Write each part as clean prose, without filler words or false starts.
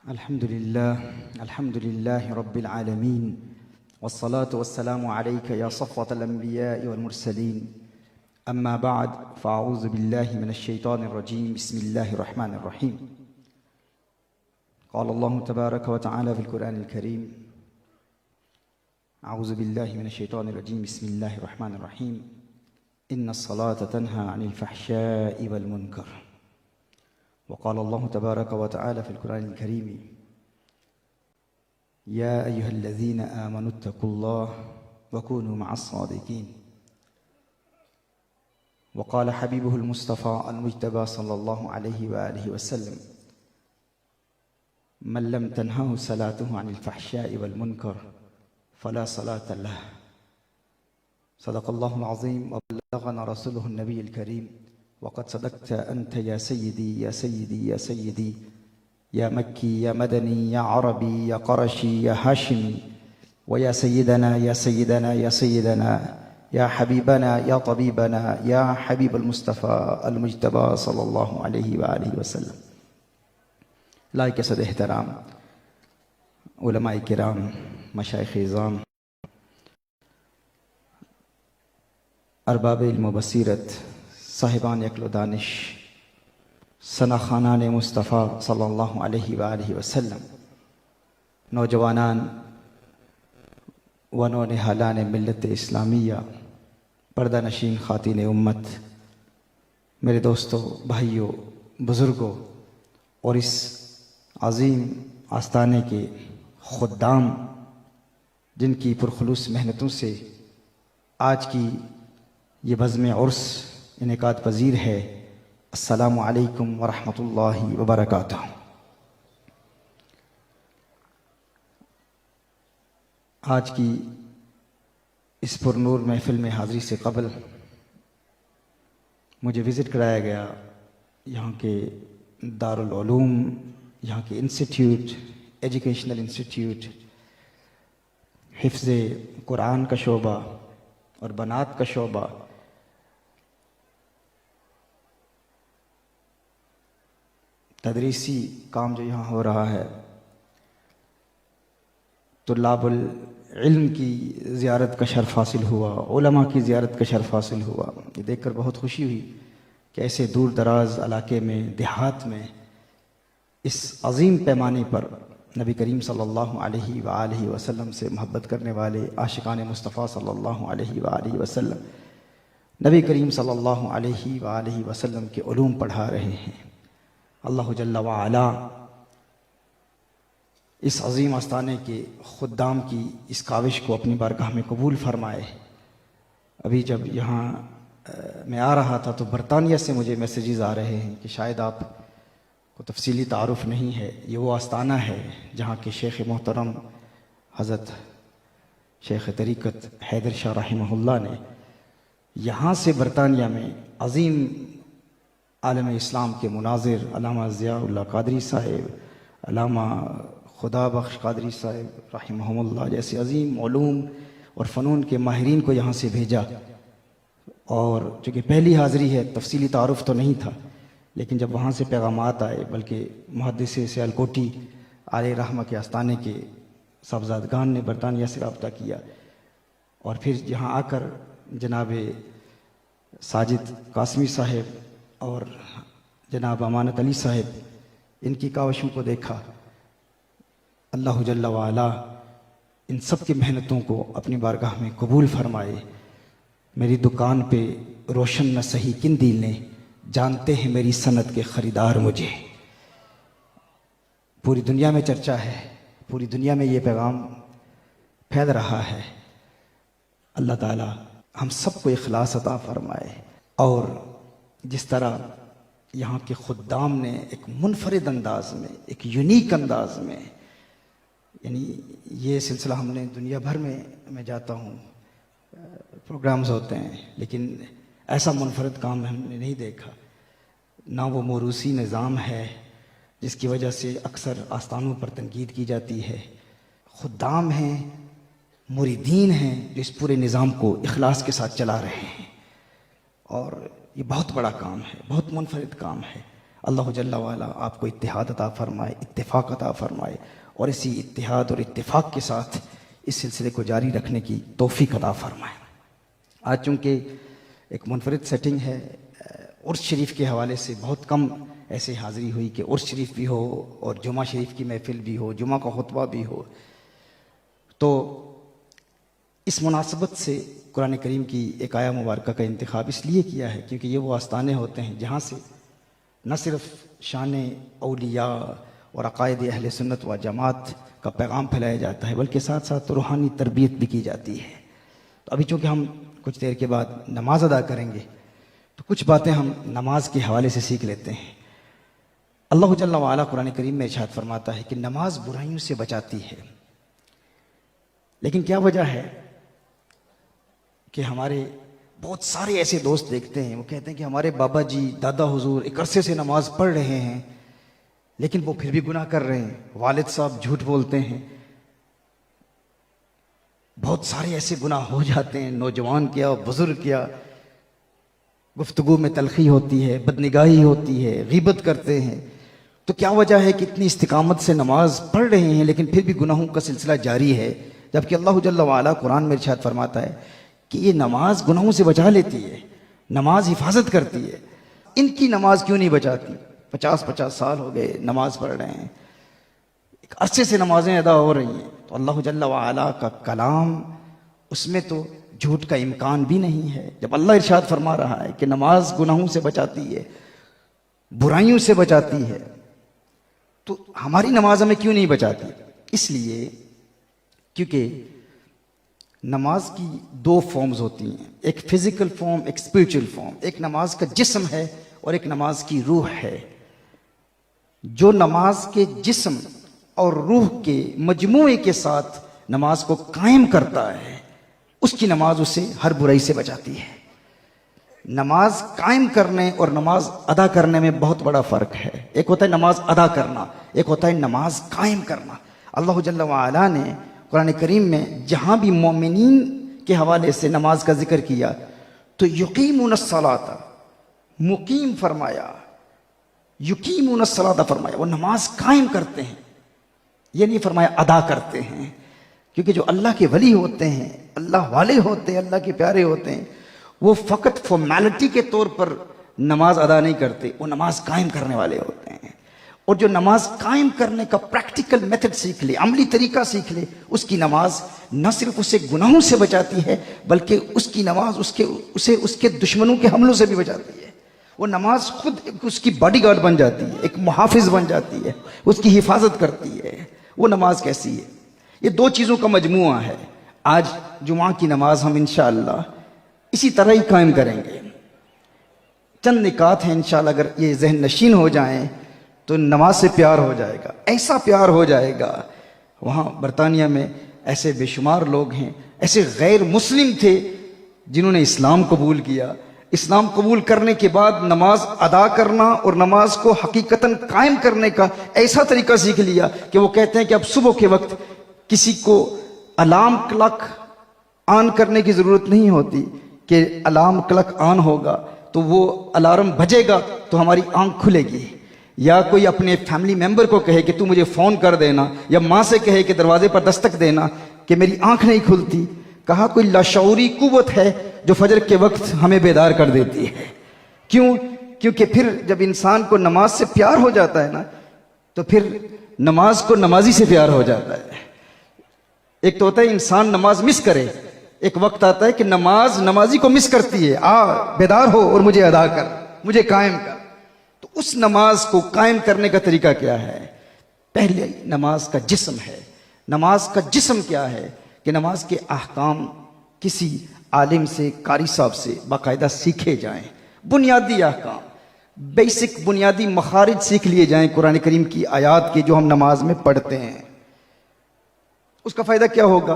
अल्हम्दुलिल्लाह रब्बिल आलमीन वस्सलातु वस्सलामु अलैका या सफ़्वतल अंबिया'i वल मुरसलीन अम्मा बअद फ़अऊज़ु बिल्लाहि मिनश शैतानिर रजीम बिस्मिल्लाहिर रहमानिर रहीम क़ाल अल्लाहु तबारक व तआला फ़िल क़ुरआनिल करीम अऊज़ु बिल्लाहि मिनश शैतानिर रजीम बिस्मिल्लाहिर रहमानिर रहीम इन्नस सलाता तन्हा अनिल फ़हशाइ वल मुनकर वक़ाल अल्लाहु तबारक व तआला फ़िल क़ुरआनिल करीम या अय्युहल्लज़ीना आमनुत्तक़ुल्लाह वकूनू मअस्सादिक़ीन वक़ाल हबीबुहुल मुस्तफ़ा अल-मुज्तबा सल्लल्लाहु अलैहि व आलिहि वसल्लम मन लम तन्हहु सलातुहु अनिल फ़हशाइ वल मुनकर फ़ला सलात लह। सदक़ल्लाहुल अज़ीम व बल्लगना रसूलुहुन नबियुल करीम वक़द सदक़्त अंत या सय्यदी या सय्यदी या सय्यदी या मक्की या मदनी या अरबी या क़ुरैशी या हाशिमी व या सय्यदना या सय्यदना या सय्यदना या हबीबना या तबीबना या हबीबुल मुस्तफ़ा अल-मुज्तबा सल्लल्लाहु अलैहि व आलिहि वसल्लम। लाइक सद एहतराम उलमाए किराम, मशाइख़ इज़ाम, अरबाब इल्म व बसीरत, साहिबान अक्ल व दानिश, सनाख़ानान मुस्तफ़ा सल्लल्लाहु अलैहि व आलिहि वसल्लम, नौजवानान व नौनिहालान मिल्लत इस्लामिया, पर्दा नशीन ख़ातीन उम्मत, मेरे दोस्तों, भाइयों, बुज़ुर्गों और इस अज़ीम आस्ताने के खुद्दाम जिनकी पुरखुलूस मेहनतों से आज की ये बज़्म उर्स इनेकाद पज़ीर है। अस्सलामु अलैकुम व रहमतुल्लाहि व बरकातुहू। आज की इस पुरनूर महफ़िल में हाज़िरी से क़ब्ल मुझे विज़िट कराया गया यहाँ के दारुल उलूम, यहाँ के इंस्टीट्यूट, एजुकेशनल इंस्टीट्यूट, हिफ्ज़ कुरान का शोबा और बनात का शोबा। तदरीसी काम जो यहाँ हो रहा है, तुल्लाबुल इल्म की ज़ियारत का शर्फ़ हासिल हुआ, उलमा की ज़ियारत का शर्फ़ हासिल हुआ। ये देखकर बहुत खुशी हुई कि ऐसे दूर दराज इलाके में, देहात में इस अज़ीम पैमाने पर नबी करीम सल्लल्लाहु अलैहि व आलिहि वसल्लम से मोहब्बत करने वाले आशिकान मुस्तफ़ा सल्लल्लाहु अलैहि व आलिहि वसल्लम नबी करीम सल्लल्लाहु अलैहि व आलिहि वसल्लम के उलूम पढ़ा रहे हैं। अल्लाह जल्ला व अला इस अज़ीम आस्ताने के खुद्दाम की इस काविश को अपनी बारगाह में कबूल फरमाए। अभी जब यहाँ मैं आ रहा था तो बरतानिया से मुझे मैसेजेस आ रहे हैं कि शायद आप को तफसीली तारुफ़ नहीं है, ये वो आस्ताना है जहाँ के शेख मोहतरम हज़रत शेख तरीक़त हैदर शाह रहमहुल्लाह ने यहाँ से बरतानिया में अज़ीम आलम इस्लाम के मुनाज़िर अल्लामा ज़ियाउल्लाह क़ादरी साहिब, अल्लामा खुदा बख्श क़ादरी साहिब रहमहुल्लाह जैसे अज़ीम उलूम और फ़नून के माहिरीन को यहाँ से भेजा। और चूँकि पहली हाज़िरी है, तफसीली तारुफ़ तो नहीं था, लेकिन जब वहाँ से पैगामात आए, बल्कि मुहद्दिस सियालकोटी आले रहमा के आस्ताने के साहबज़ादगान ने बरतानिया से रब्ता किया और फिर यहाँ आकर जनाब साजिद कासमी साहिब और जनाब अमानत अली साहिब इनकी काविशों को देखा। अल्लाह जल्ला व अला इन सब की मेहनतों को अपनी बारगाह में कबूल फरमाए। मेरी दुकान पे रोशन न सही किन दिल ने, जानते हैं मेरी सनत के ख़रीदार मुझे। पूरी दुनिया में चर्चा है, पूरी दुनिया में ये पैगाम फैल रहा है। अल्लाह ताला हम सबको इखलास अता फरमाए। और जिस तरह यहाँ के खुद्दाम ने एक मुनफरिद अंदाज में, एक यूनिक अंदाज में, यानी ये सिलसिला हमने दुनिया भर में मैं जाता हूँ, प्रोग्राम्स होते हैं, लेकिन ऐसा मुनफरिद काम हमने नहीं देखा। ना वो मोरूसी निज़ाम है जिसकी वजह से अक्सर आस्तानों पर तनकीद की जाती है। खुद्दाम हैं, मुरीदीन हैं जो इस पूरे निज़ाम को इखलास के साथ चला रहे हैं। और ये बहुत बड़ा काम है, बहुत मुनफरिद काम है। अल्लाह जल्ला वाला आपको इत्तिहाद अता फरमाए, इत्तिफाक अता फरमाए और इसी इत्तिहाद और इत्तिफाक के साथ इस सिलसिले को जारी रखने की तौफीक अता फरमाए। आज चूँकि एक मुनफरिद सेटिंग है, उर्स शरीफ के हवाले से बहुत कम ऐसे हाज़िरी हुई कि उर्स शरीफ भी हो और जुमा शरीफ की महफिल भी हो, जुमा का खुतबा भी हो, तो इस मुनासबत से कुरान करीम की एक आया मुबारक का इंतखाब इसलिए किया है क्योंकि ये वो आस्ताने होते हैं जहाँ से न सिर्फ शान औलिया और अक़ायद अहले सुन्नत व जमात का पैगाम फैलाया जाता है बल्कि साथ साथ रूहानी तरबियत भी की जाती है। तो अभी चूँकि हम कुछ देर के बाद नमाज अदा करेंगे तो कुछ बातें हम नमाज के हवाले से सीख लेते हैं। अल्लाह जल्ला वाला कुरान करीम में इरशाद फरमाता है कि नमाज बुराइयों से बचाती है। लेकिन क्या वजह है कि हमारे बहुत सारे ऐसे दोस्त देखते हैं, वो कहते हैं कि हमारे बाबा जी दादा हुजूर एक अरसे से नमाज पढ़ रहे हैं लेकिन वो फिर भी गुनाह कर रहे हैं, वालिद साहब झूठ बोलते हैं, बहुत सारे ऐसे गुनाह हो जाते हैं, नौजवान किया बुजुर्ग किया, गुफ्तगू में तलखी होती है, बदनिगाही होती है, गीबत करते हैं। तो क्या वजह है कि इतनी इस्तिकामत से नमाज पढ़ रहे हैं लेकिन फिर भी गुनाहों का सिलसिला जारी है, जबकि अल्लाह जल्ला वाला कुरान में इरशाद फरमाता है कि ये नमाज गुनाहों से बचा लेती है, नमाज हिफाजत करती है। इनकी नमाज क्यों नहीं बचाती? 50-50 साल हो गए नमाज पढ़ रहे हैं, एक अरसे से नमाजें अदा हो रही हैं, तो अल्लाह जल्ला वाला का कलाम उसमें तो झूठ का इम्कान भी नहीं है। जब अल्लाह इरशाद फरमा रहा है कि नमाज गुनाहों से बचाती है, बुराइयों से बचाती है, तो हमारी नमाज हमें क्यों नहीं बचाती? इसलिए क्योंकि नमाज की दो फॉर्म्स होती हैं, एक फिजिकल फॉर्म, एक स्पिरिचुअल फॉर्म। एक नमाज का जिस्म है और एक नमाज की रूह है। जो नमाज के जिस्म और रूह के मजमूए के साथ नमाज को कायम करता है उसकी नमाज उसे हर बुराई से बचाती है। नमाज कायम करने और नमाज अदा करने में बहुत बड़ा फर्क है। एक होता है नमाज अदा करना, एक होता है नमाज कायम करना। अल्लाह जल्ला वाला ने कुरान करीम में जहां भी मोमिनीन के हवाले से नमाज का जिक्र किया तो युकीमुनस सलाता, मुकीम फरमाया, युकीमुनस सलाता फरमाया, वो नमाज कायम करते हैं, ये नहीं फरमाया अदा करते हैं। क्योंकि जो अल्लाह के वली होते हैं, अल्लाह वाले होते हैं, अल्लाह के प्यारे होते हैं, वो फकत फॉर्मेलिटी के तौर पर नमाज अदा नहीं करते, वो नमाज कायम करने वाले होते हैं। और जो नमाज कायम करने का प्रैक्टिकल मेथड सीख ले, अमली तरीका सीख ले, उसकी नमाज न सिर्फ उसे गुनाहों से बचाती है बल्कि उसकी नमाज उसे उसके दुश्मनों के हमलों से भी बचाती है। वो नमाज खुद उसकी बॉडीगार्ड बन जाती है, एक मुहाफिज बन जाती है, उसकी हिफाजत करती है। वो नमाज कैसी है? ये दो चीज़ों का मजमुआ है। आज जुमा की नमाज हम इंशाअल्लाह इसी तरह ही कायम करेंगे। चंद निकात हैं इंशाअल्लाह, अगर ये जहन नशीन हो जाएं तो नमाज से प्यार हो जाएगा, ऐसा प्यार हो जाएगा। वहाँ बरतानिया में ऐसे बेशुमार लोग हैं, ऐसे गैर मुस्लिम थे जिन्होंने इस्लाम कबूल किया। इस्लाम कबूल करने के बाद नमाज अदा करना और नमाज को हकीकतन कायम करने का ऐसा तरीका सीख लिया कि वो कहते हैं कि अब सुबह के वक्त किसी को अलार्म क्लॉक ऑन करने की ज़रूरत नहीं होती कि अलार्म क्लॉक ऑन होगा तो वो अलार्म बजेगा तो हमारी आंख खुलेगी, या कोई अपने फैमिली मेंबर को कहे कि तू मुझे फ़ोन कर देना, या माँ से कहे कि दरवाजे पर दस्तक देना कि मेरी आंख नहीं खुलती। कहा कोई लाशऊरी कुव्वत है जो फजर के वक्त हमें बेदार कर देती है। क्यों? क्योंकि फिर जब इंसान को नमाज से प्यार हो जाता है ना, तो फिर नमाज को नमाजी से प्यार हो जाता है। एक तो होता है इंसान नमाज मिस करे, एक वक्त आता है कि नमाज नमाजी को मिस करती है, आ बेदार हो और मुझे अदा कर, मुझे कायम कर। तो उस नमाज को कायम करने का तरीका क्या है? पहले नमाज का जिस्म है। नमाज का जिस्म क्या है कि नमाज के अहकाम किसी आलिम से, कारी साहब से बाकायदा सीखे जाएं। बुनियादी अहकाम, बेसिक बुनियादी मखारिज सीख लिए जाएं कुरान करीम की आयात के जो हम नमाज में पढ़ते हैं। उसका फ़ायदा क्या होगा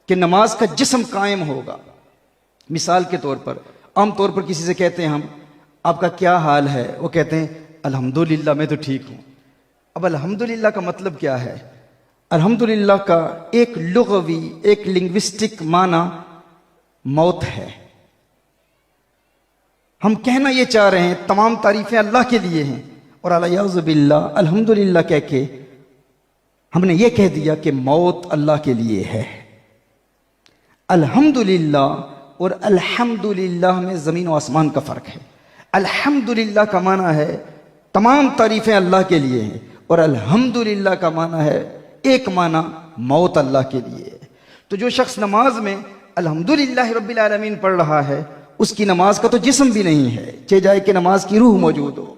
कि नमाज का जिस्म कायम होगा। मिसाल के तौर पर, आम तौर पर किसी से कहते हैं हम, आपका क्या हाल है? वो कहते हैं अल्हम्दुलिल्लाह मैं तो ठीक हूँ। अब अल्हम्दुलिल्लाह का मतलब क्या है? अल्हम्दुलिल्लाह का एक लुग़वी, एक लिंग्विस्टिक माना मौत है। हम कहना ये चाह रहे हैं तमाम तारीफें अल्लाह के लिए हैं, और अलियाज़ुबिल्लाह अल्हम्दुलिल्लाह कह के हमने ये कह दिया कि मौत अल्लाह के लिए है। अल्हम्दुलिल्लाह और अल्हम्दुलिल्लाह में ज़मीन और आसमान का फ़र्क है। अल्हम्दुलिल्लाह का माना है तमाम तारीफ़ें अल्लाह के लिए हैं, और अल्हम्दुलिल्लाह का माना है एक माना मौत अल्लाह के लिए है। तो जो शख्स नमाज में अल्हम्दुलिल्लाह रब्बिल आलमीन पढ़ रहा है, उसकी नमाज का तो जिस्म भी नहीं है, चाहे जाए कि नमाज की रूह मौजूद हो।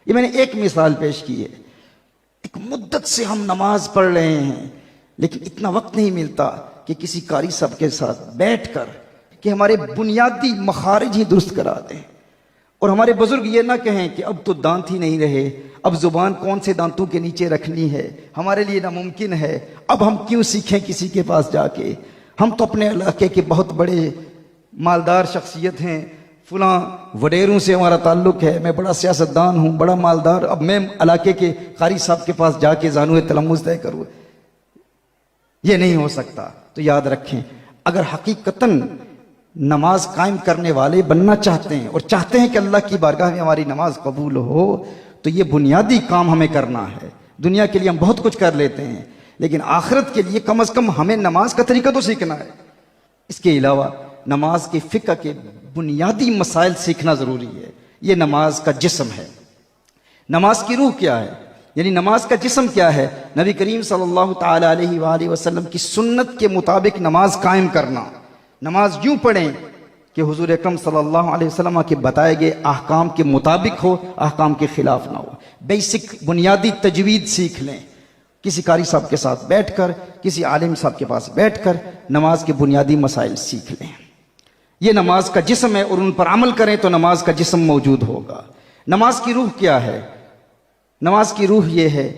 ये मैंने एक मिसाल पेश की है। एक मुद्दत से हम नमाज पढ़ रहे हैं, लेकिन इतना वक्त नहीं मिलता कि किसी कारी साहब के साथ बैठकर कि हमारे बुनियादी मखारिज ही दुरुस्त करा दें, और हमारे बुजुर्ग ये ना कहें कि अब तो दांत ही नहीं रहे, अब जुबान कौन से दांतों के नीचे रखनी है, हमारे लिए नामुमकिन है, अब हम क्यों सीखें किसी के पास जाके। हम तो अपने इलाके के बहुत बड़े मालदार शख्सियत हैं, फलां वडेरों से हमारा ताल्लुक है, मैं बड़ा सियासतदान हूँ, बड़ा मालदार, अब मैं इलाके के कारी साहब के पास जाके जानू तलम्मुज़ तय करूँ, ये नहीं हो सकता। तो याद रखें, अगर हकीकतन नमाज कायम करने वाले बनना चाहते हैं और चाहते हैं कि अल्लाह की बारगाह में हमारी नमाज कबूल हो, तो ये बुनियादी काम हमें करना है। दुनिया के लिए हम बहुत कुछ कर लेते हैं, लेकिन आखिरत के लिए कम अज कम हमें नमाज का तरीका तो सीखना है। इसके अलावा नमाज के फ़िक़्ह के बुनियादी मसाइल सीखना ज़रूरी है। ये नमाज का जिस्म है। नमाज की रूह क्या है, यानी नमाज का जिस्म क्या है? नबी करीम सल्लल्लाहु ताला अलैहि वसल्लम की सुन्नत के मुताबिक नमाज कायम करना। नमाज यूं पढ़ें कि हुजूर अकरम सल्लल्लाहु अलैहि वसल्लम के बताए गए अहकाम के मुताबिक हो, अहकाम के खिलाफ ना हो। बेसिक बुनियादी तजवीद सीख लें, किसी कारी साहब के साथ बैठकर, किसी आलिम साहब के पास बैठकर नमाज के बुनियादी मसाइल सीख लें। ये नमाज का जिस्म है, और उन पर अमल करें तो नमाज का जिस्म मौजूद होगा। नमाज की रूह क्या है? नमाज की रूह ये है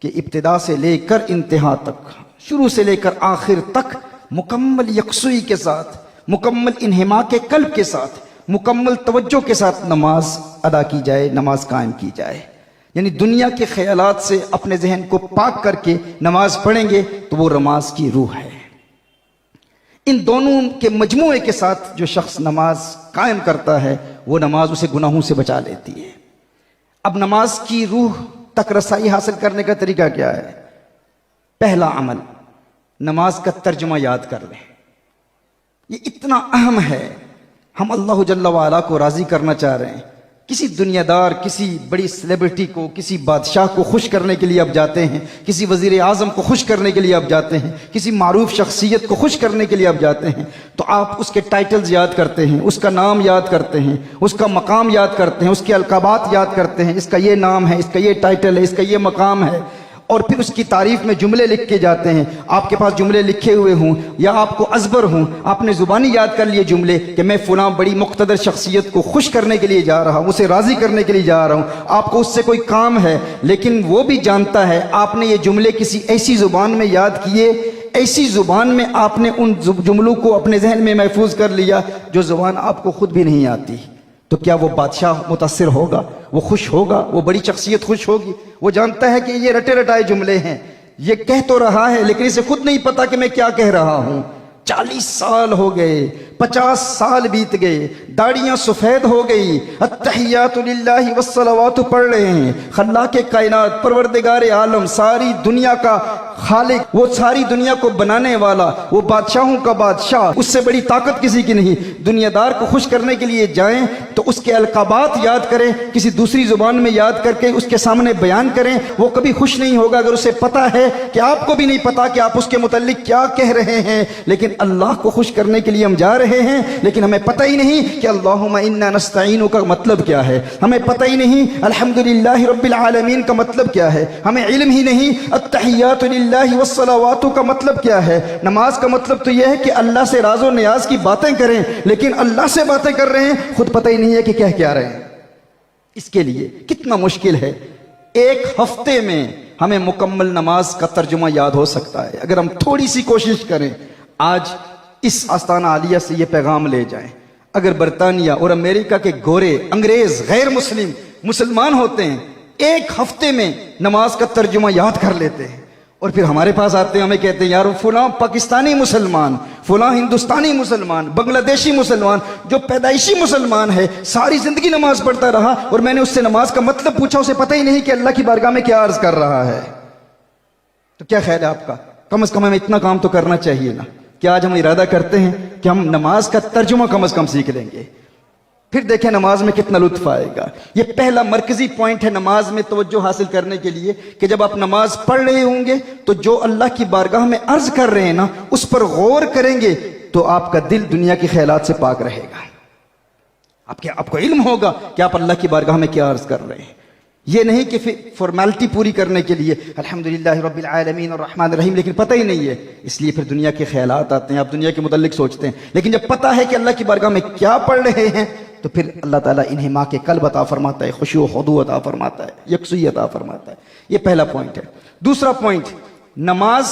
कि इब्तिदा से लेकर इंतहा तक, शुरू से लेकर आखिर तक मुकम्मल यकसुई के साथ, मुकम्मल इन्हिमा के कल्ब के साथ, मुकम्मल तवज्जो के साथ नमाज अदा की जाए, नमाज कायम की जाए। यानी दुनिया के ख्यालात से अपने जहन को पाक करके नमाज पढ़ेंगे तो वो नमाज की रूह है। इन दोनों के मजमूए के साथ जो शख्स नमाज कायम करता है, वो नमाज उसे गुनाहों से बचा लेती है। अब नमाज की रूह तक रसाई हासिल करने का तरीका क्या है? पहला अमल, नमाज का तर्जुमा याद कर लें। ये इतना अहम है। हम अल्लाह जल्ला वाला को राजी करना चाह रहे हैं। किसी दुनियादार, किसी बड़ी सेलिब्रिटी को, किसी बादशाह को खुश करने के लिए आप जाते हैं, किसी वजीर आजम को खुश करने के लिए आप जाते हैं, किसी मारूफ शख्सियत को खुश करने के लिए आप जाते हैं, तो आप उसके टाइटल्स याद करते हैं, उसका नाम याद करते हैं, उसका मकाम याद करते हैं, उसके अलकाबात याद करते हैं, इसका ये नाम है, इसका ये टाइटल है, इसका ये मकाम है, और फिर उसकी तारीफ में जुमले लिख के जाते हैं। आपके पास जुमले लिखे हुए हों या आपको अजबर हों, आपने जुबानी याद कर लिए जुमले कि मैं फलां बड़ी मुक़्तदर शख्सियत को खुश करने के लिए जा रहा हूं, उसे राजी करने के लिए जा रहा हूं। आपको उससे कोई काम है, लेकिन वो भी जानता है आपने ये जुमले किसी ऐसी जुबान में याद किए, ऐसी जुबान में आपने उन जुमलों को अपने जहन में महफूज कर लिया जो जुबान आपको खुद भी नहीं आती। तो क्या वो बादशाह मुतासिर होगा? वो खुश होगा? वो बड़ी शख्सियत खुश होगी? वो जानता है कि ये रटे रटाए जुमले हैं, ये कह तो रहा है लेकिन इसे खुद नहीं पता कि मैं क्या कह रहा हूं। 40 साल हो गए, 50 साल बीत गए, दाढ़ियां सफेद हो गई, अत्तहियातु लिल्लाहि वस्सलावातु पढ़ रहे हैं। खल्लाके कायनात, परवरदिगार आलम, सारी दुनिया का खालिक, वो सारी दुनिया को बनाने वाला, वो बादशाहों का बादशाह, उससे बड़ी ताकत किसी की नहीं। दुनियादार को खुश करने के लिए जाएं तो उसके अलकाबात याद करें, किसी दूसरी जुबान में याद करके उसके सामने बयान करें। वो कभी खुश नहीं होगा अगर उसे पता है कि आपको भी नहीं पता कि आप उसके मुतल्लिक क्या कह रहे हैं। लेकिन अल्लाह को खुश करने के लिए हम जा रहे हैं, लेकिन हमें पता ही नहीं कि अल्लाहुम्मा इन्ना नस्तईनु का मतलब क्या है, हमें पता ही नहीं अल्हम्दुलिल्लाहि रब्बिल आलमीन का मतलब क्या है, हमें इल्म ही नहीं अत्तहियातु लिल्लाहि वस्सलावातु का मतलब क्या है। नमाज का मतलब तो यह है कि अल्लाह से राज़ो नियाज की बातें करें, लेकिन अल्लाह से बातें कर रहे हैं, खुद पता ही नहीं है कि कह क्या रहे हैं। इसके लिए कितना मुश्किल है। एक हफ्ते में हमें मुकम्मल नमाज का तर्जुमा याद हो सकता है अगर हम थोड़ी सी कोशिश करें। आज इस आस्ताना आलिया से ये पैगाम ले जाएं, अगर बरतानिया और अमेरिका के गोरे अंग्रेज गैर मुस्लिम मुसलमान होते हैं, एक हफ्ते में नमाज का तर्जुमा याद कर लेते हैं, और फिर हमारे पास आते हैं, हमें कहते हैं यार फलां पाकिस्तानी मुसलमान, फुला हिंदुस्तानी मुसलमान, बांग्लादेशी मुसलमान जो पैदाइशी मुसलमान है, सारी जिंदगी नमाज पढ़ता रहा और मैंने उससे नमाज का मतलब पूछा, उसे पता ही नहीं कि अल्लाह की बारगाह में क्या अर्ज कर रहा है। तो क्या ख्याल है आपका? कम से कम हमें इतना काम तो करना चाहिए ना कि आज हम इरादा करते हैं कि हम नमाज का तर्जुमा कम से कम सीख लेंगे, फिर देखें नमाज में कितना लुत्फ आएगा। ये पहला मरकजी पॉइंट है नमाज में तवज्जो हासिल करने के लिए कि जब आप नमाज पढ़ रहे होंगे तो जो अल्लाह की बारगाह में अर्ज कर रहे हैं ना, उस पर गौर करेंगे तो आपका दिल दुनिया के ख्यालात से पाक रहेगा। आपको इल्म होगा कि आप अल्लाह की बारगाह में क्या अर्ज कर रहे हैं। ये नहीं कि फॉर्मेलिटी पूरी करने के लिए अल्हम्दुलिल्लाह रब्बिल आलमीन और रहमान रहीम, लेकिन पता ही नहीं है, इसलिए फिर दुनिया के ख्यालात आते हैं, आप दुनिया के मुतल्लिक सोचते हैं। लेकिन जब पता है कि अल्लाह की बारगाह में क्या पढ़ रहे हैं तो फिर अल्लाह ताला इन्हें माँ के कल्ब अता फरमाता है, खुशू खुदू अता फरमाता है, यकसुई अता फरमाता है। ये पहला पॉइंट है। दूसरा पॉइंट, नमाज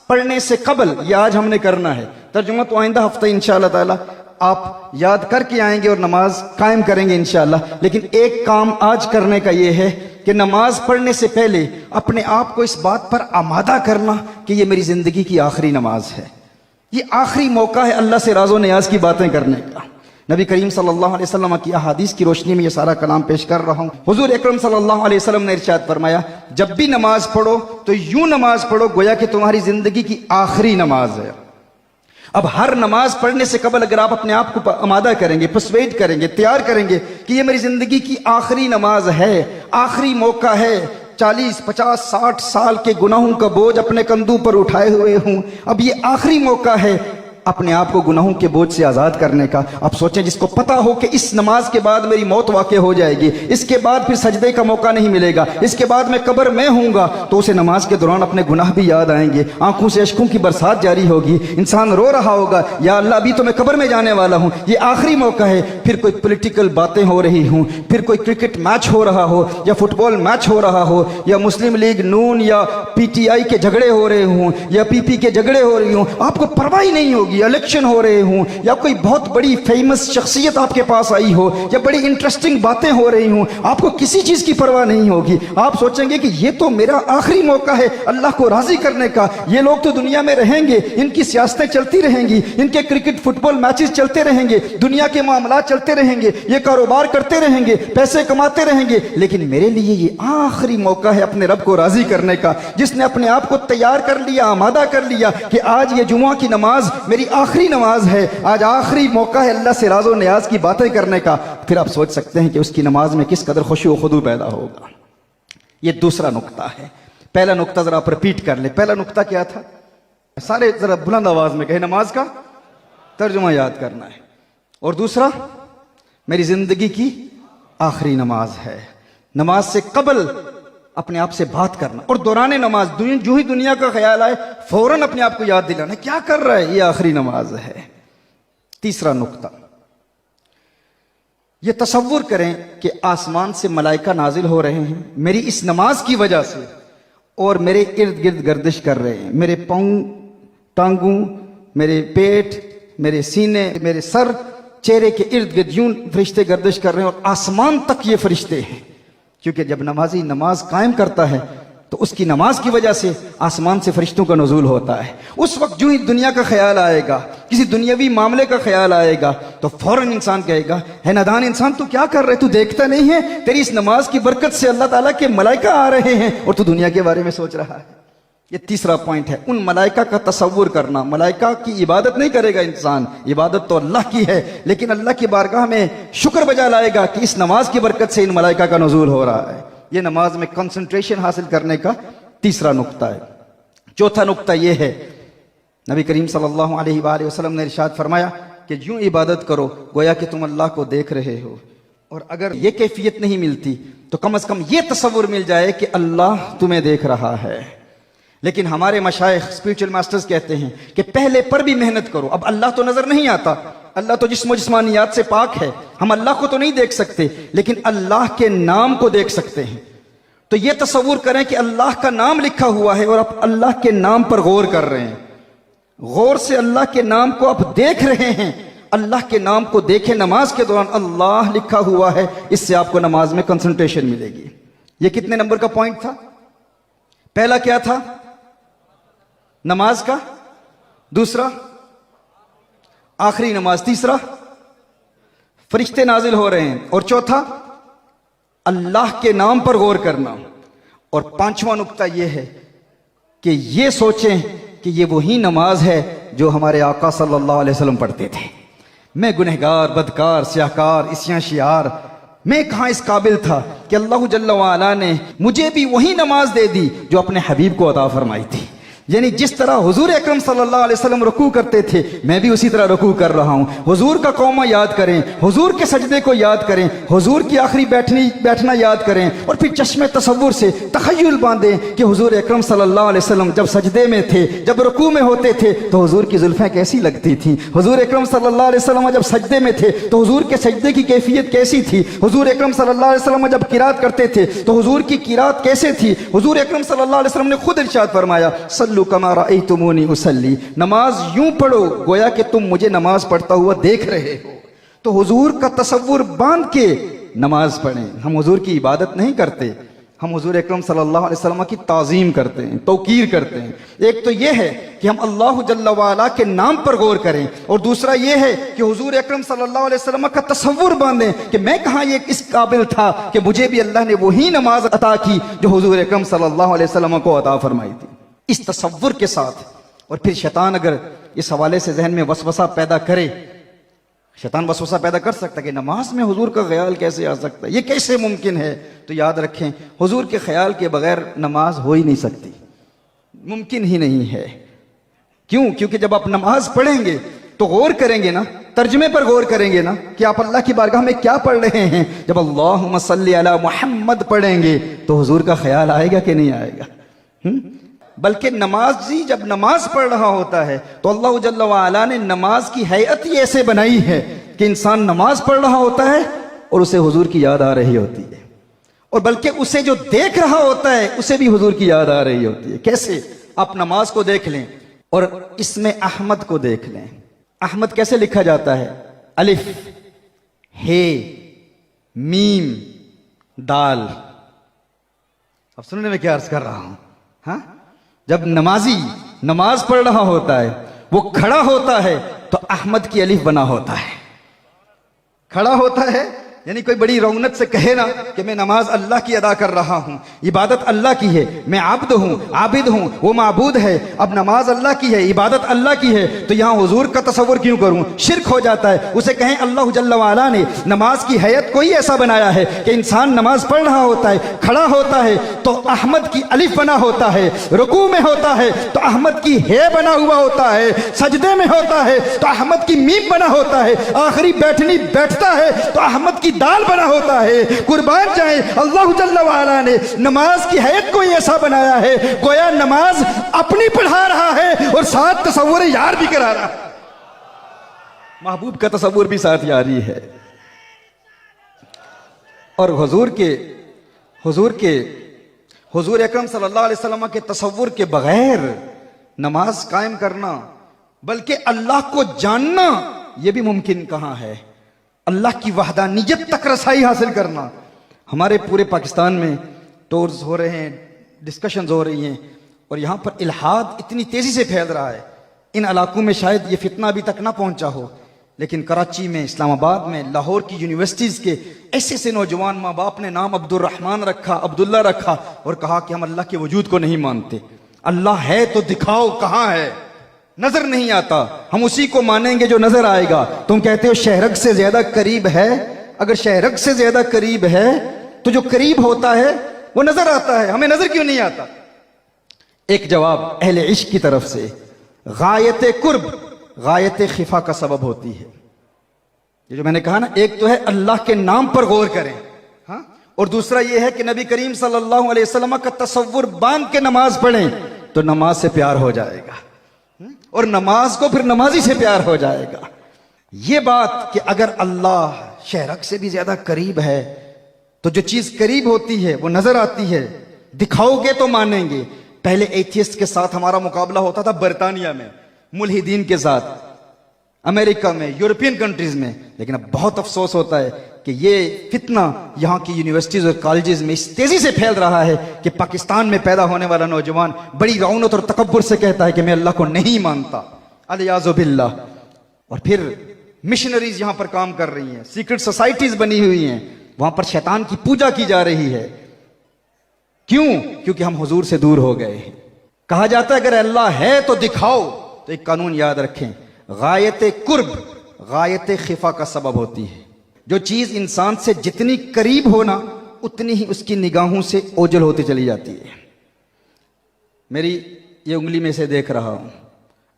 पढ़ने से कबल, ये आज हमने करना है, तर्जुमा तो आइंदा हफ्ता इंशाअल्लाह ताला आप याद करके आएंगे और नमाज कायम करेंगे इंशाअल्लाह। लेकिन एक काम आज करने का यह है कि नमाज पढ़ने से पहले अपने आप को इस बात पर आमादा करना कि यह मेरी जिंदगी की आखिरी नमाज है, ये आखिरी मौका है अल्लाह से राज़ो नियाज की बातें करने का। नबी करीम सल्लल्लाहु अलैहि वसल्लम की अहादीस की रोशनी में यह सारा कलाम पेश कर रहा हूं। हुजूर अकरम सल्लल्लाहु अलैहि वसल्लम ने इरशाद फरमाया, जब भी नमाज पढ़ो तो यूं नमाज पढ़ो गोया कि तुम्हारी जिंदगी की आखिरी नमाज है। अब हर नमाज पढ़ने से कबल अगर आप अपने आप को आमादा करेंगे, पर्सुएड करेंगे, तैयार करेंगे कि ये मेरी जिंदगी की आखिरी नमाज है, आखिरी मौका है, 40, 50, 60 साल के गुनाहों का बोझ अपने कंधों पर उठाए हुए हूं, अब ये आखिरी मौका है अपने आप को गुनाहों के बोझ से आजाद करने का। आप सोचें, जिसको पता हो कि इस नमाज के बाद मेरी मौत वाक़ई हो जाएगी, इसके बाद फिर सजदे का मौका नहीं मिलेगा, इसके बाद मैं कब्र में हूंगा, तो उसे नमाज के दौरान अपने गुनाह भी याद आएंगे, आंखों से अश्कों की बरसात जारी होगी, इंसान रो रहा होगा, या अल्लाह अभी तो मैं कब्र में जाने वाला हूं, ये आखिरी मौका है। फिर कोई पॉलिटिकल बातें हो रही हूं, फिर कोई क्रिकेट मैच हो रहा हो या फुटबॉल मैच हो रहा हो, या मुस्लिम लीग नून या PTI के झगड़े हो रहे हों या PP के झगड़े हो रही हों, आपको परवाह ही नहीं होगी। इलेक्शन हो रहे हों या कोई बहुत बड़ी फेमस शख्सियत आपके पास आई हो या बड़ी इंटरेस्टिंग बातें हो रही हों, आपको किसी चीज की परवाह नहीं होगी। आप सोचेंगे कि ये तो मेरा आखिरी मौका है अल्लाह को राजी करने का। ये लोग तो दुनिया में रहेंगे, इनकी सियासतें चलती रहेंगी, इनके क्रिकेट फुटबॉल मैचेस चलते रहेंगे, दुनिया के मामला चलते रहेंगे, ये कारोबार करते रहेंगे, पैसे कमाते रहेंगे, लेकिन मेरे लिए ये आखिरी मौका है अपने रब को राजी करने का। जिसने अपने आप को तैयार कर लिया, आमादा कर लिया कि आज ये जुमा की नमाज मेरी आखिरी नमाज है, आज आखिरी मौका है अल्लाह से राज़ो नियाज की बातें करने का, फिर आप सोच सकते हैं कि उसकी नमाज में किस कदर खुशू खुदू पैदा होगा। ये दूसरा नुक्ता है। पहला नुक्ता जरा आप रिपीट कर ले। पहला नुक्ता क्या था? सारे जरा बुलंद आवाज में कहे, नमाज का तर्जुमा याद करना है। और दूसरा, मेरी जिंदगी की आखिरी नमाज है। नमाज से कबल अपने आप से बात करना और दौरान नमाज जो ही दुनिया का ख्याल आए फौरन अपने आप को याद दिलाना, क्या कर रहा है, ये आखिरी नमाज है। तीसरा नुक्ता, ये तसव्वुर करें कि आसमान से मलाइका नाजिल हो रहे हैं मेरी इस नमाज की वजह से और मेरे इर्द गिर्द गर्दिश कर रहे हैं। मेरे पांव, टांगों, मेरे पेट, मेरे सीने, मेरे सर, चेहरे के इर्द गिर्द यूं फरिश्ते गर्दिश कर रहे हैं और आसमान तक ये फरिश्ते हैं। क्योंकि जब नमाजी नमाज कायम करता है तो उसकी नमाज की वजह से आसमान से फरिश्तों का नुज़ूल होता है। उस वक्त जो ही दुनिया का ख्याल आएगा, किसी दुनियावी मामले का ख्याल आएगा, तो फौरन इंसान कहेगा, है नादान इंसान, तू क्या कर रहे, तू देखता नहीं है तेरी इस नमाज की बरकत से अल्लाह ताला के मलाइका आ रहे हैं और तू दुनिया के बारे में सोच रहा है। ये तीसरा पॉइंट है, उन मलाइका का तसव्वुर करना। मलाइका की इबादत नहीं करेगा इंसान, इबादत तो अल्लाह की है, लेकिन अल्लाह की बारगाह में शुक्र बजा लाएगा कि इस नमाज की बरकत से इन मलाइका का नुज़ूल हो रहा है। ये नमाज में कंसंट्रेशन हासिल करने का तीसरा नुक्ता है। चौथा नुक्ता यह है, नबी करीम सल्लल्लाहु अलैहि वसल्लम ने इरशाद फरमाया कि यूं इबादत करो गोया कि तुम अल्लाह को देख रहे हो। और अगर ये कैफियत नहीं मिलती तो कम से कम ये तसव्वुर मिल जाए कि अल्लाह तुम्हें देख रहा है। लेकिन हमारे मशाइख स्पिरिचुअल मास्टर्स कहते हैं कि पहले पर भी मेहनत करो। अब अल्लाह तो नजर नहीं आता, अल्लाह तो जिस्म जिस्मानियात से पाक है, हम अल्लाह को तो नहीं देख सकते, लेकिन अल्लाह के नाम को देख सकते हैं। तो ये तसव्वुर करें कि अल्लाह का नाम लिखा हुआ है और आप अल्लाह के नाम पर गौर कर रहे हैं, गौर से अल्लाह के नाम को आप देख रहे हैं। अल्लाह के नाम को देखें, नमाज के दौरान अल्लाह लिखा हुआ है, इससे आपको नमाज में कंसंट्रेशन मिलेगी। ये कितने नंबर का पॉइंट था? पहला क्या था? नमाज का। दूसरा आखिरी नमाज। तीसरा, फरिश्ते नाजिल हो रहे हैं। और चौथा, अल्लाह के नाम पर गौर करना। और पांचवा नुक्ता यह है कि ये सोचें कि ये वही नमाज है जो हमारे आका सल्लल्लाहु अलैहि वसल्लम पढ़ते थे। मैं गुनहगार, बदकार, स्याहकार, इस्यां शियार, मैं कहां इस काबिल था कि अल्लाह जल्ल व अला ने मुझे भी वही नमाज दे दी जो अपने हबीब को अता फरमाई थी। यानी जिस तरह हुजूर अकरम सल्लल्लाहु अलैहि वसल्लम रुकू करते थे, मैं भी उसी तरह रुकू कर रहा हूं। हुजूर का कौमा याद करें, हुजूर के सजदे को याद करें, हुजूर की आखिरी बैठना याद करें, और फिर चश्मे तसव्वुर से तखय्युल बांधें कि हुजूर अकरम सल्लल्लाहु अलैहि वसल्लम जब सजदे में थे, जब रुकू में होते थे तो हुजूर की जुल्फें कैसी लगती थी। हुजूर अकरम सल्लल्लाहु अलैहि वसल्लम जब सजदे में थे तो हुजूर के सजदे की कैफियत कैसी थी। हुजूर अकरम सल्लल्लाहु अलैहि वसल्लम जब किरात करते थे तो हुजूर की किरात कैसे थी। हुजूर अकरम सल्लल्लाहु अलैहि वसल्लम ने खुद इरशाद फरमाया, सल्लु कमा रअयतुमूनी उसल्ली, नमाज यूं पढ़ो गोया कि तुम मुझे नमाज पढ़ता हुआ देख रहे हो। तो हुजूर का तसव्वुर बांध के नमाज पढ़ें। हम हुजूर की इबादत नहीं करते, हम हुजूर अकरम सल्लल्लाहु अलैहि वसल्लम की ताज़ीम करते हैं, तौकीर करते हैं। एक तो यह है कि हम अल्लाह जल्ल व अला के नाम पर गौर करें, और दूसरा यह है कि हुजूर अकरम सल्लल्लाहु अलैहि वसल्लम का तसव्वुर बांधें कि मैं कहाँ ये इस काबिल था कि मुझे भी अल्लाह ने वही नमाज अता की जो हुजूर अकरम सल्लल्लाहु अलैहि वसल्लम को अता फरमाई थी। इस तसव्वुर के साथ, और फिर शैतान अगर इस हवाले से जहन में वसवसा पैदा करे, शैतान वसवसा पैदा कर सकता है कि नमाज में हुजूर का ख्याल कैसे आ सकता है, ये कैसे मुमकिन है। तो याद रखें, हुजूर के ख्याल के बगैर नमाज हो ही नहीं सकती, मुमकिन ही नहीं है। क्यों? क्योंकि जब आप नमाज पढ़ेंगे तो गौर करेंगे ना, तर्जमे पर गौर करेंगे ना कि आप अल्लाह की बारगाह में क्या पढ़ रहे हैं। जब अल्लाहुम्मा सल्ली अला मुहम्मद पढ़ेंगे तो हुजूर का ख्याल आएगा कि नहीं आएगा? बल्कि नमाजी जब नमाज पढ़ रहा होता है तो अल्लाह जल्ल व अला ने नमाज की हैयत ही ऐसे बनाई है कि इंसान नमाज पढ़ रहा होता है और उसे हुजूर की याद आ रही होती है, और बल्कि उसे जो देख रहा होता है उसे भी हुजूर की याद आ रही होती है। कैसे? आप नमाज को देख लें और इसमें अहमद को देख लें। अहमद कैसे लिखा जाता है? अलिफ, हे, मीम, दाल। अब सुनने में क्या अर्ज कर रहा हूं? हाँ, जब नमाजी नमाज पढ़ रहा होता है, वो खड़ा होता है तो अहमद की अलिफ बना होता है। खड़ा होता है यानी कोई बड़ी रौनक से कहे ना कि मैं नमाज अल्लाह की अदा कर रहा हूं, इबादत अल्लाह की है, मैं आब्द हूं, आबिद हूं, वो माबूद है। अब नमाज अल्लाह की है, इबादत अल्लाह की है, तो यहां हुजूर का तसव्वुर क्यों करूं? शिर्क हो जाता है। उसे कहें अल्लाह जल्ल व अला ने नमाज की हैयत को ही ऐसा बनाया है कि इंसान नमाज पढ़ रहा होता है, खड़ा होता है तो अहमद की अलिफ बना होता है, रुकू में होता है तो अहमद की हे बना हुआ होता है, सजदे में होता है तो अहमद की मीम बना होता है, आखिरी बैठता है तो अहमद की दाल बना होता है। कुर्बान जाए, अल्लाह जल्ल व अला ने नमाज की हैयत को ही ऐसा बनाया है गोया नमाज अपनी पढ़ा रहा है और साथ तसव्वुर यार भी करा रहा है, महबूब का तसव्वुर भी साथ यारी है। और हुजूर अकरम सल्लल्लाहु अलैहि वसल्लम के तसव्वुर के बगैर नमाज कायम करना, बल्कि अल्लाह को जानना, यह भी मुमकिन कहां है। अल्लाह की वहदानियत तक रसाई हासिल करना। हमारे पूरे पाकिस्तान में टूर्स हो रहे हैं, डिस्कशंस हो रही हैं, और यहां पर इल्हाद इतनी तेजी से फैल रहा है। इन इलाकों में शायद ये फितना अभी तक ना पहुंचा हो, लेकिन कराची में, इस्लामाबाद में, लाहौर की यूनिवर्सिटीज के ऐसे ऐसे नौजवान माँ बाप ने नाम अब्दुल रहमान रखा, अब्दुल्ला रखा, और कहा कि हम अल्लाह के वजूद को नहीं मानते। अल्लाह है तो दिखाओ कहां है, नजर नहीं आता, हम उसी को मानेंगे जो नजर आएगा। तुम कहते हो शहरक से ज्यादा करीब है, अगर शहरक से ज्यादा करीब है तो जो करीब होता है वो नजर आता है, हमें नजर क्यों नहीं आता? एक जवाब अहले इश्क की तरफ से, गायत कुर्ब गायत खिफा का सबब होती है। ये जो मैंने कहा ना, एक तो है अल्लाह के नाम पर गौर करें, हाँ, और दूसरा यह है कि नबी करीम सल्लल्लाहु अलैहि वसल्लम का तसव्वुर बांध के नमाज पढ़ें तो नमाज से प्यार हो जाएगा, और नमाज को फिर नमाजी से प्यार हो जाएगा। यह बात कि अगर अल्लाह शहरक से भी ज्यादा करीब है तो जो चीज करीब होती है वो नजर आती है, दिखाओगे तो मानेंगे। पहले एथियस्ट के साथ हमारा मुकाबला होता था बरतानिया में, मुल्हिदीन के साथ, अमेरिका में, यूरोपियन कंट्रीज में, लेकिन अब बहुत अफसोस होता है कि ये फितना यहाँ की यूनिवर्सिटीज और कॉलेजेस में इस तेजी से फैल रहा है कि पाकिस्तान में पैदा होने वाला नौजवान बड़ी रौनक और तकब्बुर से कहता है कि मैं अल्लाह को नहीं मानता, अलियाज़ु बिल्लाह। और फिर मिशनरीज यहां पर काम कर रही हैं, सीक्रेट सोसाइटीज बनी हुई हैं, वहां पर शैतान की पूजा की जा रही है। क्यों? क्योंकि हम हुजूर से दूर हो गए हैं। कहा जाता है अगर अल्लाह है तो दिखाओ। तो एक कानून याद रखें, गायत कुर्ब गायत खिफा का सबब होती है। जो चीज इंसान से जितनी करीब होना उतनी ही उसकी निगाहों से ओझल होती चली जाती है। मेरी ये उंगली में से देख रहा हूं,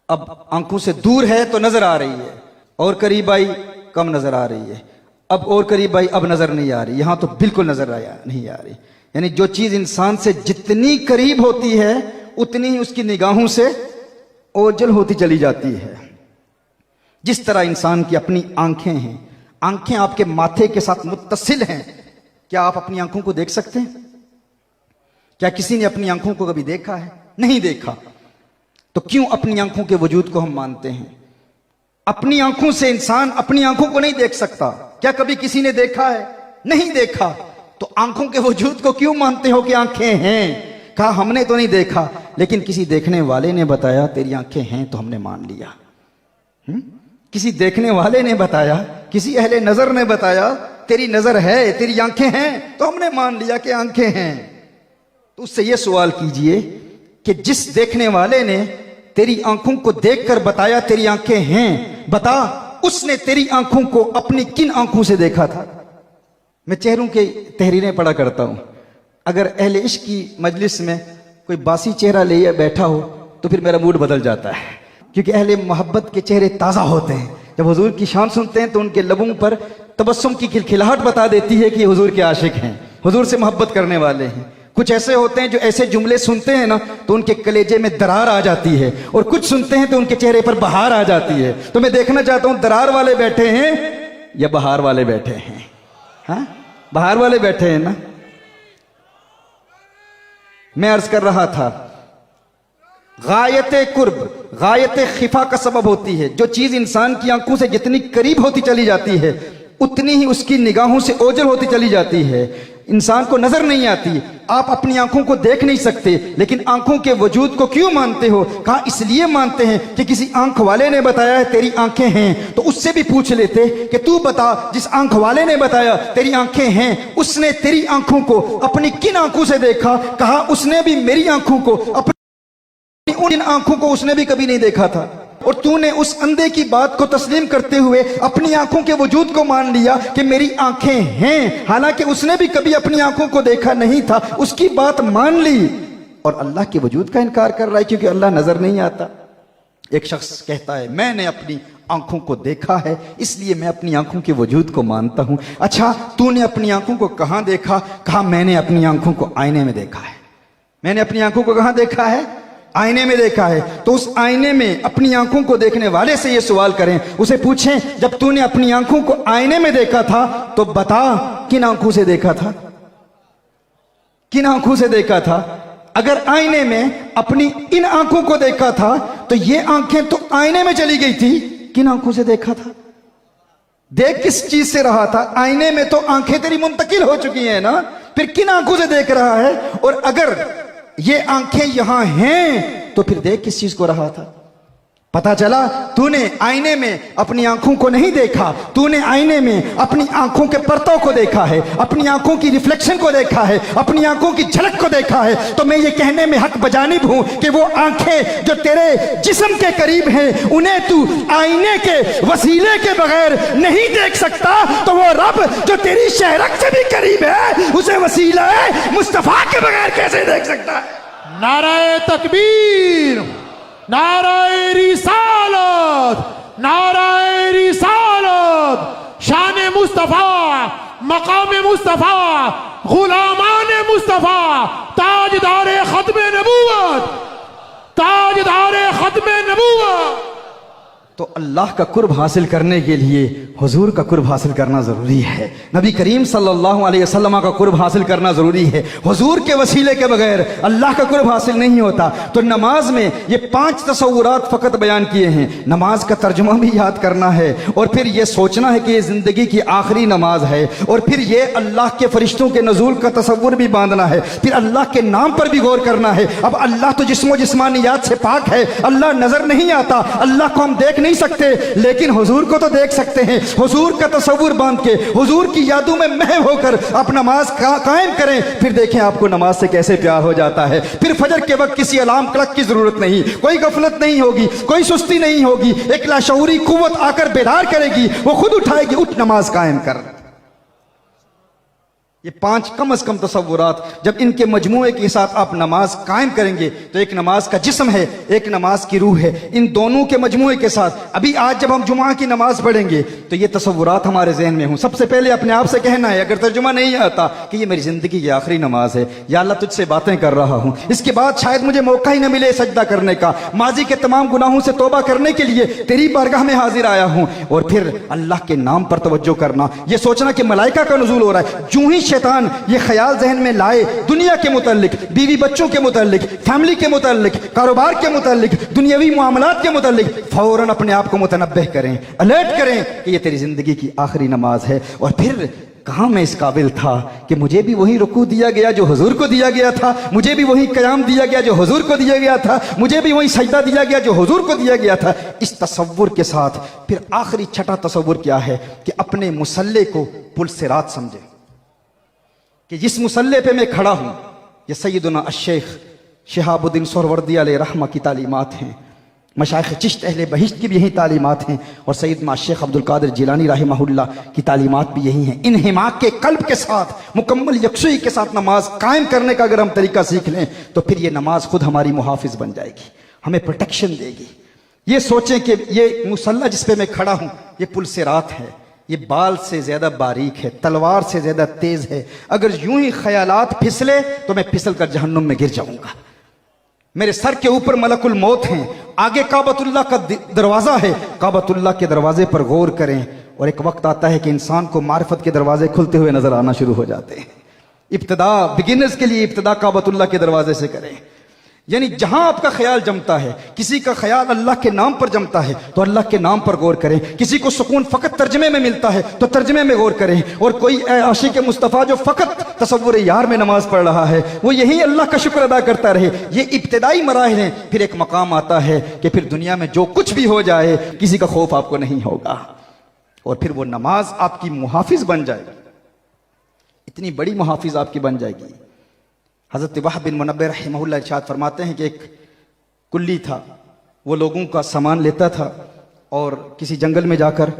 अब आंखों से दूर है तो नजर आ रही है, और करीब आई कम नजर आ रही है, अब और करीब आई अब नजर नहीं आ रही, यहां तो बिल्कुल नजर नहीं आ रही। यानी जो चीज इंसान से जितनी करीब होती है उतनी ही उसकी निगाहों से ओझल होती चली जाती है। जिस तरह इंसान की अपनी आंखें हैं, आंखें आपके माथे के साथ मुत्तसिल हैं। क्या आप अपनी आंखों को देख सकते हैं? क्या किसी ने अपनी आंखों को कभी देखा है? नहीं देखा। तो क्यों अपनी आंखों के वजूद को हम मानते हैं? अपनी आंखों से इंसान अपनी आंखों को नहीं देख सकता। क्या कभी किसी ने देखा है? नहीं देखा। तो आंखों के वजूद को क्यों मानते हो कि आंखें हैं? कहा हमने तो नहीं देखा, लेकिन किसी देखने वाले ने बताया तेरी आंखें हैं तो हमने मान लिया। किसी देखने वाले ने बताया, किसी अहले नजर ने बताया तेरी नजर है, तेरी आंखें हैं, तो हमने मान लिया कि आंखें हैं। तो उससे यह सवाल कीजिए कि जिस देखने वाले ने तेरी आंखों को देखकर बताया तेरी आंखें हैं, बता उसने तेरी आंखों को अपनी किन आंखों से देखा था? मैं चेहरों की तहरीरें पढ़ा करता हूं। अगर अहले इश्क की मजलिस में कोई बासी चेहरा ले बैठा हो तो फिर मेरा मूड बदल जाता है, क्योंकि अहले मोहब्बत के चेहरे ताज़ा होते हैं। जब हुजूर की शान सुनते हैं तो उनके लबों पर तबस्सुम की खिलखिलाहट बता देती है कि ये हुजूर के आशिक हैं, हुजूर से मोहब्बत करने वाले हैं। कुछ ऐसे होते हैं जो ऐसे जुमले सुनते हैं ना तो उनके कलेजे में दरार आ जाती है, और कुछ सुनते हैं तो उनके चेहरे पर बहार आ जाती है। तो मैं देखना चाहता हूं दरार वाले बैठे हैं या बहार वाले बैठे हैं? हाँ, बहार वाले बैठे हैं ना। मैं अर्ज कर रहा था, गायत कुर्ब गायत खिफा का सबब होती है। जो चीज इंसान की आंखों से जितनी करीब होती चली जाती है उतनी ही उसकी निगाहों से ओझल होती चली जाती है, इंसान को नजर नहीं आती। आप अपनी आंखों को देख नहीं सकते, लेकिन आंखों के वजूद को क्यों मानते हो? कहा इसलिए मानते हैं कि किसी आंख वाले ने बताया है तेरी आंखें हैं, तो उससे भी पूछ लेते कि तू बता, जिस आंख वाले ने बताया तेरी आंखें हैं, उसने तेरी आंखों को अपनी किन आंखों से देखा? कहा उसने भी मेरी आंखों को अपनी उन आंखों को उसने भी कभी नहीं देखा था। और तूने उस अंधे की बात को तस्लीम करते हुए अपनी आंखों के वजूद को मान लिया कि मेरी आंखें हैं, हालांकि उसने भी कभी अपनी आंखों को देखा नहीं था, उसकी बात मान ली और अल्लाह के वजूद का इनकार कर रहा है क्योंकि अल्लाह नजर नहीं आता। एक शख्स कहता है मैंने अपनी आंखों को देखा है इसलिए मैं अपनी आंखों के वजूद को मानता हूं। अच्छा, तूने अपनी आंखों को कहां देखा? कहा मैंने अपनी आंखों को आईने में देखा है। मैंने अपनी आंखों को कहां देखा है? आईने में देखा है। तो उस आईने में अपनी आंखों को देखने वाले से ये सवाल करें, उसे पूछें जब तूने अपनी आंखों को आईने में देखा था तो बता किन आंखों से देखा था? किन आंखों से देखा था? अगर आईने में अपनी इन आंखों को देखा था तो ये आंखें तो आईने में चली गई थी, किन आंखों से देखा था? देख किस चीज से रहा था? आईने में तो आंखें तेरी मुंतकिल हो चुकी हैं ना, फिर किन आंखों से देख रहा है? और अगर ये आंखें यहां हैं तो फिर देख किस चीज को रहा था? पता चला तूने आईने में अपनी आंखों को नहीं देखा, तूने आईने में अपनी आंखों के पर्दों को देखा है, अपनी आंखों की रिफ्लेक्शन को देखा है, अपनी आंखों की झलक को देखा है। तो मैं ये कहने में हक बजानिब हूं कि वो आंखें जो तेरे जिस्म के करीब हैं उन्हें तू आईने के वसीले के बगैर नहीं देख सकता, तो वो रब जो तेरी शहरक से भी करीब है उसे वसीला मुस्तफा के बगैर कैसे देख सकता है? नाराए तकबीर, नाराए रिसालत, नाराए रिसालत, शान मुस्तफा, मकाम मुस्तफा, गुलामान मुस्तफा, ताजदारे खत्म नबूवत, ताजदारे खत्म नबूवत। तो अल्लाह का कुर्ब हासिल करने के लिए हुजूर का कुर्ब हासिल करना ज़रूरी है, नबी करीम सल्लल्लाहु अलैहि वसल्लम का कुर्ब हासिल करना ज़रूरी है। हुजूर के वसीले के बगैर अल्लाह का कुर्ब हासिल नहीं होता। तो नमाज में ये 5 तसव्वुरात फ़कत बयान किए हैं। नमाज का तर्जुमा भी याद करना है और फिर ये सोचना है कि ये ज़िंदगी की आखिरी नमाज है, और फिर ये अल्लाह के फरिश्तों के नज़ूल का तसव्वुर भी बांधना है, फिर अल्लाह के नाम पर भी गौर करना है। अब अल्लाह तो जिस्मो जिस्मानियात से पाक है, अल्लाह नज़र नहीं आता, अल्लाह को हम देख नहीं सकते, लेकिन हुजूर को तो देख सकते हैं। हुजूर का तसव्वुर बांध के हुजूर की यादों में महव होकर आप नमाज कायम करें, फिर देखें आपको नमाज से कैसे प्यार हो जाता है। फिर फजर के वक्त किसी अलार्म क्लॉक की जरूरत नहीं, कोई गफलत नहीं होगी, कोई सुस्ती नहीं होगी। एक लाशऊरी कुव्वत आकर बेदार करेगी, वो खुद उठाएगी, उठ नमाज कायम कर। ये 5 कम से कम तसव्वुरात जब इनके मजमूए के साथ आप नमाज कायम करेंगे तो एक नमाज का जिस्म है, एक नमाज की रूह है। इन दोनों के मजमूए के साथ अभी आज जब हम जुमा की नमाज पढ़ेंगे तो ये तसव्वुरात हमारे जहन में हों। सबसे पहले अपने आप से कहना है, अगर तर्जुमा नहीं आता, कि ये मेरी जिंदगी की आखिरी नमाज है, या अल्लाह तुझसे बातें कर रहा हूं, इसके बाद शायद मुझे मौका ही न मिले सजदा करने का। माजी के तमाम गुनाहों से तौबा करने के लिए तेरी बारगाह में हाजिर आया हूं। और फिर अल्लाह के नाम पर तवज्जो करना, यह सोचना कि मलाइका का नुज़ूल हो रहा है। जूं ही शैतान ये ख्याल जहन में लाए दुनिया के मुताल्लिक, बीवी बच्चों के मुताल्लिक, फैमिली के मुताल्लिक, कारोबार के मुताल्लिक, दुनियावी मामलात के मुताल्लिक, फौरन अपने आप को मुतनब्बह करें, अलर्ट करें कि ये तेरी जिंदगी की आखिरी नमाज है। और फिर कहां मैं इस काबिल था कि मुझे भी वही रुकू दिया गया जो हुजूर को दिया गया था, मुझे भी वही कयाम दिया गया जो हुजूर को दिया गया था, मुझे भी वही सजदा दिया गया जो हुजूर को दिया गया था। इस तसव्वुर के साथ फिर आखिरी छठा तसव्वुर क्या है कि अपने मुसल्ले को पुल सिरात समझे, कि जिस मुसल्ले पे मैं खड़ा हूं ये सैयदुना अश-शेख शिहाबुद्दीन सोहरवर्दी अलैहि रहमा की तालीमात हैं, मशाइख चिश्त अहले बहिश्त की भी यही तालीमात हैं, और सैयदना शेख अब्दुल कादिर जिलानी रहमहुल्लाह की तालीमात भी यही हैं। इन हिमाक के कल्ब के साथ, मुकम्मल यकसुई के साथ नमाज कायम करने का अगर हम तरीका सीख लें तो फिर ये नमाज खुद हमारी मुहाफिज बन जाएगी, हमें प्रोटेक्शन देगी। ये सोचें कि ये मुसल्ला जिस पे मैं खड़ा हूं ये पुल सिरात है, ये बाल से ज्यादा बारीक है, तलवार से ज्यादा तेज है। अगर यूं ही ख्यालात फिसले तो मैं फिसल कर जहन्नुम में गिर जाऊंगा। मेरे सर के ऊपर मलकुल मौत हैं, आगे काबतुल्लाह का दरवाजा है, काबतुल्लाह के दरवाजे पर गौर करें। और एक वक्त आता है कि इंसान को मारिफत के दरवाजे खुलते हुए नजर आना शुरू हो जाते हैं। इब्तिदा, बिगिनर्स के लिए इब्तिदा काबतुल्लाह के दरवाजे से करें। यानी जहां आपका ख्याल जमता है, किसी का ख्याल अल्लाह के नाम पर जमता है तो अल्लाह के नाम पर गौर करें। किसी को सुकून फकत तर्जमे में मिलता है तो तर्जमे में गौर करें। और कोई आशिक मुस्तफ़ा जो फकत तसव्वुर यार में नमाज पढ़ रहा है वो यही अल्लाह का शुक्र अदा करता रहे। ये इब्तिदाई मराहिल हैं। फिर एक मकाम आता है कि फिर दुनिया में जो कुछ भी हो जाए किसी का खौफ आपको नहीं होगा, और फिर वो नमाज आपकी मुहाफिज बन जाएगी, इतनी बड़ी मुहाफिज आपकी बन जाएगी। हज़रत वहाब बिन मुनब्बिह रहमहुल्लाह इरशाद फरमाते हैं कि एक कुल्ली था, वो लोगों का सामान लेता था और किसी जंगल में जाकर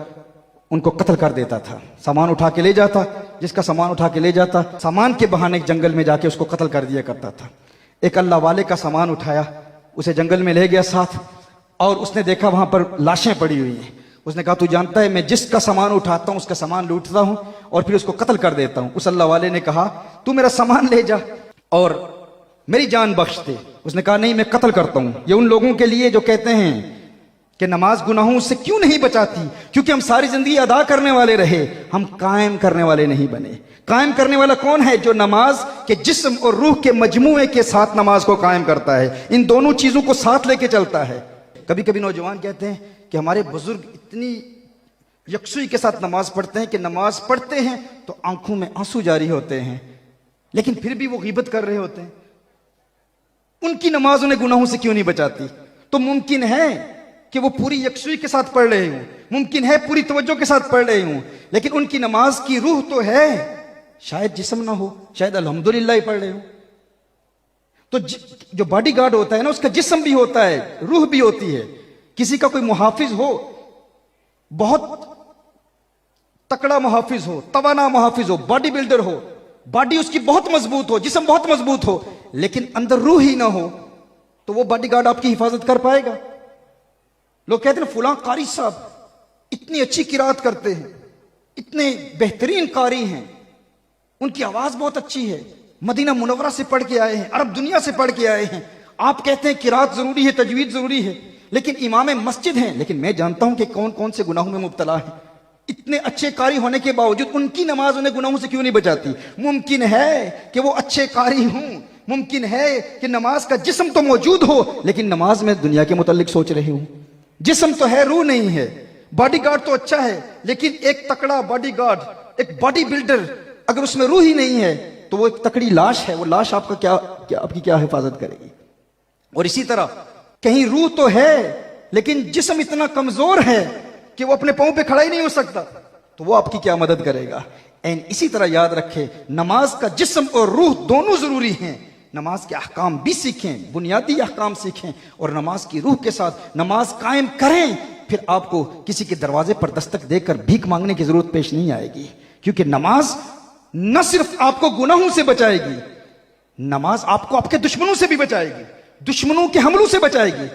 उनको कत्ल कर देता था। सामान उठा के ले जाता, जिसका सामान उठा के ले जाता, सामान के बहाने जंगल में जाके उसको कत्ल कर दिया करता था। एक अल्लाह वाले का सामान उठाया, उसे जंगल में ले गया साथ, और उसने देखा वहां पर लाशें पड़ी हुई हैं। उसने कहा, तू जानता है मैं जिसका सामान उठाता हूं उसका सामान लूटता हूं और फिर उसको कत्ल कर देता हूं। उस अल्लाह वाले ने कहा, तू मेरा सामान ले जा और मेरी जान बख्श दे। उसने कहा, नहीं, मैं कत्ल करता हूं। ये उन लोगों के लिए जो कहते हैं कि नमाज गुनाहों से क्यों नहीं बचाती, क्योंकि हम सारी जिंदगी अदा करने वाले रहे, हम कायम करने वाले नहीं बने। कायम करने वाला कौन है? जो नमाज के जिस्म और रूह के मजमूए के साथ नमाज को कायम करता है, इन दोनों चीजों को साथ लेके चलता है। कभी कभी नौजवान कहते हैं कि हमारे बुजुर्ग इतनी यकसुई के साथ नमाज पढ़ते हैं कि नमाज पढ़ते हैं तो आंखों में आंसू जारी होते हैं, लेकिन फिर भी वो गीबत कर रहे होते हैं। उनकी नमाज उन्हें गुनाहों से क्यों नहीं बचाती? तो मुमकिन है कि वो पूरी यकसुई के साथ पढ़ रहे हों, मुमकिन है पूरी तवज्जो के साथ पढ़ रहे हों, लेकिन उनकी नमाज की रूह तो है, शायद जिस्म ना हो, शायद अल्हम्दुलिल्लाह ही पढ़ रहे हो। तो जो बॉडी गार्ड होता है ना, उसका जिस्म भी होता है, रूह भी होती है। किसी का कोई मुहाफिज हो, बहुत तकड़ा मुहाफिज हो, तवाना मुहाफिज हो, बॉडी बिल्डर हो, बॉडी उसकी बहुत मजबूत हो, जिस्म बहुत मजबूत हो, लेकिन अंदर रूह ही ना हो, तो वो बॉडीगार्ड आपकी हिफाजत कर पाएगा? लोग कहते हैं फुलां कारी साहब इतनी अच्छी किरात करते हैं, इतने बेहतरीन कारी हैं, उनकी आवाज बहुत अच्छी है, मदीना मुनव्वरा से पढ़ के आए हैं, अरब दुनिया से पढ़ के आए हैं। आप कहते हैं किरात जरूरी है, तजवीद जरूरी है, लेकिन इमाम मस्जिद हैं, लेकिन मैं जानता हूं कि कौन कौन से गुनाहों में मुब्तला है। इतने अच्छे कारी होने के बावजूद उनकी नमाज उन्हें गुनाहों से क्यों नहीं बचाती? मुमकिन है कि वो अच्छे कारी हों, मुमकिन है कि नमाज का जिस्म तो मौजूद हो, लेकिन नमाज में दुनिया के मुताल्लिक सोच रहे हूं। जिस्म तो है, रूह नहीं है। बॉडीगार्ड तो अच्छा है, लेकिन एक तकड़ा बॉडीगार्ड, एक बॉडी बिल्डर, अगर उसमें रूह ही नहीं है तो वो एक तकड़ी लाश है। वो लाश आपका आपकी क्या हिफाजत करेगी? और इसी तरह कहीं रूह तो है लेकिन जिस्म इतना कमजोर है कि वो अपने पांव पे खड़ा ही नहीं हो सकता, तो वो आपकी क्या मदद करेगा। एंड इसी तरह याद रखें, नमाज का जिस्म और रूह दोनों जरूरी हैं। नमाज के अहकाम भी सीखें, बुनियादी अहकाम सीखें, और नमाज की रूह के साथ नमाज कायम करें। फिर आपको किसी के दरवाजे पर दस्तक देकर भीख मांगने की जरूरत पेश नहीं आएगी, क्योंकि नमाज न सिर्फ आपको गुनाहों से बचाएगी, नमाज आपको आपके दुश्मनों से भी बचाएगी, दुश्मनों के हमलों से बचाएगी।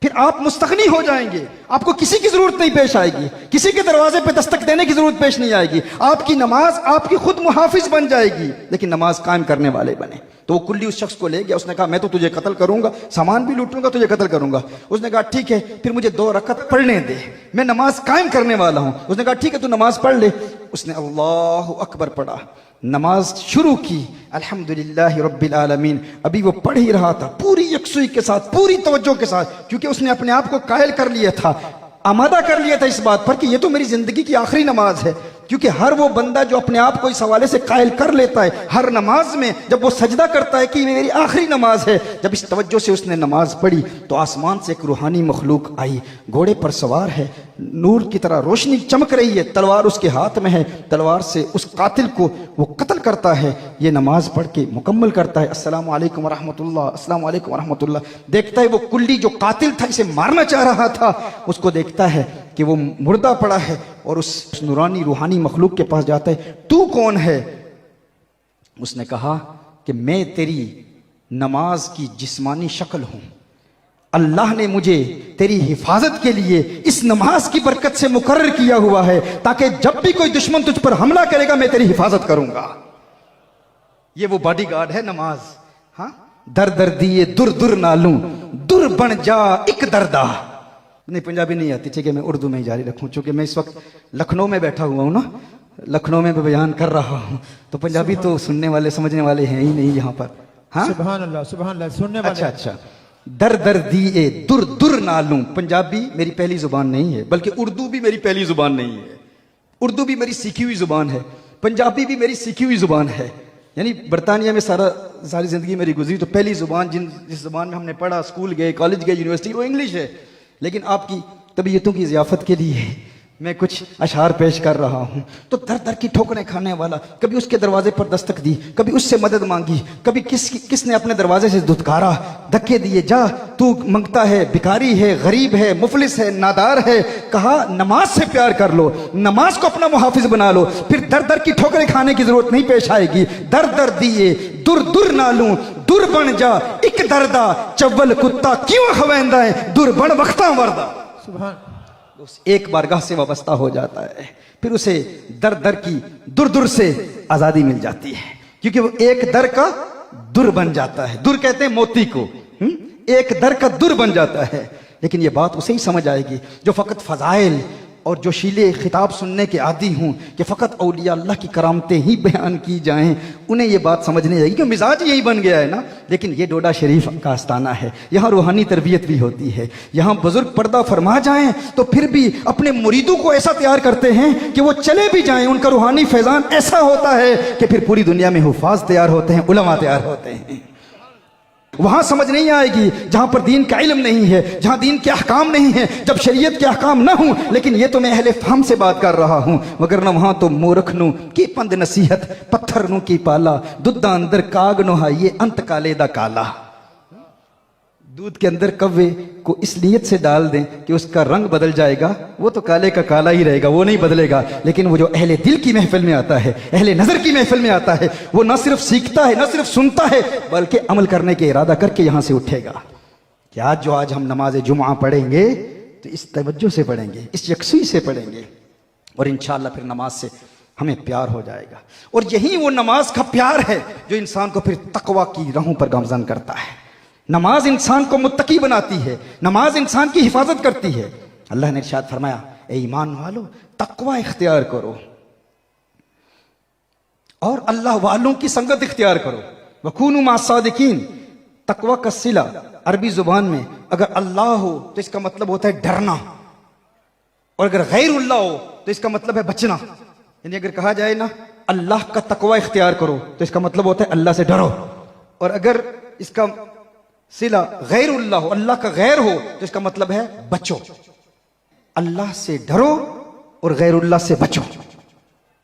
फिर आप मुस्तगनी हो जाएंगे, आपको किसी की जरूरत नहीं पेश आएगी, किसी के दरवाजे पे दस्तक देने की जरूरत पेश नहीं आएगी। आपकी नमाज आपकी खुद मुहाफिज बन जाएगी, लेकिन नमाज कायम करने वाले बने। तो वो कुल्ली उस शख्स को ले गया, उसने कहा मैं तो तुझे कत्ल करूंगा, सामान भी लूटूंगा, तुझे कत्ल करूंगा। उसने कहा ठीक है, फिर मुझे 2 रकअत पढ़ने दे, मैं नमाज कायम करने वाला हूं। उसने कहा ठीक है, तू नमाज पढ़ ले। उसने अल्लाहु अकबर पढ़ा, नमाज शुरू की, अल्हम्दुलिल्लाह रब्बिल आलमीन। अभी वो पढ़ ही रहा था पूरी यकसुई के साथ, पूरी तवज्जो के साथ, क्योंकि उसने अपने आप को कायल कर लिया था, आमादा कर लिया था इस बात पर कि ये तो मेरी जिंदगी की आखिरी नमाज है। क्योंकि हर वो बंदा जो अपने आप को इस हवाले से कायल कर लेता है, हर नमाज में जब वो सजदा करता है कि ये मेरी आखिरी नमाज है, जब इस तवज्जो से उसने नमाज पढ़ी तो आसमान से एक रूहानी मखलूक आई, घोड़े पर सवार है, नूर की तरह रोशनी चमक रही है, तलवार उसके हाथ में है, तलवार से उस कातिल को वो कत्ल करता है। ये नमाज पढ़ के मुकम्मल करता है, अस्सलामु अलैकुम वरहमतुल्लाह, अस्सलामु अलैकुम वरहमतुल्लाह। देखता है वो कुल्ली जो कातिल था, इसे मारना चाह रहा था, उसको देखता है कि वो मुर्दा पड़ा है, और उस नूरानी रूहानी मखलूक के पास जाता है, तू कौन है? उसने कहा कि मैं तेरी नमाज की जिस्मानी शक्ल हूं, अल्लाह ने मुझे तेरी हिफाजत के लिए इस नमाज की बरकत से मुकर्रर किया हुआ है, ताकि जब भी कोई दुश्मन तुझ पर हमला करेगा मैं तेरी हिफाजत करूंगा। ये वो बॉडीगार्ड है नमाज। हाँ, दर दर दिए दुर दुर नालू, दुर बन जा एक दरदा। नहीं, पंजाबी नहीं आती, ठीक है, मैं उर्दू में ही जारी रखूं, चूंकि मैं इस वक्त लखनऊ में बैठा हुआ हूं ना, लखनऊ में बयान कर रहा हूं, तो पंजाबी तो सुनने वाले समझने वाले हैं ही नहीं यहाँ पर। हाँ, सुभान अल्लाह, सुभान अल्लाह, सुनने वाले। अच्छा, दर दर दिए दुर दुर नालू। पंजाबी मेरी पहली जुबान नहीं है, बल्कि उर्दू भी मेरी पहली जुबान नहीं है। उर्दू भी मेरी सीखी हुई जुबान है, पंजाबी भी मेरी सीखी हुई जुबान है। यानी बरतानिया में सारी जिंदगी मेरी गुजरी, तो पहली जुबान जिस जुबान में हमने पढ़ा, स्कूल गए, कॉलेज गए, यूनिवर्सिटी, वो इंग्लिश है। लेकिन आपकी तबीयतों की ज़ियाफत के लिए मैं कुछ अशआर पेश कर रहा हूं। तो दर दर की ठोकरें खाने वाला, कभी उसके दरवाजे पर दस्तक दी, कभी उससे मदद मांगी, कभी किसने अपने दरवाजे से धुतकारा, धक्के दिए, जा तू मंगता है, भिखारी है, गरीब है, मुफलिस है, नादार है। कहा नमाज से प्यार कर लो, नमाज को अपना मुहाफिज बना लो, फिर दर दर की ठोकरें खाने की जरूरत नहीं पेश आएगी। दर दर दिए दुर दुर नालू, दुर बन जा एक दरदा, चव्वल कुत्ता क्यों खवेंदा है, दुर बन वक्ता वर्दा। सुभान। उस एक बारगाह से वाबस्ता हो जाता है, फिर उसे दर दर की दुर दुर से आजादी मिल जाती है, क्योंकि वो एक दर का दुर बन जाता है। दुर कहते हैं मोती को, एक दर का दुर बन जाता है। लेकिन ये बात उसे ही समझ आएगी जो फकत फजाइल और जो शीले खिताब सुनने के आदी हूं कि फकत औलिया अल्लाह की करामतें ही बयान की जाएं, उन्हें ये बात समझ नहीं आएगी, क्योंकि मिजाज यही बन गया है ना। लेकिन ये डोडा शरीफ का आस्ताना है, यहाँ रूहानी तरबियत भी होती है, यहाँ बुजुर्ग पर्दा फरमा जाएं तो फिर भी अपने मुरीदों को ऐसा तैयार करते हैं कि वो चले भी जाएं, उनका रूहानी फैजान ऐसा होता है कि फिर पूरी दुनिया में हुफाज तैयार होते हैं, उलमा तैयार होते हैं। वहां समझ नहीं आएगी जहां पर दीन का इल्म नहीं है, जहां दीन के अहकाम नहीं है, जब शरीयत के अहकाम ना हो। लेकिन ये तो मैं अहले फहम से बात कर रहा हूं, मगर न वहां तो मूर्ख नु की पंद नसीहत, पत्थर नु की पाला, दुद्धा अंदर काग नो ये अंत काले दा काला। दूध के अंदर कव्वे को इस नीयत से डाल दें कि उसका रंग बदल जाएगा, वो तो काले का काला ही रहेगा, वो नहीं बदलेगा। लेकिन वो जो अहले दिल की महफिल में आता है, अहले नजर की महफिल में आता है, वो न सिर्फ सीखता है, न सिर्फ सुनता है, बल्कि अमल करने के इरादा करके यहां से उठेगा कि आज हम नमाज जुमा पढ़ेंगे तो इस तवज्जो से पढ़ेंगे, इस यकसुई से पढ़ेंगे, और इंशाअल्लाह फिर नमाज से हमें प्यार हो जाएगा। और यही वो नमाज का प्यार है जो इंसान को फिर तकवा की राहों पर गामजन करता है। नमाज इंसान को मुत्तकी बनाती है, नमाज इंसान की हिफाजत करती है। अल्लाह ने इरशाद फरमाया, ए ईमान वालो तकवा इख्तियार करो और अल्लाह वालों की संगत इख्तियार करो, वकूनु मास्सादिकीन। तकवा का सिला अरबी जुबान में अगर अल्लाह हो तो इसका मतलब होता है डरना, और अगर गैरुल्लाह हो तो इसका मतलब है बचना। यानी अगर कहा जाए ना अल्लाह का तकवा इख्तियार करो तो इसका मतलब होता है अल्लाह से डरो, और अगर इसका सिला गैरुल्लाह हो, अल्लाह का गैर हो, तो इसका मतलब है बचो। अल्लाह से डरो और गैरुल्लाह से बचो।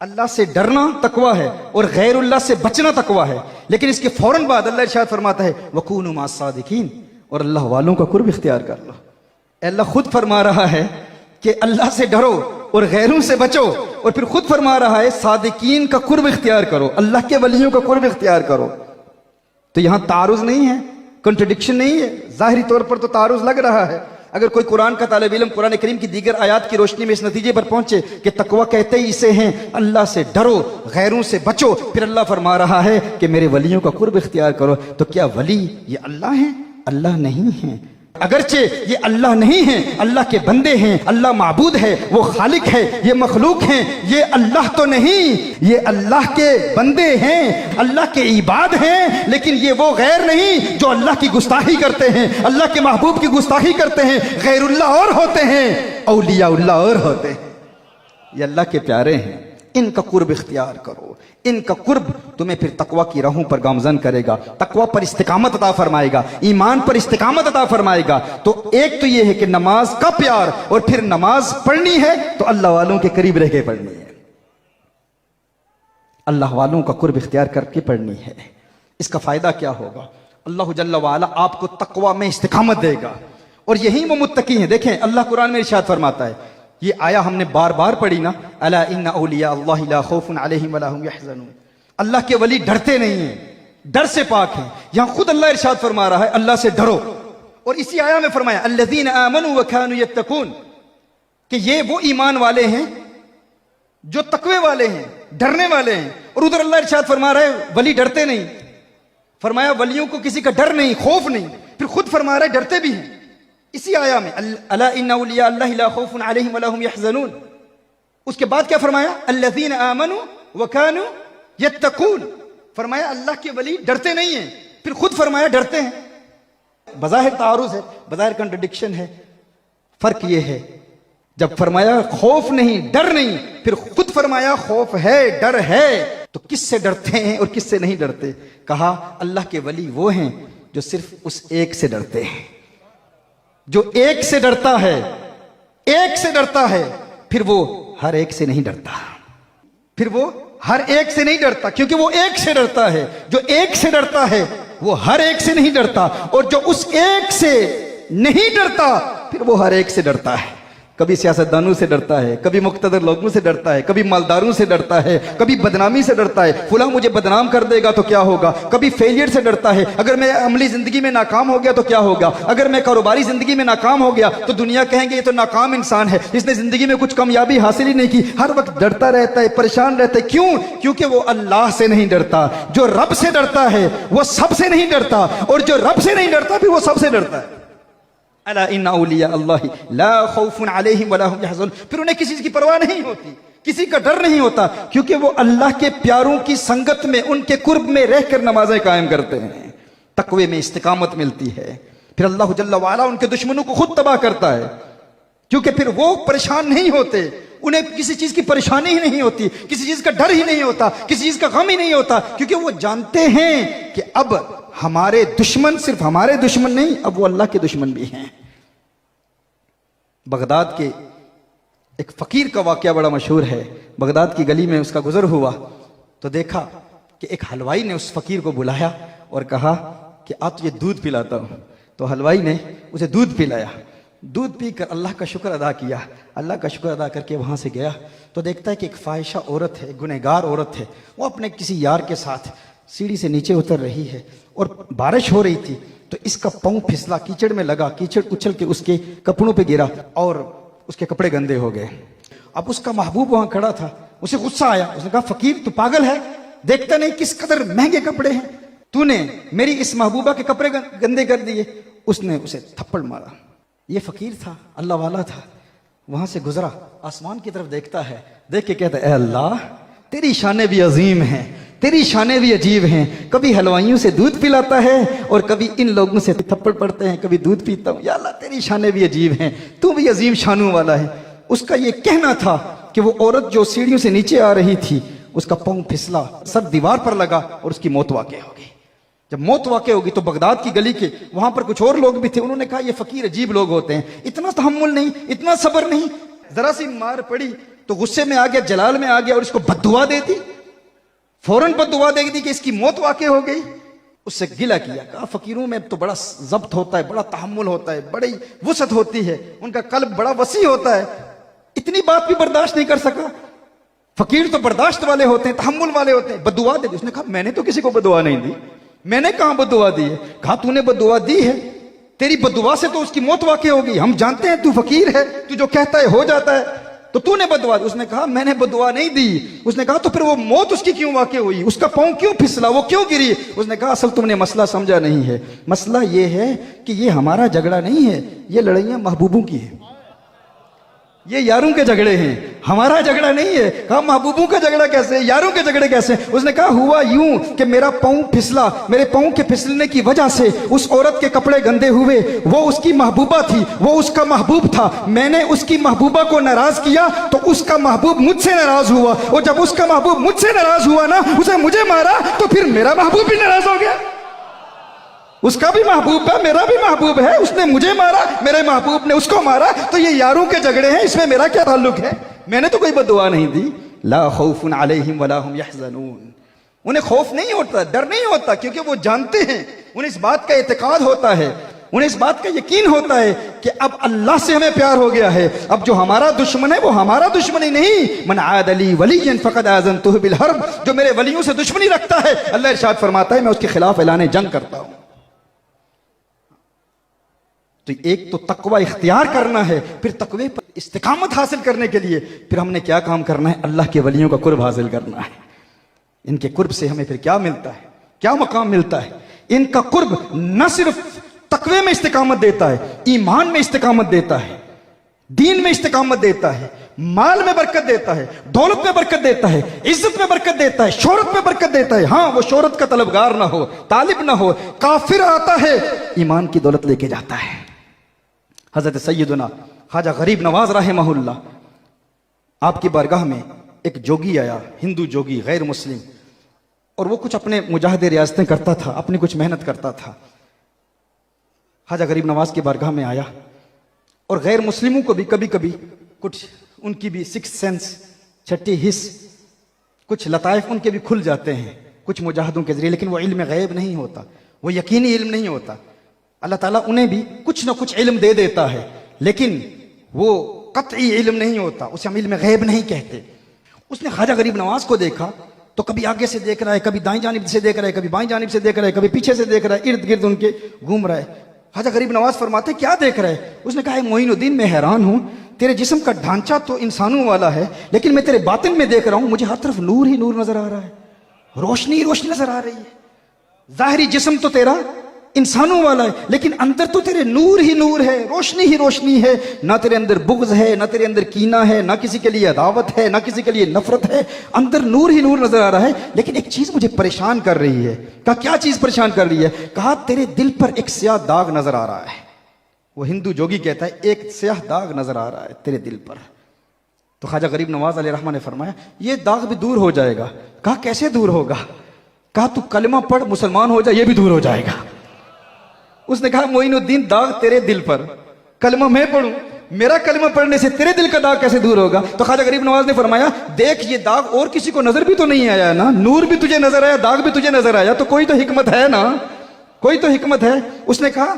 अल्लाह से डरना तकवा है और गैरुल्लाह से बचना तकवा है। लेकिन इसके फौरन बाद अल्लाह इरशाद फरमाता है वकूनु मास सादिकीन, और अल्लाह वालों का कुर्ब इख्तियार कर लो। अल्लाह खुद फरमा रहा है कि अल्लाह से डरो और गैरों से बचो, और फिर खुद फरमा रहा है सादिकीन का कुर्ब इख्तियार करो, अल्लाह के वलियों का कुर्ब इख्तियार करो। तो यहां तारुज नहीं है, कंट्रडिक्शन नहीं है। जाहिरी तौर पर तो तारुज लग रहा है। अगर कोई कुरान का तालिब इल्म कुरान करीम की दीगर आयात की रोशनी में इस नतीजे पर पहुंचे कि तकवा कहते ही इसे हैं अल्लाह से डरो गैरों से बचो, फिर अल्लाह फरमा रहा है कि मेरे वलियों का कुर्ब इख्तियार करो, तो क्या वली ये अल्लाह है? अल्लाह नहीं है। अगरचे ये अल्लाह नहीं है, अल्लाह के बंदे हैं, अल्लाह माबूद है, वो खालिक है, ये मखलूक हैं, ये अल्लाह तो नहीं, ये अल्लाह के बंदे हैं, अल्लाह के इबाद हैं, लेकिन ये वो गैर नहीं जो अल्लाह की गुस्ताखी करते हैं, अल्लाह के महबूब की गुस्ताखी करते हैं। गैरुल्लाह और होते हैं, औलियाउल्लाह और होते हैं। ये अल्लाह के प्यारे हैं, इनका कुर्ब इख्तियार करो। इनका कुर्ब तुम्हें फिर तकवा की राहों पर गामजन करेगा, तकवा पर इस्तिकामत अता फरमाएगा, ईमान पर इस्तिकामत अता फरमाएगा। तो एक तो यह है कि नमाज का प्यार, और फिर नमाज पढ़नी है तो अल्लाह वालों के करीब रह के पढ़नी है, अल्लाह वालों का कुर्ब इख्तियार करके पढ़नी है। इसका फायदा क्या होगा? अल्लाह जल्ला वाला आपको तकवा में इस्तिकामत देगा, और यही वो मुत्तकी हैं। देखें अल्लाह कुरान में इरशाद फरमाता है, ये आया हमने बार बार पढ़ी ना, अला इन्ना औलिया अल्लाह ला खौफुन अलैहिम वला हुम यहज़नून। अल्लाह के वली डरते नहीं हैं, डर से पाक हैं। यहां खुद अल्लाह इरशाद फरमा रहा है अल्लाह से डरो, और इसी आया में फरमाया अल्लज़ीना आमनू व कानू यत्तकून, कि ये वो ईमान वाले हैं जो तकवे वाले हैं, डरने वाले हैं। और उधर अल्लाह इरशाद फरमा रहा है वली डरते नहीं, फरमाया वलियों को किसी का डर नहीं, खौफ नहीं, फिर खुद फरमा रहा है डरते भी हैं। इसी आया में अला इन्ना औलिया अल्लाह ला खौफुन अलैहिम वला हुम यहज़नून। उसके बाद क्या फरमाया? अल्लज़ीना आमनू व कानू यत्तकून, फरमाया अल्लाह के वली डरते नहीं हैं, फिर खुद फरमाया डरते हैं। बज़ाहिर तारुज़ है, बज़ाहिर कंट्रडिक्शन है। फर्क ये है, जब फरमाया खौफ नहीं डर नहीं, फिर खुद फरमाया खौफ है डर है, तो किससे डरते हैं और किससे नहीं डरते? कहा अल्लाह के वली वो हैं जो सिर्फ उस एक से डरते हैं, जो एक से डरता है, एक से डरता है, फिर वो हर एक से नहीं डरता, फिर वो हर एक से नहीं डरता, क्योंकि वो एक से डरता है। जो एक से डरता है वो हर एक से नहीं डरता, और जो उस एक से नहीं डरता फिर वो हर एक से डरता है। कभी सियासतदानों से डरता है, कभी मुक्तदर लोगों से डरता है, कभी मालदारों से डरता है, कभी बदनामी से डरता है, फुला मुझे बदनाम कर देगा तो क्या होगा, कभी फेलियर से डरता है, अगर मैं अमली जिंदगी में नाकाम हो गया तो क्या होगा, अगर मैं कारोबारी जिंदगी में नाकाम हो गया तो दुनिया कहेंगे ये तो नाकाम इंसान है, इसने जिंदगी में कुछ कामयाबी हासिल ही नहीं की। हर वक्त डरता रहता है, परेशान रहता है। क्यों? क्योंकि वो अल्लाह से नहीं डरता। जो रब से डरता है वो सबसे नहीं डरता, और जो रब से नहीं डरता फिर वो सबसे डरता है। अला इन्ना औलिया अल्लाह ला खौफुन अलैहिम वला हुम यहज़नून, फिर उन्हें किसी चीज की परवाह नहीं होती, किसी का डर नहीं होता, क्योंकि वो अल्लाह के प्यारों की संगत में, उनके कुर्ब में रहकर नमाजें कायम करते हैं, तकवे में इस्तिकामत मिलती है। फिर अल्लाह जल्ला वाला उनके दुश्मनों को खुद तबाह करता है, क्योंकि फिर वो परेशान नहीं होते, उन्हें किसी चीज की परेशानी ही नहीं होती, किसी चीज का डर ही नहीं होता, किसी चीज का गम ही नहीं होता, क्योंकि वो जानते हैं कि अब हमारे दुश्मन सिर्फ हमारे दुश्मन नहीं, अब वो अल्लाह के दुश्मन भी हैं। बगदाद के एक फकीर का वाकया बड़ा मशहूर है। बगदाद की गली में उसका गुजर हुआ तो देखा कि एक हलवाई ने उस फकीर को बुलाया और कहा कि आ तुझे दूध पिलाता हूं। तो हलवाई ने उसे दूध पिलाया। दूध पीकर अल्लाह का शुक्र अदा किया। अल्लाह का शुक्र अदा करके वहां से गया तो देखता है कि एक फाहिशा औरत है, गुनहगार औरत है, वो अपने किसी यार के साथ सीढ़ी से नीचे उतर रही है और बारिश हो रही थी, तो इसका पांव फिसला, कीचड़ में लगा, कीचड़ उछल के उसके कपड़ों पे गिरा और उसके कपड़े गंदे हो गए। अब उसका महबूब वहां खड़ा था, उसे गुस्सा आया। उसने कहा फकीर तू पागल है, देखता नहीं किस कदर महंगे कपड़े हैं, तूने मेरी इस महबूबा के कपड़े गंदे कर दिए। उसने उसे थप्पड़ मारा। ये फकीर था, अल्लाह वाला था, वहां से गुजरा, आसमान की तरफ देखता है, देख के कहता है अल्लाह तेरी शाने भी अजीम हैं, तेरी शाने भी अजीब हैं। कभी हलवाइयों से दूध पिलाता है और कभी इन लोगों से थप्पड़ पड़ते हैं, कभी दूध पीता हूं। या अल्लाह तेरी शाने भी अजीब हैं, तू भी अजीम शानों वाला है। उसका ये कहना था कि वो औरत जो सीढ़ियों से नीचे आ रही थी, उसका पांव फिसला, सर दीवार पर लगा और उसकी मौत वाक़ई हो गई। जब मौत वाक़ होगी तो बगदाद की गली के वहां पर कुछ और लोग भी थे, उन्होंने कहा ये फकीर अजीब लोग होते हैं, इतना तहम्मुल नहीं, इतना सब्र नहीं। जरा सी मार पड़ी तो गुस्से में आ गया, जलाल में आ गया और इसको बद्दुआ दे दी, फौरन बद्दुआ दे दी कि इसकी मौत वाक़ हो गई। उससे गिला किया, कहा फकीरों में तो बड़ा जब्त होता है, बड़ा तहम्मुल होता है, बड़ी वसत होती है, उनका कल्ब बड़ा वसी होता है, इतनी बात भी बर्दाश्त नहीं कर सका। फकीर तो बर्दाश्त वाले होते हैं, तहम्मुल वाले होते हैं, बद्दुआ दे दी। उसने कहा मैंने तो किसी को बद्दुआ नहीं दी, मैंने कहां बद्दुआ दी है? कहा तूने बद्दुआ दी है, तेरी बद्दुआ से तो उसकी मौत वाक़ होगी, हम जानते हैं तू फकीर है, तू जो कहता है हो जाता है, तो तूने बद्दुआ दी। उसने कहा मैंने बद्दुआ नहीं दी। उसने कहा तो फिर वो मौत उसकी क्यों वाक़ हुई, उसका पांव क्यों फिसला, वो क्यों गिरी? उसने कहा असल तुमने मसला समझा नहीं है, मसला ये है कि ये हमारा झगड़ा नहीं है, ये लड़ाइयां महबूबों की है, ये यारों के झगड़े हैं, हमारा झगड़ा नहीं है। कहा महबूबों का झगड़ा कैसे, यारों के झगड़े कैसे? उसने कहा हुआ यूं कि मेरा पांव फिसला, मेरे पांव के फिसलने की वजह से उस औरत के कपड़े गंदे हुए, वो उसकी महबूबा थी, वो उसका महबूब था, मैंने उसकी महबूबा को नाराज किया तो उसका महबूब मुझसे नाराज हुआ, और जब उसका महबूब मुझसे नाराज हुआ ना, उसे मुझे मारा तो फिर मेरा महबूब भी नाराज हो गया। उसका भी महबूब है, मेरा भी महबूब है, उसने मुझे मारा, मेरे महबूब ने उसको मारा, तो ये यारों के झगड़े हैं, इसमें मेरा क्या ताल्लुक है? मैंने तो कोई बद्दुआ नहीं दी। ला खौफुन अलैहिम वला हुम यहज़नून, उन्हें खौफ नहीं होता, डर नहीं होता, क्योंकि वो जानते हैं, उन्हें इस बात का इत्तेकाद होता है, उन्हें इस बात का यकीन होता है कि अब अल्लाह से हमें प्यार हो गया है, अब जो हमारा दुश्मन है वो हमारा दुश्मन ही नहीं। मन आदली वलियन फक़द आज़नतुहु बिल हर्ब, जो मेरे वलियों से दुश्मनी रखता है, अल्लाह इरशाद फरमाता है मैं उसके खिलाफ ऐलान जंग करता हूं। तो एक तो तकवा इख्तियार करना है, फिर तकवे पर इस्तिकामत हासिल करने के लिए फिर हमने क्या काम करना है? अल्लाह के वलियों का कुर्ब हासिल करना है। इनके कुर्ब से हमें फिर क्या मिलता है, क्या मकाम मिलता है? इनका कुर्ब न सिर्फ तकवे में इस्तिकामत देता है, ईमान में इस्तिकामत देता है, दीन में इस्तिकामत देता है, माल में बरकत देता है, दौलत में बरकत देता है, इज्जत में बरकत देता है, शोहरत में बरकत देता है। हाँ, वो शोहरत का तलबगार ना हो, तालिब ना हो, काफिर आता है ईमान की दौलत लेके जाता है। हजरत सैयदना ख्वाजा गरीब नवाज रहमहुल्लाह, आपकी बारगाह में एक जोगी आया, हिंदू जोगी, गैर मुस्लिम, और वो कुछ अपने मुजाहिदे रियासतें करता था, अपनी कुछ मेहनत करता था। ख्वाजा गरीब नवाज की बारगाह में आया, और गैर मुस्लिमों को भी कभी कभी कुछ उनकी भी सिक्स सेंस, छठी हिस्स, कुछ लताइफ उनके भी खुल जाते हैं कुछ मुजाहिदों के जरिए, लेकिन वो इल्म गैब नहीं होता, वो यकीनी इल्म नहीं होता। अल्लाह ताला उन्हें भी कुछ ना कुछ इल्म दे देता है, लेकिन वो कतई इल्म नहीं होता, उसे हम इल्म गैब नहीं कहते। उसने ख्वाजा गरीब नवाज को देखा तो कभी आगे से देख रहा है, कभी दाईं जानिब से देख रहा है, कभी बाईं जानिब से देख रहा है, कभी पीछे से देख रहा है, इर्द गिर्द उनके घूम रहा है। ख्वाजा गरीब नवाज फरमाते क्या देख रहा है? उसने कहा मोइनुद्दीन मैं हैरान हूं, तेरे जिस्म का ढांचा तो इंसानों वाला है, लेकिन मैं तेरे बातिन में देख रहा हूं, मुझे हर तरफ नूर ही नूर नजर आ रहा है, रोशनी ही रोशनी नजर आ रही है। जाहिरी जिस्म तो तेरा इंसानों वाला है, लेकिन अंदर तो तेरे नूर ही नूर है, रोशनी ही रोशनी है। ना तेरे अंदर बुग़्ज़ है, ना तेरे अंदर कीना है, ना किसी के लिए अदावत है, ना किसी के लिए नफरत है, अंदर नूर ही नूर नजर आ रहा है। लेकिन एक चीज मुझे परेशान कर रही है। कहा क्या चीज परेशान कर रही है? कहा तेरे दिल पर एक स्याह दाग नजर आ रहा है। वो हिंदू जोगी कहता है एक स्याह दाग नजर आ रहा है तेरे दिल पर। तो ख्वाजा गरीब नवाज अलैहिर्रहमा ने फरमाया ये दाग भी दूर हो जाएगा। कहा कैसे दूर होगा? कहा तू कलमा पढ़, मुसलमान हो जाए, ये भी दूर हो जाएगा। उसने कहा मोइनुद्दीन दाग तेरे दिल पर, कलमा मैं पढ़ूं, मेरा कलमा पढ़ने से तेरे दिल का दाग कैसे दूर होगा? तो ख्वाजा गरीब नवाज ने फरमाया देख ये दाग और किसी को नजर भी तो नहीं आया ना, नूर भी तुझे नजर आया, दाग भी तुझे नजर आया, तो कोई तो हिकमत है ना, कोई तो हिकमत है। उसने कहा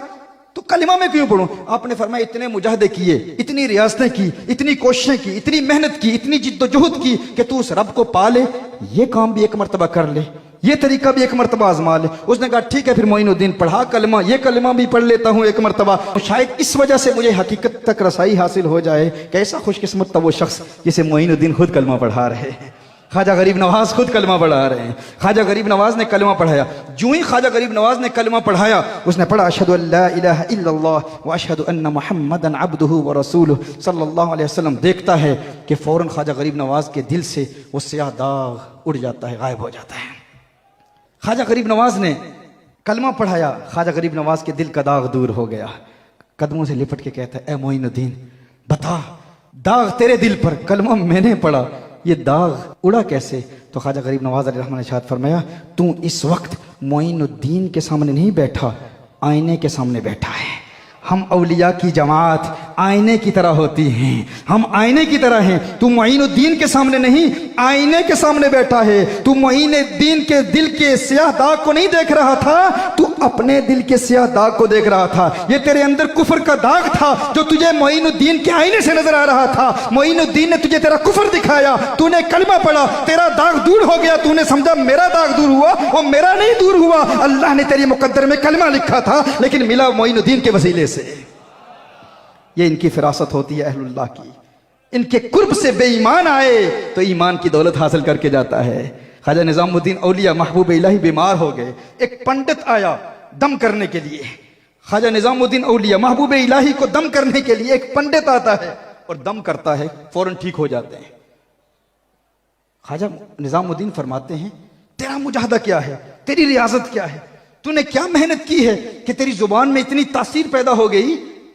तो कलिमा में क्यों पढ़ूं? आपने फरमाया इतने मुजाहदे किए, इतनी रियासतें की, इतनी कोशिशें की, इतनी मेहनत की, इतनी जिद्दोजहद की कि तू उस रब को पा ले, ये काम भी एक मरतबा कर ले, ये तरीका भी एक मरतबा आजमा ले। उसने कहा ठीक है फिर मोइनुद्दीन पढ़ा कलमा, ये कलमा भी पढ़ लेता हूं एक मरतबा, तो शायद इस वजह से मुझे हकीकत तक रसाई हासिल हो जाए। कैसा खुशकिस्मत था वो शख्स जिसे मोइनुद्दीन खुद कलमा पढ़ा रहे हैं। ख्वाजा गरीब नवाज खुद कलमा पढ़ा रहे हैं। ख्वाजा गरीब नवाज ने कलमा पढ़ाया। जो ही ख्वाजा गरीब नवाज ने कलमा पढ़ाया उसने पढ़ा अशहदु अल्ला इलाहा इल्लल्लाह व अशहदु अन्ना मुहम्मदन अब्दुहु व रसूलुहु सल्लल्लाहु अलैहि वसल्लम। देखता है कि फौरन ख्वाजा गरीब नवाज के दिल से वो स्याह दाग उड़ जाता है, गायब हो जाता है। ख्वाजा गरीब नवाज ने कलमा पढ़ाया, ख्वाजा गरीब नवाज के दिल का दाग दूर हो गया। कदमों से लिपट के कहता है ए मोइनुद्दीन बता, दाग तेरे दिल पर, कलमा मैंने पढ़ा, ये दाग उड़ा कैसे? तो ख्वाजा गरीब नवाज अली रहमान ने इरशाद फरमाया, तू इस वक्त मोइनुद्दीन के सामने नहीं बैठा, आईने के सामने बैठा है। हम औलिया की जमात आईने की तरह होती हैं, हम आईने की तरह हैं। तू मोइनुद्दीन के सामने नहीं, आईने के सामने बैठा है। तू मोइनुद्दीन के दिल के स्याह दाग को नहीं देख रहा था, तू अपने दिल के स्याह दाग को देख रहा था। ये तेरे अंदर कुफर का दाग था जो तुझे मोइनुद्दीन के आईने से नजर आ रहा था। मोइनुद्दीन ने तुझे तेरा कुफर दिखाया, तूने कलमा पढ़ा, तेरा दाग दूर हो गया। तूने समझा मेरा दाग दूर हुआ, वो मेरा नहीं दूर हुआ। अल्लाह ने तेरी मुकद्दर में कलमा लिखा था, लेकिन मिला मोइनुद्दीन के वसीले से। ये इनकी फिरासत होती है अहलुल्लाह की। इनके कुर्ब से बेईमान आए तो ईमान की दौलत हासिल करके जाता है। ख्वाजा निजामुद्दीन औलिया महबूब इलाही बीमार हो गए, एक पंडित आया दम करने के लिए। ख्वाजा निजामुद्दीन औलिया महबूब इलाही को दम करने के लिए एक पंडित आता है और दम करता है, फौरन ठीक हो जाते हैं। ख्वाजा निजामुद्दीन फरमाते हैं, तेरा मुजाहदा क्या है, तेरी रियाजत क्या है, तूने क्या मेहनत की है कि तेरी जुबान में इतनी तासीर पैदा हो गई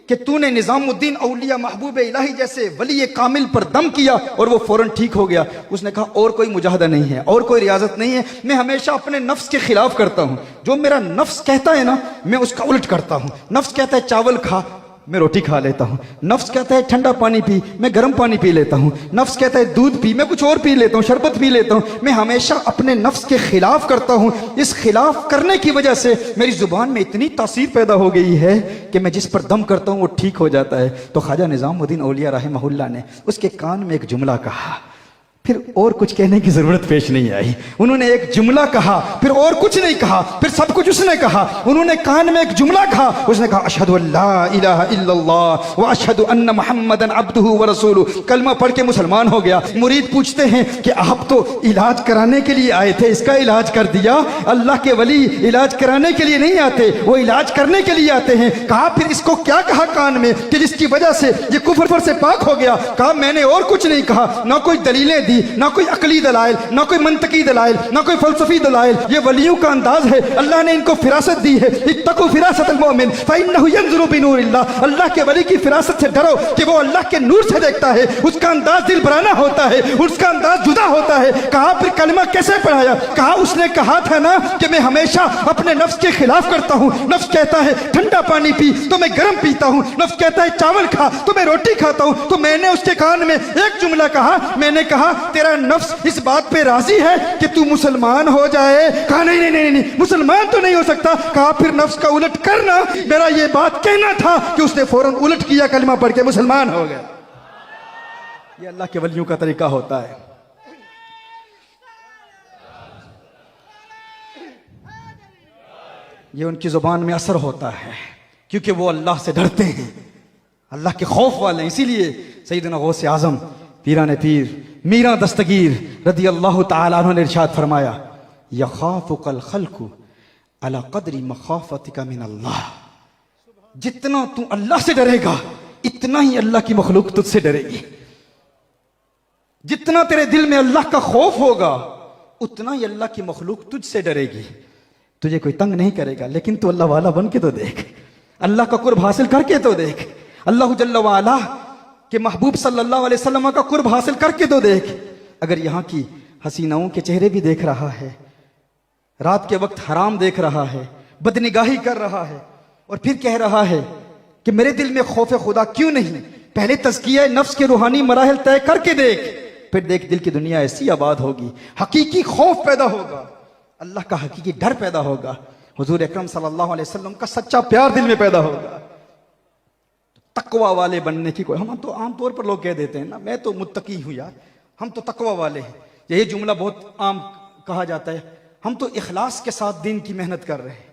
कि तूने निजामुद्दीन औलिया महबूब इलाही जैसे वली कामिल पर दम किया और वो फौरन ठीक हो गया। उसने कहा और कोई मुजाहदा नहीं है, और कोई रियाजत नहीं है, मैं हमेशा अपने नफ्स के खिलाफ करता हूं। जो मेरा नफ्स कहता है ना, मैं उसका उलट करता हूं। नफ्स कहता है चावल खा, मैं रोटी खा लेता हूं। नफ्स कहता है ठंडा पानी पी, मैं गर्म पानी पी लेता हूं। नफ्स कहता है दूध पी, मैं कुछ और पी लेता हूं, शरबत पी लेता हूं। मैं हमेशा अपने नफ्स के खिलाफ करता हूं। इस खिलाफ करने की वजह से मेरी जुबान में इतनी तासीर पैदा हो गई है कि मैं जिस पर दम करता हूं वो ठीक हो जाता है। तो ख्वाजा निजामुद्दीन औलिया रहमहुल्लाह ने उसके कान में एक जुमला कहा, फिर और कुछ कहने की जरूरत पेश नहीं आई। उन्होंने एक जुमला कहा, फिर और कुछ नहीं कहा, फिर सब कुछ उसने कहा। उन्होंने कान में एक जुमला कहा, उसने कहा अशहदु अल्ला इलाहा इल्लल्लाह व अशहदु अन्न मुहम्मदन अब्दुहु व रसूलुहु। कलमा पढ़ के मुसलमान हो गया। मुरीद पूछते हैं कि आप तो इलाज कराने के लिए आए थे, इसका इलाज कर दिया। अल्लाह के वली इलाज कराने के लिए नहीं आते, वो इलाज करने के लिए आते हैं। कहा फिर इसको क्या कहा कान में कि जिसकी वजह से ये कुफर से पाक हो गया? कहा मैंने और कुछ नहीं कहा, ना कोई दलीलें दी, ना कोई अकली दलाइल, ना कोई मंतकी दलाइल, ना कोई फलसफी दलाइल। ये वलियों का अंदाज है, अल्लाह ने इनको फिरासत दी है। इत्तकू फिरासतल मोमिन फइन्नहु यंजुरु बिनूरिल्लाह। अल्लाह के वली की फिरासत से डरो कि वो अल्लाह के नूर से देखता है। उसका अंदाज दिल बराना होता है, उसका अंदाज जुदा होता है। कहा फिर कलमा कैसे पढ़ाया? कहा उसने कहा था ना कि मैं हमेशा अपने नफ्स के खिलाफ करता हूं। नफ्स कहता है ठंडा पानी पी तो मैं गर्म पीता हूं, नफ्स कहता है चावल खा तो मैं रोटी खाता हूं। तो मैंने उसके कान में एक जुमला कहा, मैंने कहा तेरा नफ्स इस बात पे राजी है कि तू मुसलमान हो जाए? कहा नहीं नहीं नहीं नहीं, मुसलमान तो नहीं हो सकता। कहा फिर नफ्स का उलट करना, मेरा ये बात कहना था कि उसने फौरन उलट किया, कलमा पढ़ के मुसलमान हो गया। ये अल्लाह के वलियों का तरीका होता है। ये उनकी जुबान में असर होता है क्योंकि वो अल्लाह से डरते हैं, अल्लाह के खौफ वाले हैं। इसीलिए सैयदना गौस आजम पीराने पीर मीरा दस्तगीर रदी अल्लाह तआला अन्हु ने इरशाद फरमाया, यखाफुकल खल्कु अला कदरी मखाफतिका मिन अल्लाह। जितना तू अल्लाह से डरेगा इतना ही अल्लाह की मखलूक तुझसे डरेगी। जितना तेरे दिल में अल्लाह का खौफ होगा उतना ही अल्लाह की मखलूक तुझसे डरेगी। तुझे कोई तंग नहीं करेगा, लेकिन तू अल्लाह वाला बन के तो देख, अल्लाह का कुर्ब हासिल करके तो देख, अल्लाह जल्ल वाला कि महबूब सल्लल्लाहु अलैहि वसल्लम का कुर्ब हासिल करके तो देख। अगर यहाँ की हसीनाओं के चेहरे भी देख रहा है, रात के वक्त हराम देख रहा है, बदनिगाही कर रहा है और फिर कह रहा है कि मेरे दिल में खौफ खुदा क्यों नहीं? पहले तज़किया नफ्स के रूहानी मराहिल तय करके देख, फिर देख दिल की दुनिया ऐसी आबाद होगी, हकीकी खौफ पैदा होगा, अल्लाह का हकीकी डर पैदा होगा, हुजूर अकरम सल्लल्लाहु अलैहि वसल्लम का सच्चा प्यार दिल में पैदा होगा। तकवा वाले बनने की कोई, हम तो आमतौर पर लोग कह देते हैं ना, मैं तो मुत्तकी हूं यार, हम तो तकवा वाले हैं। यही जुमला बहुत आम कहा जाता है। हम तो इखलास के साथ दीन की मेहनत कर रहे हैं।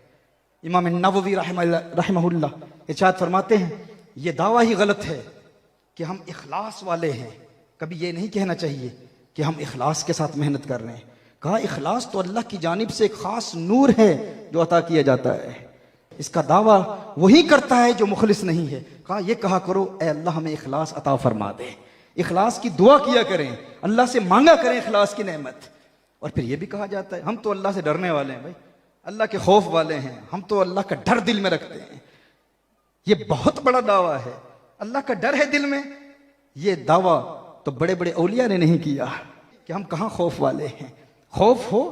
इमाम नववी रहमहुल्लाह इरशाद फरमाते हैं, ये दावा ही गलत है कि हम इखलास वाले हैं। कभी ये नहीं कहना चाहिए कि हम इखलास के साथ मेहनत कर रहे हैं। कहा इखलास तो अल्लाह की जानिब से एक खास नूर है जो अता किया जाता है, इसका दावा वही करता है जो मुखलिस नहीं है। कहा ये कहा करो, ए अल्लाह हमें इखलास अता फरमा दे, इखलास की दुआ किया करें, अल्लाह से मांगा करें इखलास की नेमत। और फिर ये भी कहा जाता है हम तो अल्लाह से डरने वाले हैं भाई, अल्लाह के खौफ वाले हैं, हम तो अल्लाह का डर दिल में रखते हैं। ये बहुत बड़ा दावा है, अल्लाह का डर है दिल में। ये दावा तो बड़े बड़े औलिया ने नहीं किया, कि हम कहाँ खौफ वाले हैं। खौफ हो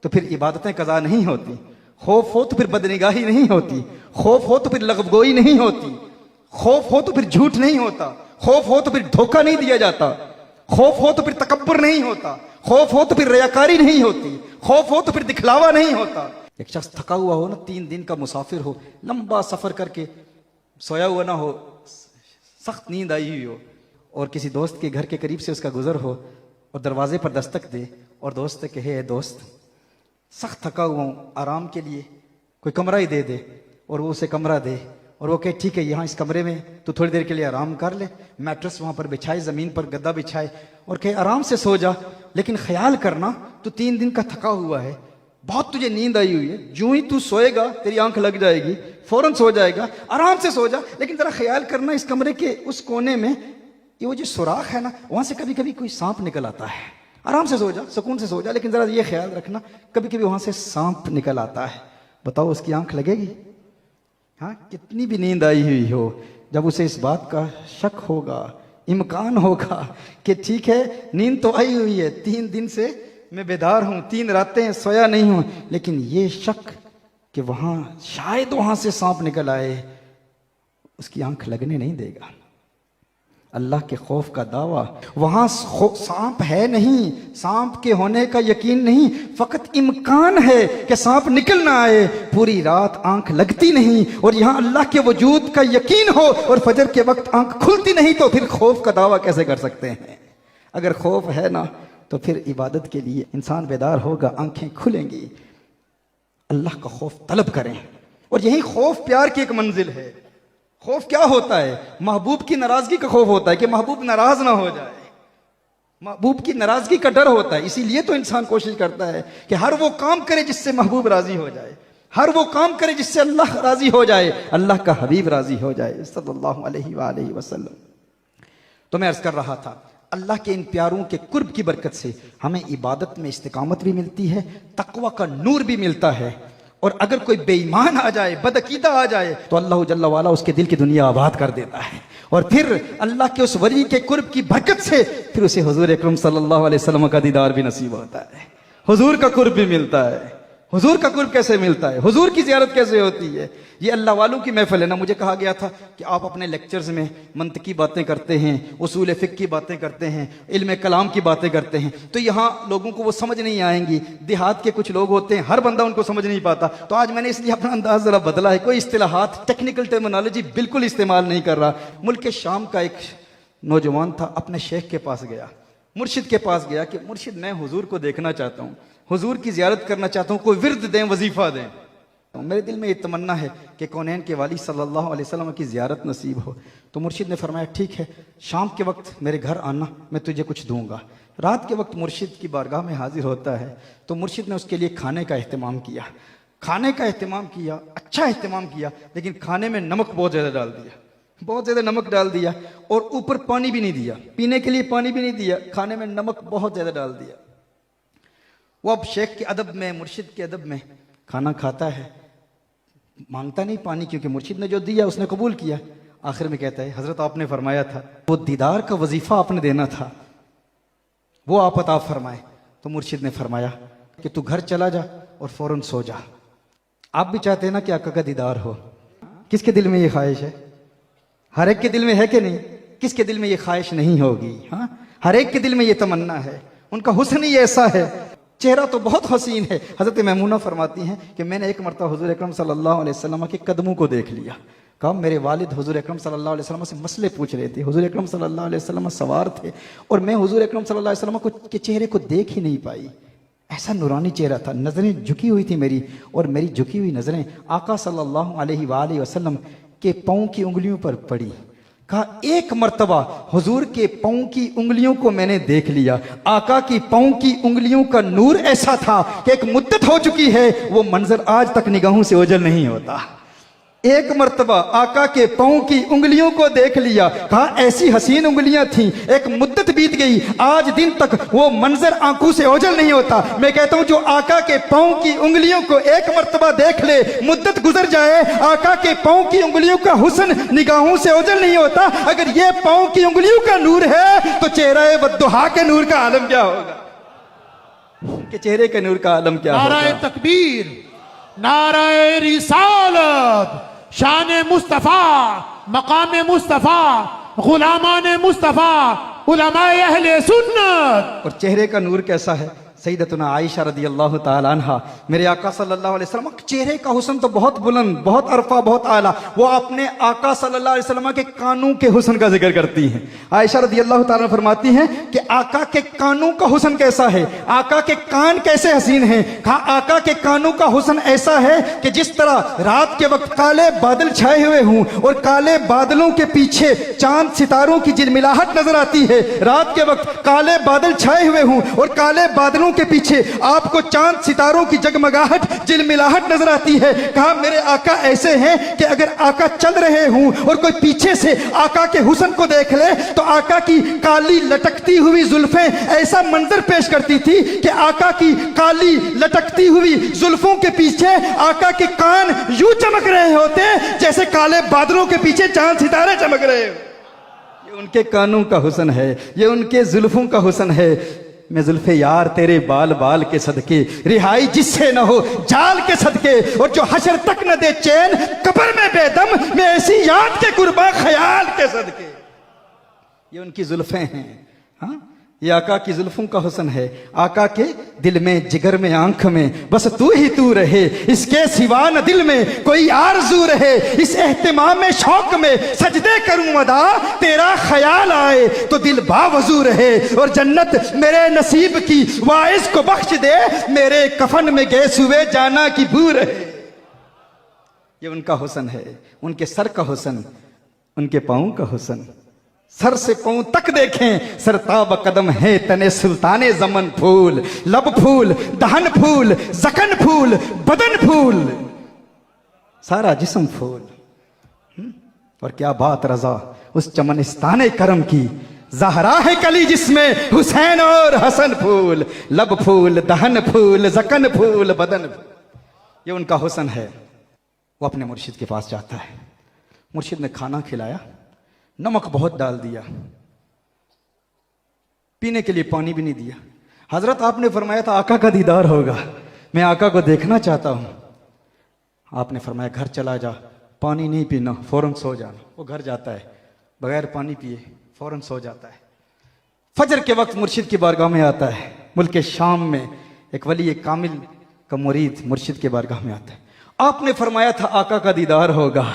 तो फिर इबादतें कज़ा नहीं होती, खौफ हो तो फिर बदनिगाही नहीं होती, खौफ हो तो फिर लगबगोई नहीं होती, खौफ हो तो फिर झूठ नहीं होता, खौफ हो तो फिर धोखा नहीं दिया जाता, खौफ हो तो फिर तकब्बुर नहीं होता, खौफ हो तो फिर रियाकारी नहीं होती, खौफ हो तो फिर दिखलावा नहीं होता। एक शख्स थका हुआ हो ना, 3 दिन का मुसाफिर हो, लंबा सफर करके सोया हुआ ना हो, सख्त नींद आई हुई हो, और किसी दोस्त के घर के करीब से उसका गुजर हो और दरवाजे पर दस्तक दे और दोस्त कहे, हे दोस्त सख्त थका हुआ हूँ, आराम के लिए कोई कमरा ही दे दे, और वो उसे कमरा दे और वो कहे ठीक है यहाँ इस कमरे में तू थोड़ी देर के लिए आराम कर ले, मैट्रेस वहां पर बिछाए, जमीन पर गद्दा बिछाए और कहे आराम से सो जा, लेकिन ख्याल करना तू 3 दिन का थका हुआ है, बहुत तुझे नींद आई हुई है, जो ही तू सोएगा तेरी आंख लग जाएगी, फौरन सो जाएगा, आराम से सो जा, लेकिन जरा ख्याल करना इस कमरे के उस कोने में ये वो जो सुराख है ना, वहां से कभी कभी कोई सांप निकल आता है, आराम से सो जा, सुकून से सो जा, लेकिन जरा ये ख्याल रखना कभी कभी वहां से सांप निकल आता है। बताओ उसकी आंख लगेगी? हाँ, कितनी भी नींद आई हुई हो, जब उसे इस बात का शक होगा, इम्कान होगा कि ठीक है नींद तो आई हुई है, 3 दिन से मैं बेदार हूं, 3 रातें सोया नहीं हूं, लेकिन ये शक कि वहां शायद वहां से सांप निकल आए, उसकी आंख लगने नहीं देगा। अल्लाह के खौफ का दावा, वहां सांप है नहीं, सांप के होने का यकीन नहीं, फकत इम्कान है कि सांप निकल ना आए, पूरी रात आंख लगती नहीं, और यहां अल्लाह के वजूद का यकीन हो और फजर के वक्त आंख खुलती नहीं, तो फिर खौफ का दावा कैसे कर सकते हैं? अगर खौफ है ना तो फिर इबादत के लिए इंसान बेदार होगा, आंखें खुलेंगी। अल्लाह का खौफ तलब करें, और यही खौफ प्यार की एक मंजिल है। खौफ क्या होता है? महबूब की नाराजगी का खौफ होता है कि महबूब नाराज ना हो जाए, महबूब की नाराजगी का डर होता है। इसीलिए तो इंसान कोशिश करता है कि हर वो काम करे जिससे महबूब राजी हो जाए, हर वो काम करे जिससे अल्लाह राजी हो जाए, अल्लाह का हबीब राजी हो जाए सल्लल्लाहु अलैहि वसल्लम। तो मैं अर्ज कर रहा था, अल्लाह के इन प्यारों के कुर्ब की बरकत से हमें इबादत में इस्तिकामत भी मिलती है, तकवा का नूर भी मिलता है, और अगर कोई बेईमान आ जाए, बदअकीदा आ जाए, तो अल्लाह जल्ला वाला उसके दिल की दुनिया आबाद कर देता है, और फिर अल्लाह के उस वली के कुर्ब की बरकत से फिर उसे हुजूर अकरम सल्लल्लाहु अलैहि वसल्लम का दीदार भी नसीब होता है, हुजूर का कुर्ब भी मिलता है। हुजूर का कुर्ब कैसे मिलता है? हुजूर की ज़ियारत कैसे होती है? ये अल्लाह वालों की महफिल है ना। मुझे कहा गया था कि आप अपने लेक्चर्स में मंतकी बातें करते हैं, उसूल फ़िक़्ह की बातें करते हैं, इल्म कलाम की बातें करते हैं, तो यहाँ लोगों को वो समझ नहीं आएंगी। देहात के कुछ लोग होते हैं, हर बंदा उनको समझ नहीं पाता, तो आज मैंने इसलिए अपना अंदाज ज़रा बदला है। कोई इस्तिलाहात, टेक्निकल टर्मिनोलॉजी बिल्कुल इस्तेमाल नहीं कर रहा। मुल्क शाम का एक नौजवान था, अपने शेख के पास गया, मुर्शिद के पास गया कि मुर्शिद मैं हुजूर को देखना चाहता हूँ, हुजूर की ज़ियारत करना चाहता हूँ, कोई विर्द दें, वजीफ़ा दें। मेरे दिल में ये तमन्ना है कि कौनैन के वाली सल्लल्लाहु अलैहि वसल्लम की ज़ियारत नसीब हो। तो मुर्शिद ने फरमाया ठीक है, शाम के वक्त मेरे घर आना, मैं तुझे कुछ दूंगा। रात के वक्त मुर्शिद की बारगाह में हाजिर होता है, तो मुर्शिद ने उसके लिए खाने का अहतमाम किया, खाने का अहतमाम किया, अच्छा अहतमाम किया, लेकिन खाने में नमक बहुत ज़्यादा डाल दिया, बहुत ज़्यादा नमक डाल दिया, और ऊपर पानी भी नहीं दिया, पीने के लिए पानी भी नहीं दिया, खाने में नमक बहुत ज़्यादा डाल दिया। वो अब शेख के अदब में, मुर्शिद के अदब में खाना खाता है, मांगता नहीं पानी, क्योंकि मुर्शिद ने जो दिया उसने कबूल किया। आखिर में कहता है, हजरत आपने फरमाया था वो दीदार का वजीफा आपने देना था, वो आप अता फरमाए। तो मुर्शिद ने फरमाया कि तू घर चला जा और फौरन सो जा। आप भी चाहते हैं ना कि आका का दीदार हो? किसके दिल में ये ख्वाहिश है? हर एक के दिल में है कि नहीं? किसके दिल में ये ख्वाहिश नहीं होगी? हाँ, हर एक के दिल में ये तमन्ना है। उनका हुस्न ही ऐसा है, चेहरा तो बहुत हसीन है। हजरत मैमूना फरमाती हैं कि मैंने एक मरतबा हुजूर अकरम सल्लल्लाहु अलैहि वसल्लम के कदमों को देख लिया। कहा मेरे वालिद हुजूर अकरम सल्लल्लाहु अलैहि वसल्लम से मसले पूछ रहे थे, हुजूर अकरम सल्लल्लाहु अलैहि वसल्लम सवार थे, और मैं हुजूर अकरम सल्लल्लाहु अलैहि वसल्लम के चेहरे को देख ही नहीं पाई। ऐसा नूरानी चेहरा था, नजरें झुकी हुई थी मेरी, और मेरी झुकी हुई नजरें आका सल्लल्लाहु अलैहि वसल्लम के पाँव की उंगलियों पर पड़ी। कहा एक मर्तबा हुजूर के पाँव की उंगलियों को मैंने देख लिया, आका की पाँव की उंगलियों का नूर ऐसा था कि एक मुद्दत हो चुकी है, वो मंजर आज तक निगाहों से ओझल नहीं होता। एक मर्तबा आका के पाँव की उंगलियों को देख लिया, कहा ऐसी हसीन उंगलियां थीं, एक मुद्दत बीत गई, आज दिन तक वो मंजर आंखों से ओझल नहीं होता। मैं कहता हूं जो आका के पाँव की उंगलियों को एक मर्तबा देख ले, मुद्दत गुजर जाए, आका के पाँव की उंगलियों का हुस्न निगाहों से ओझल नहीं होता। अगर ये पाँव की उंगलियों का नूर है तो चेहरा बद्दुहा के नूर का आलम क्या होगा? कि चेहरे के नूर का आलम क्या नाराए होगा। तकबीर, नाराए रिसालत, शान मुस्तफ़ा, मकाम मुस्तफ़ा, गुलामान मुस्तफ़ा, उलमाए अहले सुन्नत। और चेहरे का नूर कैसा है। सैयदतुना आयशा रदी अल्लाह ताला अन्हा, मेरे आका सल्लल्लाहु अलैहि वसल्लम चेहरे का हुस्न तो बहुत बुलंद, बहुत अरफा, बहुत आला। वो अपने आका सल्लल्लाहु अलैहि वसल्लम के कानों के हुस्न का जिक्र करती हैं। आयशा रदी अल्लाह ताला फरमाती हैं कि आका के कानों का हुस्न कैसा है, आका के कान कैसे हसीन हैं। कहा आका के कानों का हुस्न ऐसा है कि जिस तरह रात के वक्त काले बादल छाए हुए हों और काले बादलों के पीछे चांद सितारों की झिलमिलाहट नजर आती है। रात के वक्त काले बादल छाए हुए हों और काले बादलों के पीछे आपको चांद सितारों की जगमगाहट, झिलमिलाहट नजर आती है। कहा मेरे आका ऐसे हैं कि अगर आका चल रहे हों और कोई पीछे से आका के हुस्न को देख ले तो आका की काली लटकती हुई जुल्फें ऐसा मंजर पेश करती थी कि आका की काली लटकती हुई जुल्फों के पीछे आका के कान यूं चमक रहे होते जैसे काले बादलों के पीछे चांद सितारे चमक रहे हो। ये उनके कानों का हुस्न है, ये उनके जुल्फों का हुस्न है। मैं जुल्फे यार तेरे बाल बाल के सदके, रिहाई जिससे न हो जाल के सदके, और जो हशर तक न दे चैन कब्र में बेदम, मैं ऐसी याद के कुर्बा ख्याल के सदके। ये उनकी जुल्फे हैं। हाँ, ये आका की जुल्फों का हुस्न है। आका के दिल में, जिगर में, आंख में बस तू ही तू रहे, इसके सिवा न दिल में कोई आरज़ू रहे। इस एहतिमाम में, शौक में सजदे करूं अदा, तेरा ख्याल आए तो दिल बावजू रहे। और जन्नत मेरे नसीब की वाइस को बख्श दे, मेरे कफन में गैस हुए जाना की बू रहे। ये उनका हुस्न है, उनके सर का हुस्न, उनके पाँव का हुस्न। सर से पांव तक देखें सरताब कदम है तने सुल्ताने जमन फूल, लब फूल, दहन फूल, जकन फूल, बदन फूल, सारा जिस्म फूल। और क्या बात रजा उस चमनिस्ताने करम की, ज़हरा है कली जिसमें हुसैन और हसन फूल, लब फूल, दहन फूल, जकन फूल, बदन फूल। ये उनका हुस्न है। वो अपने मुर्शिद के पास जाता है। मुर्शिद ने खाना खिलाया, नमक बहुत डाल दिया, पीने के लिए पानी भी नहीं दिया। हजरत आपने फरमाया था आका का दीदार होगा, मैं आका को देखना चाहता हूं। आपने फरमाया घर चला जा, पानी नहीं पीना, फौरन सो जाना। वो घर जाता है, बगैर पानी पिए फौरन सो जाता है। फजर के वक्त मुर्शिद की बारगाह में आता है। मुल्क शाम में एक वली, एक कामिल का मुरीद मुर्शिद के बारगाह में आता है। आपने फरमाया था आका का दीदार होगा,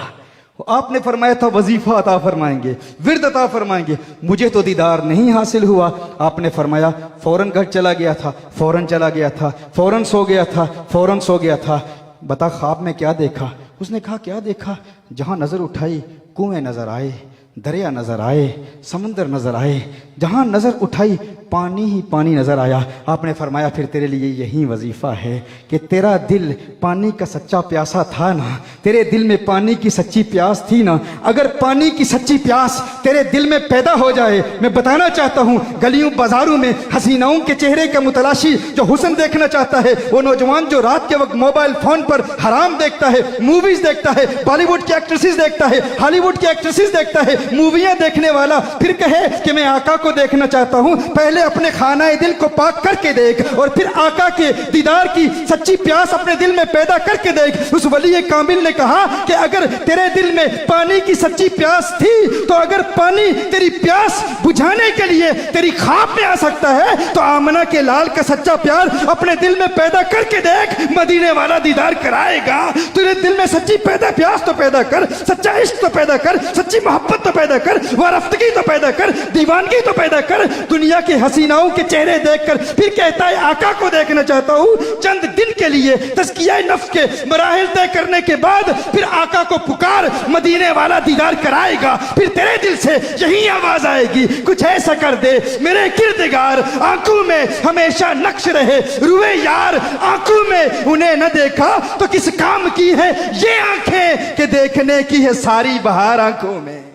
आपने फरमाया था वजीफा अता फरमाएंगे, विर्द अता फरमाएंगे, मुझे तो दीदार नहीं हासिल हुआ। आपने फरमाया फौरन घर चला गया था, फौरन चला गया था, फौरन सो गया था, फौरन सो गया था। बता ख्वाब में क्या देखा? उसने कहा क्या देखा? जहां नजर उठाई कुएं नजर आए, दरिया नजर आए, समंदर नजर आए, जहां नजर उठाई पानी ही पानी नजर आया। आपने फरमाया फिर तेरे लिए यही वजीफा है कि तेरा दिल पानी का सच्चा प्यासा था ना, तेरे दिल में पानी की सच्ची प्यास थी ना, अगर पानी की सच्ची प्यास तेरे दिल में पैदा हो जाए, मैं बताना चाहता हूं गलियों बाजारों में हसीनाओं के चेहरे का मुतलाशी जो हुस्न देखना चाहता है, वो नौजवान जो रात के वक्त मोबाइल फोन पर हराम देखता है, मूवीज देखता है, बॉलीवुड की एक्ट्रेसेस देखता है, हॉलीवुड की एक्ट्रेसेस देखता है, मूवियां देखने वाला फिर कहे कि मैं आका को देखना चाहता हूं, पहले अपने खाना दिल को पाक करके देख और फिर आका के दीदार की सच्ची प्यास अपने दिल में पैदा करके देख। उस वली कामिल ने कहा कि अगर तेरे दिल में पानी की सच्ची प्यास थी तो अगर पानी तेरी प्यास बुझाने के लिए तेरी ख्वाब में आ सकता है तो आमना के लाल का सच्चा प्यार अपने दिल में पैदा करके देख, मदीने वाला दीदार कराएगा। तेरे दिल में सच्ची प्यास तो पैदा कर, सच्चा इश्क तो पैदा कर, सच्ची मोहब्बत तो पैदा कर, वारफ्तगी तो पैदा कर, दीवानगी तो पैदा कर। दुनिया के हसीनाओं के चेहरे देखकर फिर कहता है आका को देखना चाहता हूं। चंद दिन के लिए तज़किया नफ्स के मराहिल तय करने के बाद फिर आका को पुकार, मदीने वाला दीदार कराएगा। फिर तेरे दिल से यही आवाज आएगी, कुछ ऐसा कर दे मेरे किरदगार, आंखों में हमेशा नक्श रहे रुए यार, आंखों में उन्हें न देखा तो किस काम की है ये आंखें कि देखने की है सारी बहार आंखों में।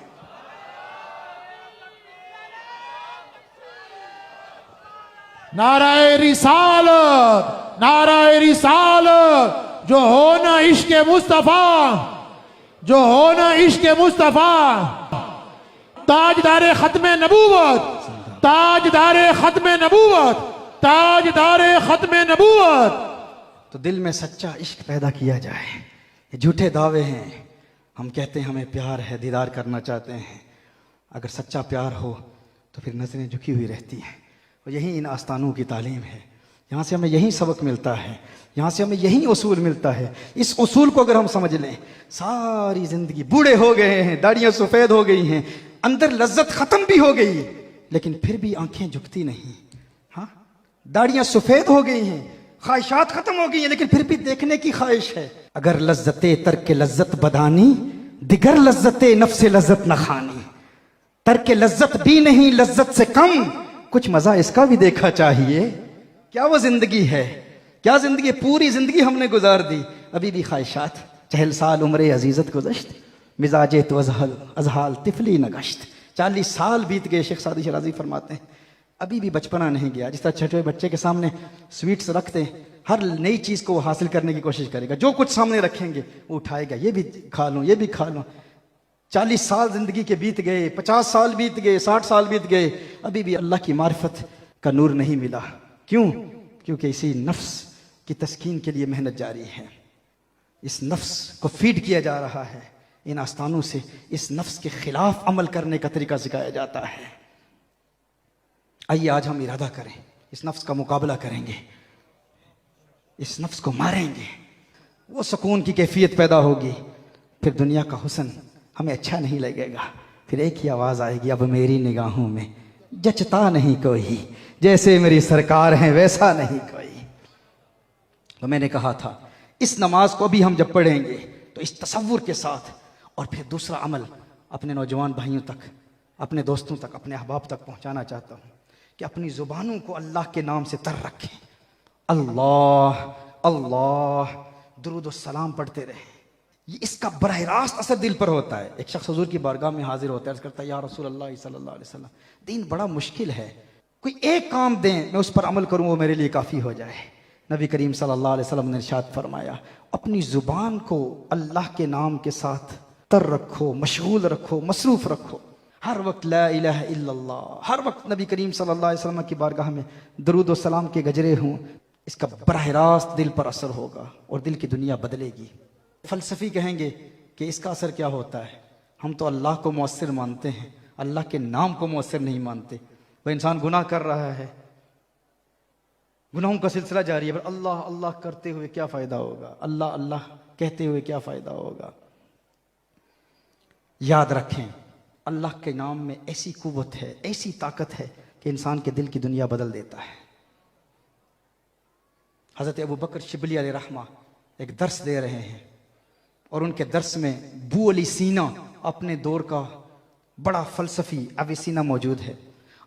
नाराए रिसालत, नाराए रिसालत, जो हो ना इश्क मुस्तफा, जो हो ना इश्क मुस्तफा, ताजदारे खत्म नबूवत, ताजदारे खत्म नबूवत, ताजदार खत्म नबूवत। तो दिल में सच्चा इश्क पैदा किया जाए। ये झूठे दावे हैं, हम कहते हैं हमें प्यार है, दीदार करना चाहते हैं। अगर सच्चा प्यार हो तो फिर नज़रें झुकी हुई रहती हैं। और यही इन आस्थानों की तालीम है, यहाँ से हमें यही सबक मिलता है, यहाँ से हमें यही उसूल मिलता है। इस उसूल को अगर हम समझ लें, सारी ज़िंदगी बूढ़े हो गए हैं, दाढ़ियाँ सफ़ेद हो गई हैं, अंदर लज्जत ख़त्म भी हो गई, लेकिन फिर भी आंखें झुकती नहीं। हाँ, दाढ़ियाँ सफ़ेद हो गई हैं, ख्वाहिशात ख़त्म हो गई हैं, लेकिन फिर भी देखने की ख्वाहिश है। अगर लज्जते तर्क लज्जत बदानी, दिगर लज्जते नफ्स लज्जत न खानी। तर्क लज्जत भी नहीं, लज्जत से कम, कुछ मजा इसका भी देखा चाहिए। क्या वो जिंदगी है? क्या जिंदगी? पूरी जिंदगी हमने गुजार दी, अभी भी ख्वाहिशात। चहल साल उम्र अजीजत गुज़श्त, मिजाजे तो अजहाल तिफली न गश्त। 40 साल बीत गए, शेख सादी शराजी फरमाते हैं, अभी भी बचपना नहीं गया। जिस तरह छोटे बच्चे के सामने स्वीट्स रखते हैं, हर नई चीज़ को वो हासिल करने की कोशिश करेगा, जो कुछ सामने रखेंगे वो उठाएगा, ये भी खा लूँ, ये भी खा लूँ। 40 साल जिंदगी के बीत गए, 50 साल बीत गए, 60 साल बीत गए, अभी भी अल्लाह की मारिफत का नूर नहीं मिला। क्यों? क्योंकि इसी नफ्स की तस्कीन के लिए मेहनत जारी है। इस नफ्स को फीड किया जा रहा है। इन आस्थानों से इस नफ्स के खिलाफ अमल करने का तरीका सिखाया जाता है। आइए आज हम इरादा करें, इस नफ्स का मुकाबला करेंगे, इस नफ्स को मारेंगे, वो सुकून की कैफियत पैदा होगी। फिर दुनिया का हुस्न हमें अच्छा नहीं लगेगा। फिर एक ही आवाज़ आएगी, अब मेरी निगाहों में जचता नहीं कोई, जैसे मेरी सरकार है वैसा नहीं कोई। तो मैंने कहा था, इस नमाज को भी हम जब पढ़ेंगे तो इस तसव्वुर के साथ, और फिर दूसरा अमल अपने नौजवान भाइयों तक, अपने दोस्तों तक, अपने अहबाब तक पहुंचाना चाहता हूं कि अपनी ज़ुबानों को अल्लाह के नाम से तर रखें। अल्लाह अल्लाह दुरूद और सलाम पढ़ते रहें। ये इसका बरह रास्त असर दिल पर होता है। एक शख्स हुजूर की बारगाह में हाजिर होता है, अर्ज़ करता है, या रसूल अल्लाह सल्लल्लाहु अलैहि वसल्लम, दीन बड़ा मुश्किल है, कोई एक काम दें मैं उस पर अमल करूं, वो मेरे लिए काफ़ी हो जाए। नबी करीम सल्लल्लाहु अलैहि वसल्लम ने इरशाद फरमाया, अपनी ज़ुबान को अल्लाह के नाम के साथ तर रखो, मशगूल रखो, मसरूफ़ रखो। हर वक्त ला इलाहा इल्लल्लाह, हर वक्त नबी करीम सल्लल्लाहु अलैहि वसल्लम की बारगाह में दरूद और सलाम के गजरे हों। इसका बरह रास्त दिल पर असर होगा और दिल की दुनिया बदलेगी। फ़लसफ़ी कहेंगे कि इसका असर क्या होता है, हम तो अल्लाह को मौसर मानते हैं, अल्लाह के नाम को मौसर नहीं मानते। वह इंसान गुनाह कर रहा है, गुनाहों का सिलसिला जारी है, पर अल्लाह अल्लाह करते हुए क्या फ़ायदा होगा, अल्लाह अल्लाह कहते हुए क्या फ़ायदा होगा। याद रखें, अल्लाह के नाम में ऐसी कुव्वत है, ऐसी ताकत है कि इंसान के दिल की दुनिया बदल देता है। हज़रत अबू बकर शिबली अलैहिर्रहमा एक दर्स दे रहे हैं और उनके दर्स में बू अली सीना अपने दौर का बड़ा फ़लसफ़ी अविसीना मौजूद है।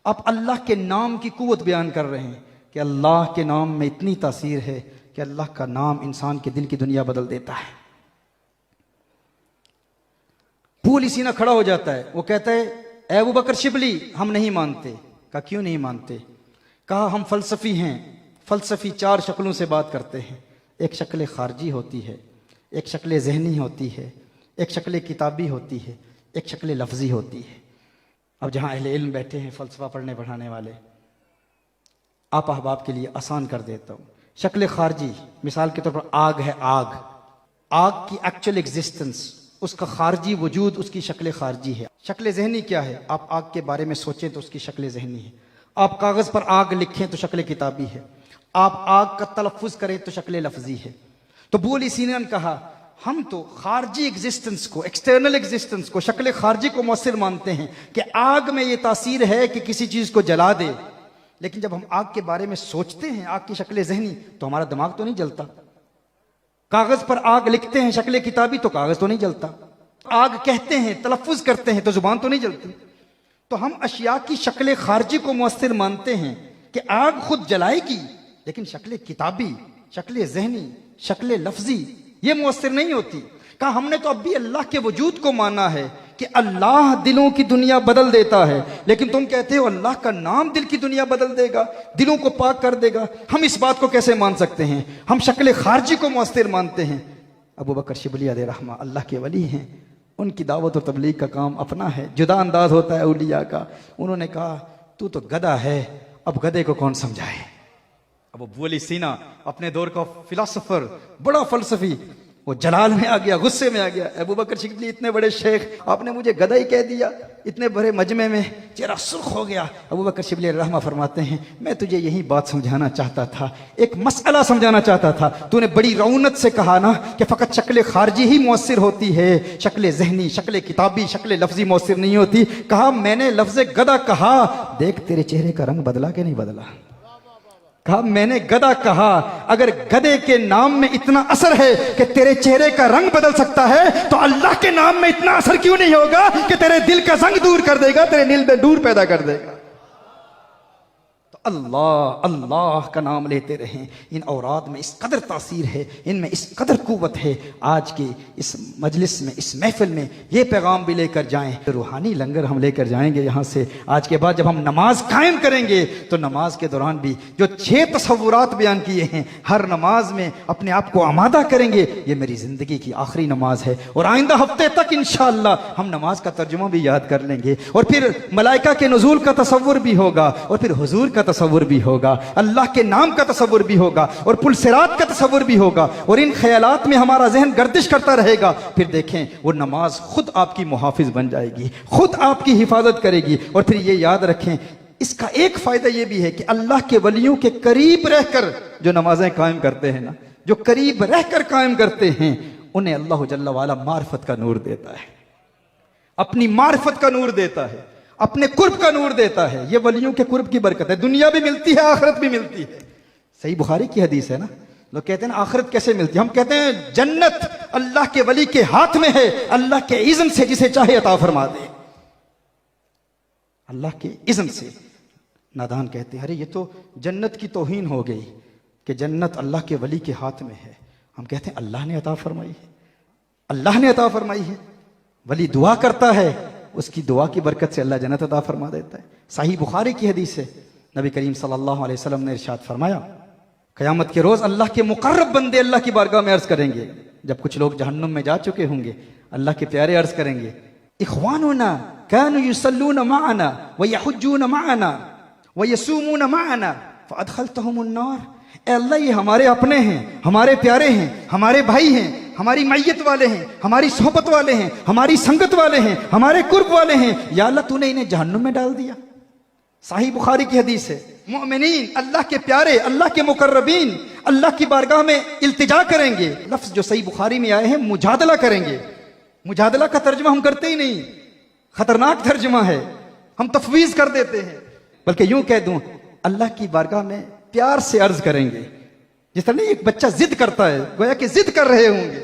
आप अल्लाह के नाम की कुव्वत बयान कर रहे हैं कि अल्लाह के नाम में इतनी तासीर है कि अल्लाह का नाम इंसान के दिल की दुनिया बदल देता है। बू अली सीना खड़ा हो जाता है, वो कहता है, ए अबू बकर शिबली, हम नहीं मानते। कहा क्यों नहीं मानते? कहा हम फ़लसफ़ी हैं, फ़लसफ़ी 4 शक्लों से बात करते हैं। एक शक्ल खारजी होती है, एक शक्ल ज़हनी होती है, एक शक्ल किताबी होती है, एक शक्ल लफ्ज़ी होती है। अब जहाँ अहले इल्म बैठे हैं, फ़लसफ़ा पढ़ने पढ़ाने वाले, आप अहबाब के लिए आसान कर देता हूँ। शक्ल खारजी मिसाल के तौर पर आग है, आग, आग की एक्चुअल एग्जिस्टेंस, उसका खारजी वजूद, उसकी शक्ल खारजी है। शक्ल ज़हनी क्या है? आप आग के बारे में सोचें तो उसकी शक्ल ज़हनी है। आप कागज़ पर आग लिखें तो शक्ल किताबी है। आप आग का तलफ़्फ़ुज़ करें तो शक्ल लफ्ज़ी है। तो बू अली सीना ने कहा, हम तो खारजी एग्जिस्टेंस को, एक्सटर्नल एग्जिस्टेंस को, शक्ल खारजी को मौसर मानते हैं कि आग में ये तासीर है कि किसी चीज़ को जला दे, लेकिन जब हम आग के बारे में सोचते हैं, आग की शक्ल ज़हनी, तो हमारा दिमाग तो नहीं जलता। कागज़ पर आग लिखते हैं शक्ल किताबी, तो कागज़ तो नहीं जलता। आग कहते हैं, तलफ़्फ़ुज़ करते हैं, तो ज़ुबान तो नहीं जलती। तो हम अशिया की शक्ल खारजी को मौसर मानते हैं कि आग खुद जलाएगी, लेकिन शक्ल किताबी, शक्ल ज़हनी, शक्ल लफ्ज़ी ये मौसर नहीं होती। कहा हमने तो अब भी अल्लाह के वजूद को माना है कि अल्लाह दिलों की दुनिया बदल देता है, लेकिन तुम कहते हो अल्लाह का नाम दिल की दुनिया बदल देगा, दिलों को पाक कर देगा। हम इस बात को कैसे मान सकते हैं? हम शक्ल खारजी को मौसर मानते हैं। अबू बकर शिबली अलैहिर्रहमा अल्लाह के वली हैं, उनकी दावत और तबलीग का काम अपना है, जुदा अंदाज होता है औलिया का। उन्होंने कहा, तू तो गधा है, अब गधे को कौन समझाए। अब अबू अली सीना अपने दौर का फिलोसोफर, बड़ा फलसफी, वो जलाल में आ गया, गुस्से में आ गया। अबू बकर शिबली इतने बड़े शेख, आपने मुझे गधा ही कह दिया, इतने बड़े मजमे में चेहरा सुर्ख हो गया। अबू बकर शिबली रहमा फरमाते हैं, मैं तुझे यही बात समझाना चाहता था, एक मसला समझाना चाहता था। तूने बड़ी रौनक से कहा ना कि फ़कत शक्ल खारजी ही मौसर होती है, शक्ल जहनी, शक्ल किताबी, शक्ल लफ्जी मौसर नहीं होती। कहा मैंने लफ्ज़ गधा कहा, देख तेरे चेहरे का रंग बदला कि नहीं बदला। कहा मैंने गधा कहा, अगर गधे के नाम में इतना असर है कि तेरे चेहरे का रंग बदल सकता है, तो अल्लाह के नाम में इतना असर क्यों नहीं होगा कि तेरे दिल का जंग दूर कर देगा, तेरे दिल में नूर पैदा कर देगा। तो अल्लाह अल्लाह का नाम लेते रहें। इन औराद में इस कदर तासीर है, इनमें इस कदर कुव्वत है। आज के इस मजलिस में, इस महफिल में ये पैगाम भी लेकर जाएं। रूहानी लंगर हम लेकर जाएंगे यहाँ से। आज के बाद जब हम नमाज कायम करेंगे तो नमाज के दौरान भी जो 6 तसव्वुरात बयान किए हैं, हर नमाज में अपने आप को आमादा करेंगे, ये मेरी जिंदगी की आखिरी नमाज है। और आइंदा हफ्ते तक इंशाअल्लाह हम नमाज का तर्जुमा भी याद कर लेंगे। और फिर मलाइका के नुज़ूल का तसव्वुर भी होगा, और फिर हुजूर का तसव्वुर भी होगा, अल्लाह के नाम का तसव्वुर भी होगा, और पुलसिरात का तसव्वुर भी होगा। और इन ख्यालात में हमारा जहन गर्दिश करता रहेगा। फिर देखें वो नमाज खुद आपकी मुहाफिज बन जाएगी, खुद आपकी हिफाजत करेगी। और फिर ये याद रखें, इसका एक फायदा ये भी है कि अल्लाह के वलियों के करीब रहकर जो नमाजें कायम करते हैं ना, जो करीब रहकर कायम करते हैं, उन्हें अल्लाह जल्ला वाला मार्फत का नूर देता है, अपनी मार्फत का नूर देता है, अपने कुर्ब का नूर देता है। ये वलियों के कुर्ब की बरकत है, दुनिया भी मिलती है, आखिरत भी मिलती है। सही बुखारी की हदीस है ना। लोग कहते हैं ना आखिरत कैसे मिलती है, हम कहते हैं जन्नत अल्लाह के वली के हाथ में है, अल्लाह के इज़्न से जिसे चाहे अता फरमा दे, अल्लाह के इज़्न से। नादान कहते हैं अरे ये तो जन्नत की तौहीन हो गई कि जन्नत अल्लाह के वली के हाथ में है। हम कहते हैं अल्लाह ने अता फरमाई है, अल्लाह ने अता फरमाई है। वली दुआ करता है, उसकी दुआ की बरकत से अल्लाह जन्नत अता फरमा देता है। सही बुखारी की हदीस है, नबी करीम सल्लल्लाहु अलैहि वसल्लम ने इरशाद फरमाया, क़यामत के रोज अल्लाह के मुकर्रब बंदे अल्लाह की बारगाह में अर्ज करेंगे, जब कुछ लोग जहन्नुम में जा चुके होंगे, अल्लाह के प्यारे अर्ज करेंगे, इख्वानुना कानू युसल्लूना माअना व यहुज्जूना माअना व यसूमूना माअना फअदखलतहुमुन नार। ए अल्लाह ये हमारे अपने हैं, हमारे प्यारे हैं, हमारे भाई हैं, हमारी मैयत वाले हैं, हमारी सोहबत वाले हैं, हमारी संगत वाले हैं, हमारे कुर्ब वाले हैं। या अल्लाह तूने इन्हें जहन्नुम में डाल दिया। सही बुखारी की हदीस है। मोमिनीन अल्लाह के प्यारे, अल्लाह के मुकर्रबीन अल्लाह की बारगाह में इल्तिजा करेंगे। लफ्ज जो सही बुखारी में आए हैं मुजादला करेंगे। मुजादला का तर्जुमा हम करते ही नहीं, खतरनाक तर्जुमा है, हम तफवीज कर देते हैं। बल्कि यूं कह दूं, अल्लाह की बारगाह में प्यार से अर्ज करेंगे। जिस तरह एक बच्चा जिद करता है, गोया कि जिद कर रहे होंगे,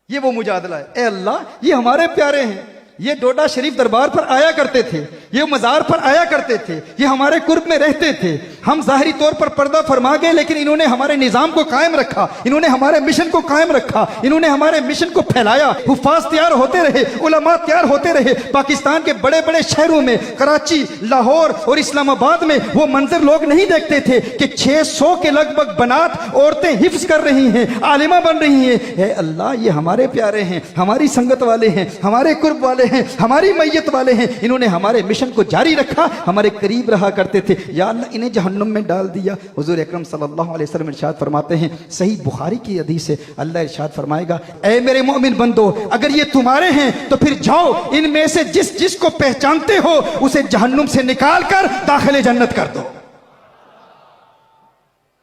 ये वो मुजादला है। ए अल्लाह ये हमारे प्यारे हैं, ये डोडा शरीफ दरबार पर आया करते थे, ये मजार पर आया करते थे, ये हमारे कुर्ब में रहते थे। हम जाहिरी तौर पर पर्दा फरमा गए, लेकिन इन्होंने हमारे निजाम को कायम रखा, इन्होंने हमारे मिशन को कायम रखा, इन्होंने हमारे मिशन को फैलाया। हुफाज तैयार होते रहे, उलमा तैयार होते रहे। पाकिस्तान के बड़े बड़े शहरों में, कराची, लाहौर और इस्लामाबाद में वो मंजर लोग नहीं देखते थे कि 600 के लगभग बनात औरतें हिफ्ज कर रही हैं, आलिमा बन रही हैं। ए अल्लाह ये हमारे प्यारे हैं, हमारी संगत वाले हैं, हमारे कुर्ब वाले हैं, हमारी मैयत वाले हैं। इन्होंने हमारे मिशन को जारी रखा, हमारे करीब रहा करते थे। या अल्लाह इन्हें जहन्नुम में डाल दिया। हुजूर अकरम सल्लल्लाहु अलैहि वसल्लम इरशाद फरमाते हैं, सही बुखारी की हदीस है, अल्लाह इरशाद फरमाएगा, ए मेरे मोमिन बंदो, अगर ये तुम्हारे हैं तो फिर जाओ, इनमें से जिस जिसको पहचानते हो उसे जहन्नुम से निकाल कर दाखिले जन्नत कर दो,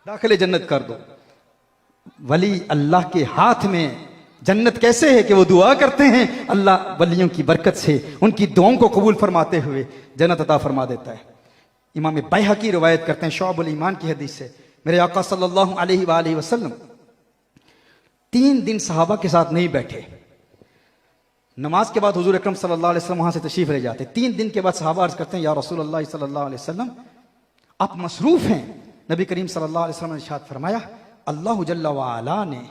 दाखिले जन्नत कर दो। वली अल्लाह के हाथ में जन्नत कैसे है कि वो दुआ करते हैं, अल्लाह वलियों की बरकत से उनकी दुआओं को कबूल फरमाते हुए जन्नत अता फरमा देता है। इमाम बैहकी रिवायत करते हैं शौबुल ईमान की हदीस से, मेरे आका सल्लल्लाहु अलैहि वसल्लम 3 दिन सहाबा के साथ नहीं बैठे। नमाज के बाद हुजूर अकरम सल्लल्लाहु अलैहि वसल्लम वहां से तशरीफ ले जाते। 3 दिन के बाद सहाबा अर्ज करते हैं, या रसूलुल्लाह सल्लल्लाहु अलैहि वसल्लम आप मसरूफ हैं। नबी करीम सल्लल्लाहु अलैहि वसल्लम ने इरशाद फरमाया, अल्लाह जल्ला व अला ने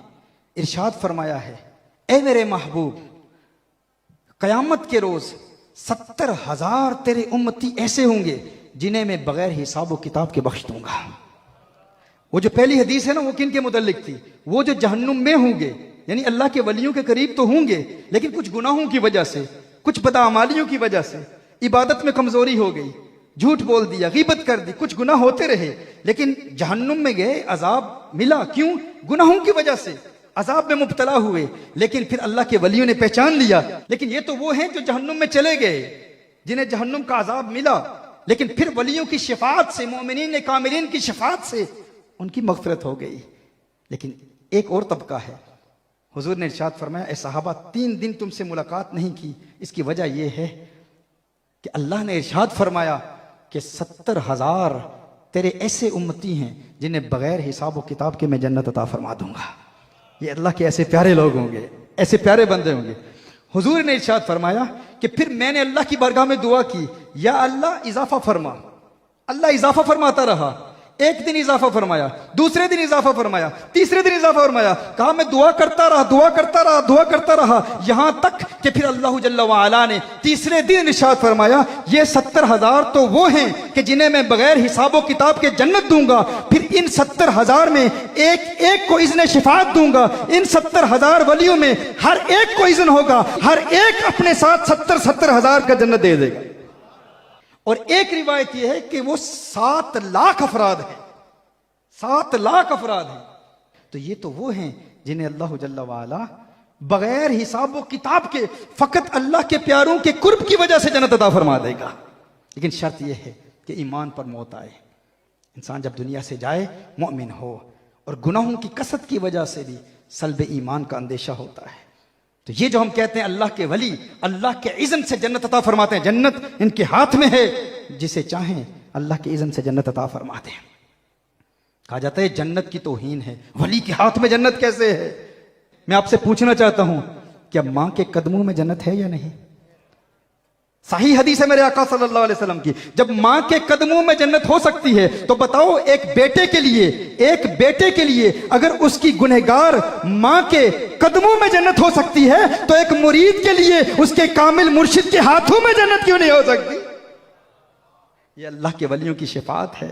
इरशाद फरमाया है, ए मेरे महबूब, कयामत के रोज 70,000 तेरे उम्मती ऐसे होंगे जिन्हें मैं बगैर हिसाब व किताब के बख्श दूंगा। वो जो पहली हदीस है ना, वो किन के मुतल्लिक थी? वो जो जहन्नुम में होंगे, यानी अल्लाह के वलियों के करीब तो होंगे, लेकिन कुछ गुनाहों की वजह से, कुछ बदअमालियों की वजह से, इबादत में कमजोरी हो गई, झूठ बोल दिया, गीबत कर दी, कुछ गुनाह होते रहे, लेकिन जहन्नुम में गए, अजाब मिला। क्यों? गुनाहों की वजह से अजाब में मुब्तला हुए। लेकिन फिर अल्लाह के वलियों ने पहचान लिया, लेकिन ये तो वो हैं जो जहन्नुम में चले गए, जिन्हें जहन्नुम का अजाब मिला, लेकिन फिर वलियों की शफाअत से, मोमिनीन कामिलीन की शफाअत से उनकी मगफरत हो गई। लेकिन एक और तबका है, हुजूर ने इरशाद फरमाया, ए सहाबा 3 दिन तुमसे मुलाकात नहीं की, इसकी वजह यह है कि अल्लाह ने इरशाद फरमाया कि 70,000 तेरे ऐसे उम्मती हैं जिन्हें बगैर हिसाब व किताब के मैं जन्नत अता फरमा दूंगा। ये अल्लाह के ऐसे प्यारे लोग होंगे, ऐसे प्यारे बंदे होंगे। हुजूर ने इरशाद फरमाया कि फिर मैंने अल्लाह की बारगाह में दुआ की, या अल्लाह इजाफा फरमा। अल्लाह इजाफा फरमाता रहा, एक दिन इजाफा फरमाया, दूसरे दिन इजाफा फरमाया, तीसरे दिन इजाफा फरमाया। कहा मैं दुआ करता रहा, दुआ करता रहा, दुआ करता रहा, यहां तक कि फिर अल्लाह जल्ला व अला ने तीसरे दिन इरशाद फरमाया, ये 70,000 तो वो हैं कि जिन्हें मैं बगैर हिसाबो किताब के जन्नत दूंगा। फिर इन 70,000 में एक एक को इज़्न शिफाअत दूंगा। इन 70,000 वलियों में हर एक को इज़्न होगा, हर एक अपने साथ 70,000 का जन्नत दे देगा। और एक रिवायत यह है कि वो 7 लाख अफराद हैं, 7 लाख अफराद हैं। तो ये तो वो हैं जिन्हें अल्लाह जल्ला वाला बगैर हिसाब व किताब के, फकत अल्लाह के प्यारों के कुर्ब की वजह से जन्नत अता फरमा देगा। लेकिन शर्त यह है कि ईमान पर मौत आए। इंसान जब दुनिया से जाए मोमिन हो, और गुनाहों की कसरत की वजह से भी सल्ब ईमान का अंदेशा होता है। तो ये जो हम कहते हैं अल्लाह के वली अल्लाह के इज़्न से जन्नत अता फरमाते हैं, जन्नत इनके हाथ में है, जिसे चाहें अल्लाह के इज़्न से जन्नत अता फरमाते हैं। कहा जाता है जन्नत की तौहीन है, वली के हाथ में जन्नत कैसे है? मैं आपसे पूछना चाहता हूं, क्या मां के कदमों में जन्नत है या नहीं? सही हदीस है मेरे आका सल्लल्लाहु अलैहि वसल्लम की, जब मां के कदमों में जन्नत हो सकती है, तो बताओ एक बेटे के लिए अगर उसकी गुनहगार मां के कदमों में जन्नत हो सकती है, तो एक मुरीद के लिए उसके कामिल मुर्शिद के हाथों में जन्नत क्यों नहीं हो सकती? ये अल्लाह के वलियों की शिफाअत है,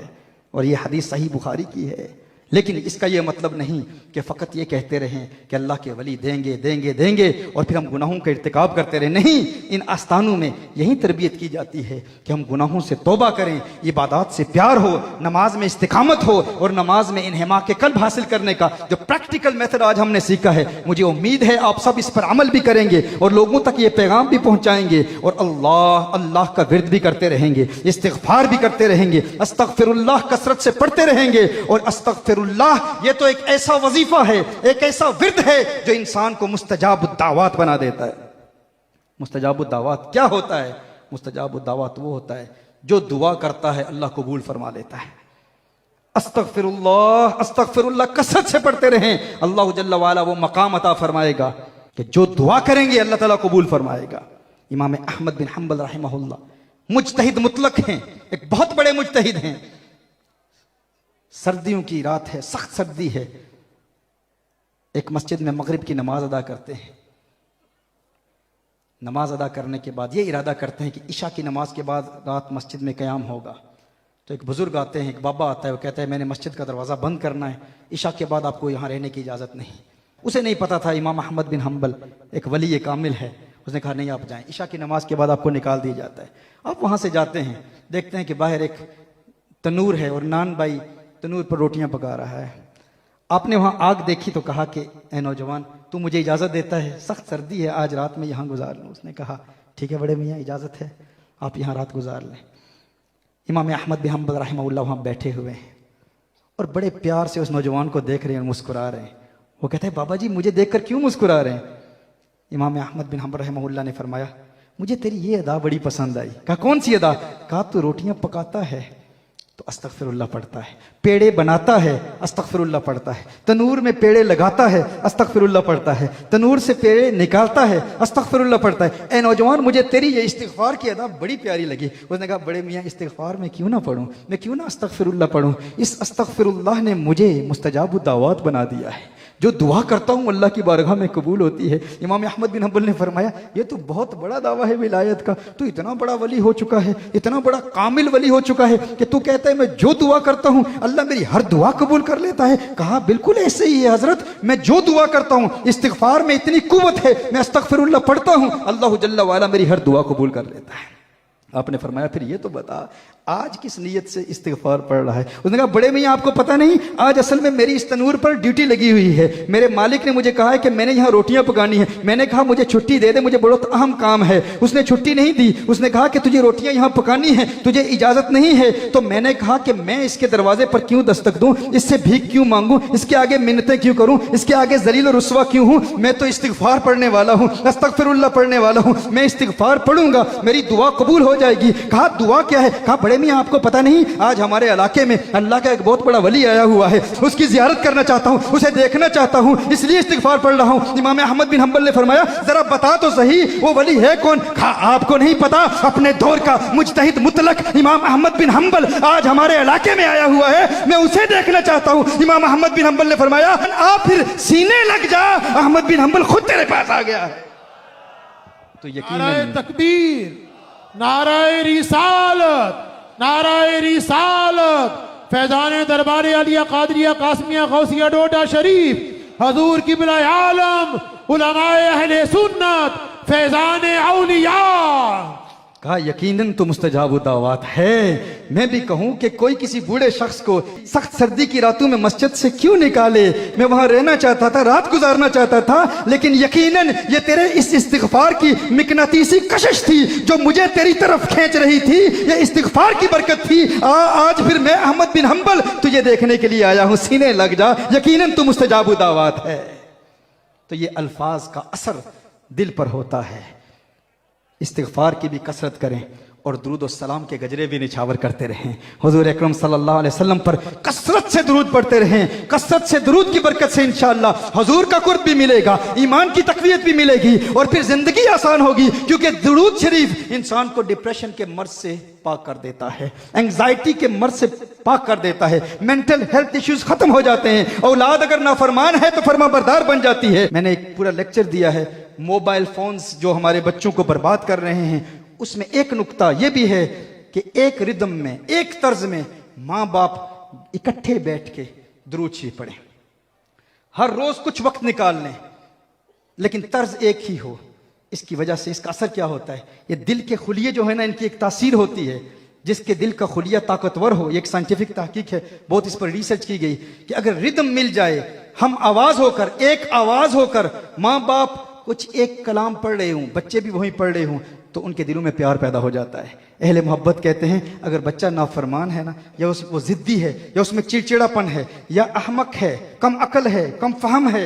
और ये हदीस सही बुखारी की है। लेकिन इसका यह मतलब नहीं कि फ़कत ये कहते रहें कि अल्लाह के वली देंगे देंगे देंगे और फिर हम गुनाहों का इर्तिकाब करते रहें। नहीं, इन आस्थानों में यही तरबियत की जाती है कि हम गुनाहों से तौबा करें, इबादत से प्यार हो, नमाज में इस्तिकामत हो, और नमाज में इन्हिमा के कल्ब हासिल करने का जो प्रैक्टिकल मेथड आज हमने सीखा है, मुझे उम्मीद है आप सब इस पर अमल भी करेंगे और लोगों तक ये पैगाम भी पहुँचाएंगे, और अल्लाह अल्लाह का विर्द भी करते रहेंगे, इस्तिग़फ़ार भी करते रहेंगे, अस्तग़फ़िरुल्लाह कसरत से पढ़ते रहेंगे। और अस्तग़फ़िरुल्लाह ये तो एक ऐसा वजीफा है, एक ऐसा विर्द है जो इंसान को मुस्तजाबुद्दावात बना देता है। मुस्तजाबुद्दावात क्या होता है? मुस्तजाबुद्दावात वो होता है जो दुआ करता है अल्लाह कबूल फरमा लेता है। अस्तग़फ़िरुल्लाह अस्तग़फ़िरुल्लाह कसरत से पढ़ते रहें, अल्लाह जल्ला वाला वो मकाम अता फरमाएगा कि जो दुआ करेंगे अल्लाह ताला कबूल फरमाएगा। इमाम अहमद बिन हम्बल रहमहुल्लाह मुज्तहिद मुतलक हैं, एक बहुत बड़े मुज्तहिद हैं। सर्दियों की रात है, सख्त सर्दी है, एक मस्जिद में मगरिब की नमाज अदा करते हैं। नमाज अदा करने के बाद ये इरादा करते हैं कि इशा की नमाज के बाद रात मस्जिद में क़याम होगा। तो एक बुजुर्ग आते हैं, एक बाबा आता है, वो कहता है मैंने मस्जिद का दरवाज़ा बंद करना है, इशा के बाद आपको यहाँ रहने की इजाज़त नहीं। उसे नहीं पता था इमाम अहमद बिन हम्बल एक वली कामिल है। उसने कहा नहीं आप जाएं, इशा की नमाज के बाद आपको निकाल दिया जाता है। आप वहाँ से जाते हैं, देखते हैं कि बाहर एक तनूर है और नान भाई तनूर पर रोटियां पका रहा है। आपने वहां आग देखी तो कहा कि ए नौजवान, तू मुझे इजाज़त देता है, सख्त सर्दी है, आज रात में यहाँ गुजार लूँ। उसने कहा ठीक है बड़े मियाँ, इजाज़त है, आप यहाँ रात गुजार लें। इमाम अहमद बिन हम्बल रहमहुल्लाह वहाँ बैठे हुए हैं और बड़े प्यार से उस नौजवान को देख रहे हैं और मुस्कुरा रहे हैं। वो कहते हैं बाबा जी मुझे देखकर क्यों मुस्कुरा रहे हैं? इमाम अहमद बिन हम्बल रहमहुल्लाह ने फरमाया मुझे तेरी ये अदा बड़ी पसंद आई। कहा कौन सी अदा? कहा तू रोटियां पकाता है तो अस्तग़फ़िरुल्लाह पढ़ता है, पेड़े बनाता है अस्तग़फ़िरुल्लाह पढ़ता है, तनूर में पेड़े लगाता है अस्तग़फ़िरुल्लाह पढ़ता है, तनूर से पेड़े निकालता है अस्तग़फ़िरुल्लाह पढ़ता है। ए नौजवान मुझे तेरी ये इस्तिग़फ़ार की अदा बड़ी प्यारी लगी। उसने कहा बड़े मियाँ इस्तिग़फ़ार में क्यों ना पढ़ूँ, मैं क्यों ना अस्तग़फ़िरुल्लाह पढ़ूँ? इस अस्तग़फ़िरुल्लाह ने मुझे मुस्तजाबुद्दावात बना दिया है, जो दुआ करता हूँ अल्लाह की बारगाह में कबूल होती है। इमाम अहमद बिन हम्बल ने फरमाया ये तो बहुत बड़ा दावा है विलायत का, तू इतना बड़ा वली हो चुका है, इतना बड़ा कामिल वली हो चुका है कि तू कहता है मैं जो दुआ करता हूँ अल्लाह मेरी हर दुआ कबूल कर लेता है। कहा बिल्कुल ऐसे ही है हजरत, मैं जो दुआ करता हूँ इस्तिग़फ़ार में इतनी कुव्वत है, मैं अस्तग़फ़िरुल्लाह पढ़ता हूँ अल्लाह जल्ला वाला मेरी हर दुआ कबूल कर लेता है। आपने फरमाया फिर ये तो बता आज किस नीयत से इस्तिगफार पढ़ रहा है? उसने कहा बड़े मियाँ आपको पता नहीं, आज असल में मेरी इस तनूर पर ड्यूटी लगी हुई है। मेरे मालिक ने मुझे कहा है कि मैंने यहाँ रोटियां पकानी है। मैंने कहा मुझे छुट्टी दे दे, मुझे बहुत अहम काम है। उसने छुट्टी नहीं दी। उसने कहा कि तुझे रोटियां यहाँ पकानी है, तुझे इजाजत नहीं है। तो मैंने कहा कि मैं इसके दरवाजे पर क्यों दस्तक दूं, इससे भीख क्यों मांगूं, इसके आगे मिन्नतें क्यों करूं, इसके आगे जलील और रुस्वा क्यों हूं? मैं तो इस्तिगफार पढ़ने वाला हूं, अस्तगफिरुल्लाह पढ़ने वाला हूं। मैं इस्तिगफार पढ़ूंगा, मेरी दुआ कबूल हो जाएगी। कहा दुआ क्या है? कहा बड़े मियाँ आपको पता नहीं, आज हमारे इलाके में अल्लाह का एक बहुत बड़ा वली आया हुआ है, उसकी जियारत करना चाहता हूं, उसे देखना चाहता हूं, इसलिए इस्तिगफार पढ़ रहा हूं। इमाम अहमद बिन हंबल ने फरमाया जरा बता तो सही वो वली है कौन? कहा आपको नहीं पता? अपने दौर का मुजतहिद मुतलक इमाम अहमद बिन हंबल आज हमारे इलाके में आया हुआ है, मैं उसे देखना चाहता हूं। इमाम अहमद बिन हंबल ने फरमाया आप फिर सीने लग जा, अहमद बिन हंबल खुद तेरे पास आ गया है। तो यकीनन तकबीर, नाराए रिसालत, नाराए रिसालत, फैजान दरबार आलिया कादरिया कासमिया गौसिया डोडा शरीफ, हजूर किबला आलम, उलमाए अहले सुन्नत, फैजान औलिया। कहा यकीनन तो मुस्तजाब दावत है। मैं भी कहूं कि कोई किसी बूढ़े शख्स को सख्त सर्दी की रातों में मस्जिद से क्यों निकाले, मैं वहां रहना चाहता था, रात गुजारना चाहता था, लेकिन यकीनन ये तेरे इस इस्तिगफार की मिकनातीसी कशिश थी जो मुझे तेरी तरफ खींच रही थी। ये इस्तिगफार की बरकत थी। आज फिर मैं अहमद बिन हंबल तुझे देखने के लिए आया हूं, सीने लग जा, यकीनन तो मुस्तजाब दावत है। तो ये अल्फाज का असर दिल पर होता है। इस्तिगफार की भी कसरत करें और दुरूद और सलाम के गजरे भी निछावर करते रहें। हुजूर अकरम सल्लल्लाहु अलैहि वसल्लम पर कसरत से दुरूद पढ़ते रहें। कसरत से दुरूद की बरकत से इंशाअल्लाह हुजूर का कुर्ब भी मिलेगा, ईमान की तकवीयत भी मिलेगी और फिर जिंदगी आसान होगी, क्योंकि दुरूद शरीफ इंसान को डिप्रेशन के मर्ज से पाक कर देता है, एंग्जाइटी के मर्ज से पाक कर देता है, मेंटल हेल्थ इश्यूज खत्म हो जाते हैं। औलाद अगर नाफरमान है तो फरमाबरदार बन जाती है। मैंने एक पूरा लेक्चर दिया है मोबाइल फोन्स जो हमारे बच्चों को बर्बाद कर रहे हैं, उसमें एक नुक्ता यह भी है कि एक रिदम में, एक तर्ज में माँ बाप इकट्ठे बैठ के दुरूद शरीफ पढ़ें, हर रोज कुछ वक्त निकाल लें, लेकिन तर्ज एक ही हो। इसकी वजह से इसका असर क्या होता है, ये दिल के खुलिये जो है ना, इनकी एक तासीर होती है। जिसके दिल का खुलिया ताकतवर हो, एक साइंटिफिक तहकीक है, बहुत इस पर रिसर्च की गई कि अगर रिदम मिल जाए, हम आवाज होकर, एक आवाज होकर, माँ बाप कुछ एक कलाम पढ़ रहे हूं, बच्चे भी वहीं पढ़ रहे हूं, तो उनके दिलों में प्यार पैदा हो जाता है। अहले मोहब्बत कहते हैं अगर बच्चा नाफरमान है ना, या वो जिद्दी है, या उसमें चिड़चिड़ापन है, या अहमक है, कम अकल है, कम फहम है,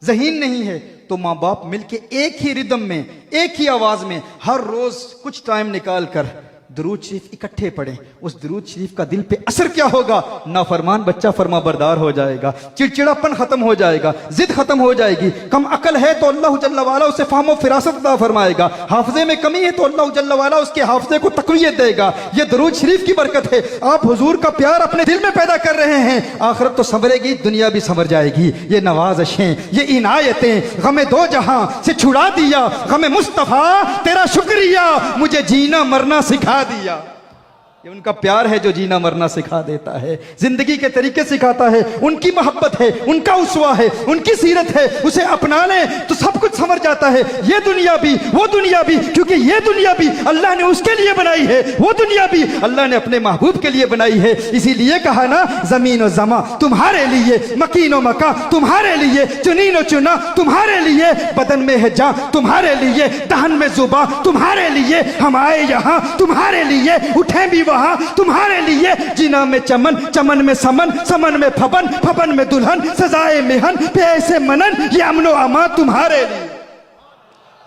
ज़हीन नहीं है, तो माँ बाप मिलके एक ही रिदम में, एक ही आवाज में हर रोज कुछ टाइम निकाल कर दुरूद शरीफ इकट्ठे पढ़ें। उस दुरूद शरीफ का दिल पे असर क्या होगा, नाफरमान बच्चा फरमा बरदार हो जाएगा, चिड़चिड़ापन खत्म हो जाएगा, जिद खत्म हो जाएगी। कम अकल है तो अल्लाह जल्ल वाला उसे फाहम फिरासत अता फरमाएगा, हाफजे में कमी है तो अल्लाह जल्ल वाला उसके हाफजे को तकवीयत देगा। ये दुरूद शरीफ की बरकत है। आप हुजूर का प्यार अपने दिल में पैदा कर रहे हैं, आखिरत तो संवरेगी, दुनिया भी संवर जाएगी। ये नवाज़िशें, ये इनायतें, गमे दो जहां से छुड़ा दिया, गमे मुस्तफा तेरा शुक्रिया, मुझे जीना मरना सिखा दिया। ये उनका प्यार है जो जीना मरना सिखा देता है, जिंदगी के तरीके सिखाता है, उनकी मोहब्बत है, उनका उसवा है, उनकी सीरत है, उसे अपना ले तो सब कुछ समझ जाता है। ये दुनिया भी, वो दुनिया भी, क्योंकि ये दुनिया भी अल्लाह ने उसके लिए बनाई है, वो दुनिया भी अल्लाह ने अपने महबूब के लिए बनाई है। इसीलिए कहा ना, जमीन और जमा तुम्हारे लिए, मकीन और मका तुम्हारे लिए, चुनीन और चुना तुम्हारे लिए, बदन में है जान तुम्हारे लिए, दहन में जुबा तुम्हारे लिए, हम आए यहाँ तुम्हारे लिए, उठे भी वहां तुम्हारे लिए, जीना में चमन, चमन में समन, समन में फबन, फबन में दुल्हन, सजाए मेहन पे ऐसे मनन, ये अमनो अमा तुम्हारे लिए।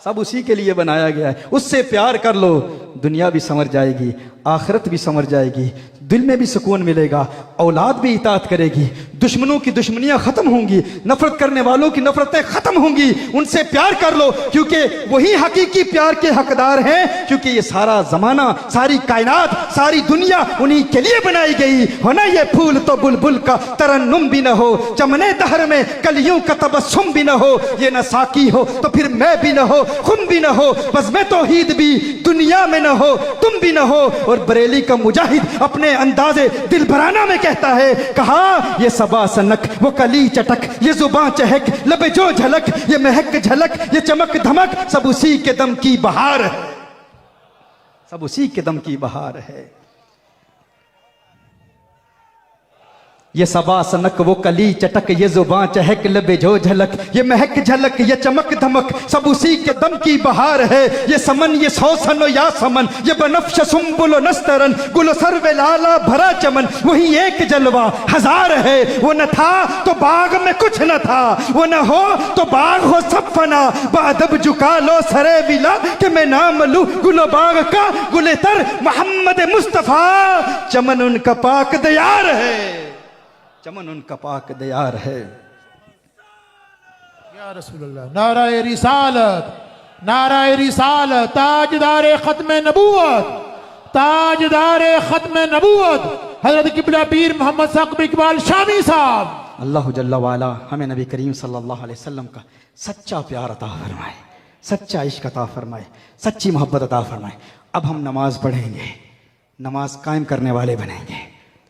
सब उसी के लिए बनाया गया है। उससे प्यार कर लो, दुनिया भी संवर जाएगी, आखिरत भी संवर जाएगी, दिल में भी सुकून मिलेगा, औलाद भी इताअत करेगी, दुश्मनों की दुश्मनियां खत्म होंगी, नफरत करने वालों की नफरतें खत्म होंगी। उनसे प्यार कर लो, क्योंकि वही हकीकी प्यार के हकदार हैं, क्योंकि ये सारा जमाना, सारी कायनात, सारी दुनिया उन्हीं के लिए बनाई गई हो ना। ये फूल तो बुलबुल का तरन्नुम भी न हो, चमने दहर में कलियों का तबस्सुम भी न हो, ये न साकी हो तो फिर मैं भी न हो, खुम भी न हो, बज़्म तौहीद भी दुनिया में न हो, तुम भी न हो। और बरेली का मुजाहिद अपने अंदाजे दिलबराना में कहता है, कहा ये सबा सनक, वो कली चटक, ये जुबां चहक, लबे जो झलक, ये महक झलक, ये चमक धमक, सब उसी के दम की बहार है, सब उसी के दम की बहार है। ये सबा सनक वो कली चटक, ये जुबां चहक लबे जो झलक, ये महक झलक ये चमक धमक, सब उसी के दम की बहार है। ये समन ये सौसन या समन, ये बनफ्श सुम्बुल नस्तरन, गुल सर्वे लाला भरा चमन, वही एक जलवा हजार है। वो न था तो बाग में कुछ न था, वो न हो तो बाग हो सब फना, बादब झुका लो सरे विला कि मैं नाम लूं गुल बाग का गुलेतर मोहम्मद मुस्तफा। चमन उनका पाक दयार है, चमन उनका पाक दयार है। या रसूलल्लाह, नाराए रिसालत, नाराए रिसालत, ताजदारे खत्म नबूवत, ताजदारे खत्म नबूवत हजरत किबला पीर मोहम्मद साकिब इकबाल शामी साहब। अल्लाह जल्ला वाला हमें नबी करीम सल्लल्लाहु अलैहि वसल्लम का सच्चा प्यार अता फरमाए, सच्चा इश्क अता फरमाए, सच्ची मोहब्बत अता फरमाए। अब हम नमाज पढ़ेंगे, नमाज कायम करने वाले बनेंगे,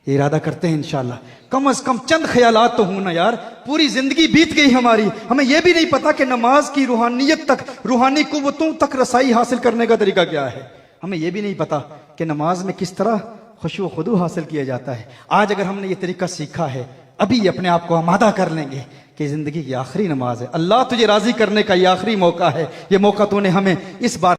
ये इरादा करते हैं इंशाअल्लाह। कम से कम चंद ख्यालात तो हों ना यार, पूरी जिंदगी बीत गई हमारी, हमें यह भी नहीं पता कि नमाज की रूहानियत तक, रूहानी कुव्वतों तक रसाई हासिल करने का तरीका क्या है। हमें यह भी नहीं पता कि नमाज में किस तरह खुशू खुदू हासिल किया जाता है। आज अगर हमने ये तरीका सीखा है, अभी अपने आप को आमादा कर लेंगे कि जिंदगी की आखिरी नमाज है, अल्लाह तुझे राजी करने का ये आखिरी मौका है। ये मौका तूने हमें इस बार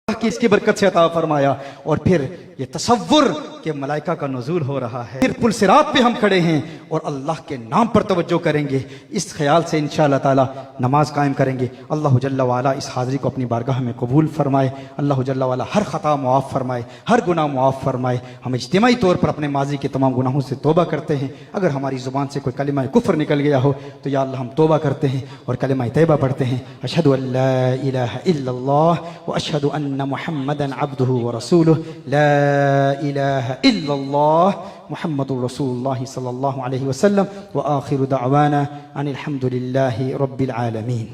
की इसकी बरकत से अता फरमाया। और फिर ये तसव्वुर के मलाइका का नुज़ूल हो रहा है, फिर पुल सिरात पे हम खड़े हैं और अल्लाह के नाम पर तवज्जो करेंगे। इस ख्याल से इंशाअल्लाह ताला नमाज कायम करेंगे। अल्लाह जल्ला वाला इस हाज़िरी को अपनी बारगाह में कबूल फरमाए। अल्लाह जल्ला वाला हर ख़ता मुआफ़ फरमाए, हर गुनाह मुआफ़ फरमाए। हम इज्तिमाई तौर पर अपने माजी के तमाम गुनाहों से तौबा करते हैं। अगर हमारी ज़ुबान से कोई कलिमा कुफ्र निकल गया हो तो या अल्लाह हम तौबा करते हैं और कलिमा तैयबा पढ़ते हैं, अशहदु अल्ला इलाहा इल्लल्लाह व अशहदु अन्ना मुहम्मदन अब्दुहु व रसूलुहु, ला इलाहा इल्लल्लाह मुहम्मदुर रसूलुल्लाह सल्लल्लाहु अलैहि वसल्लम व आखिरु दअवाना अनिल हम्दुलिल्लाहि रब्बिल आलमीन।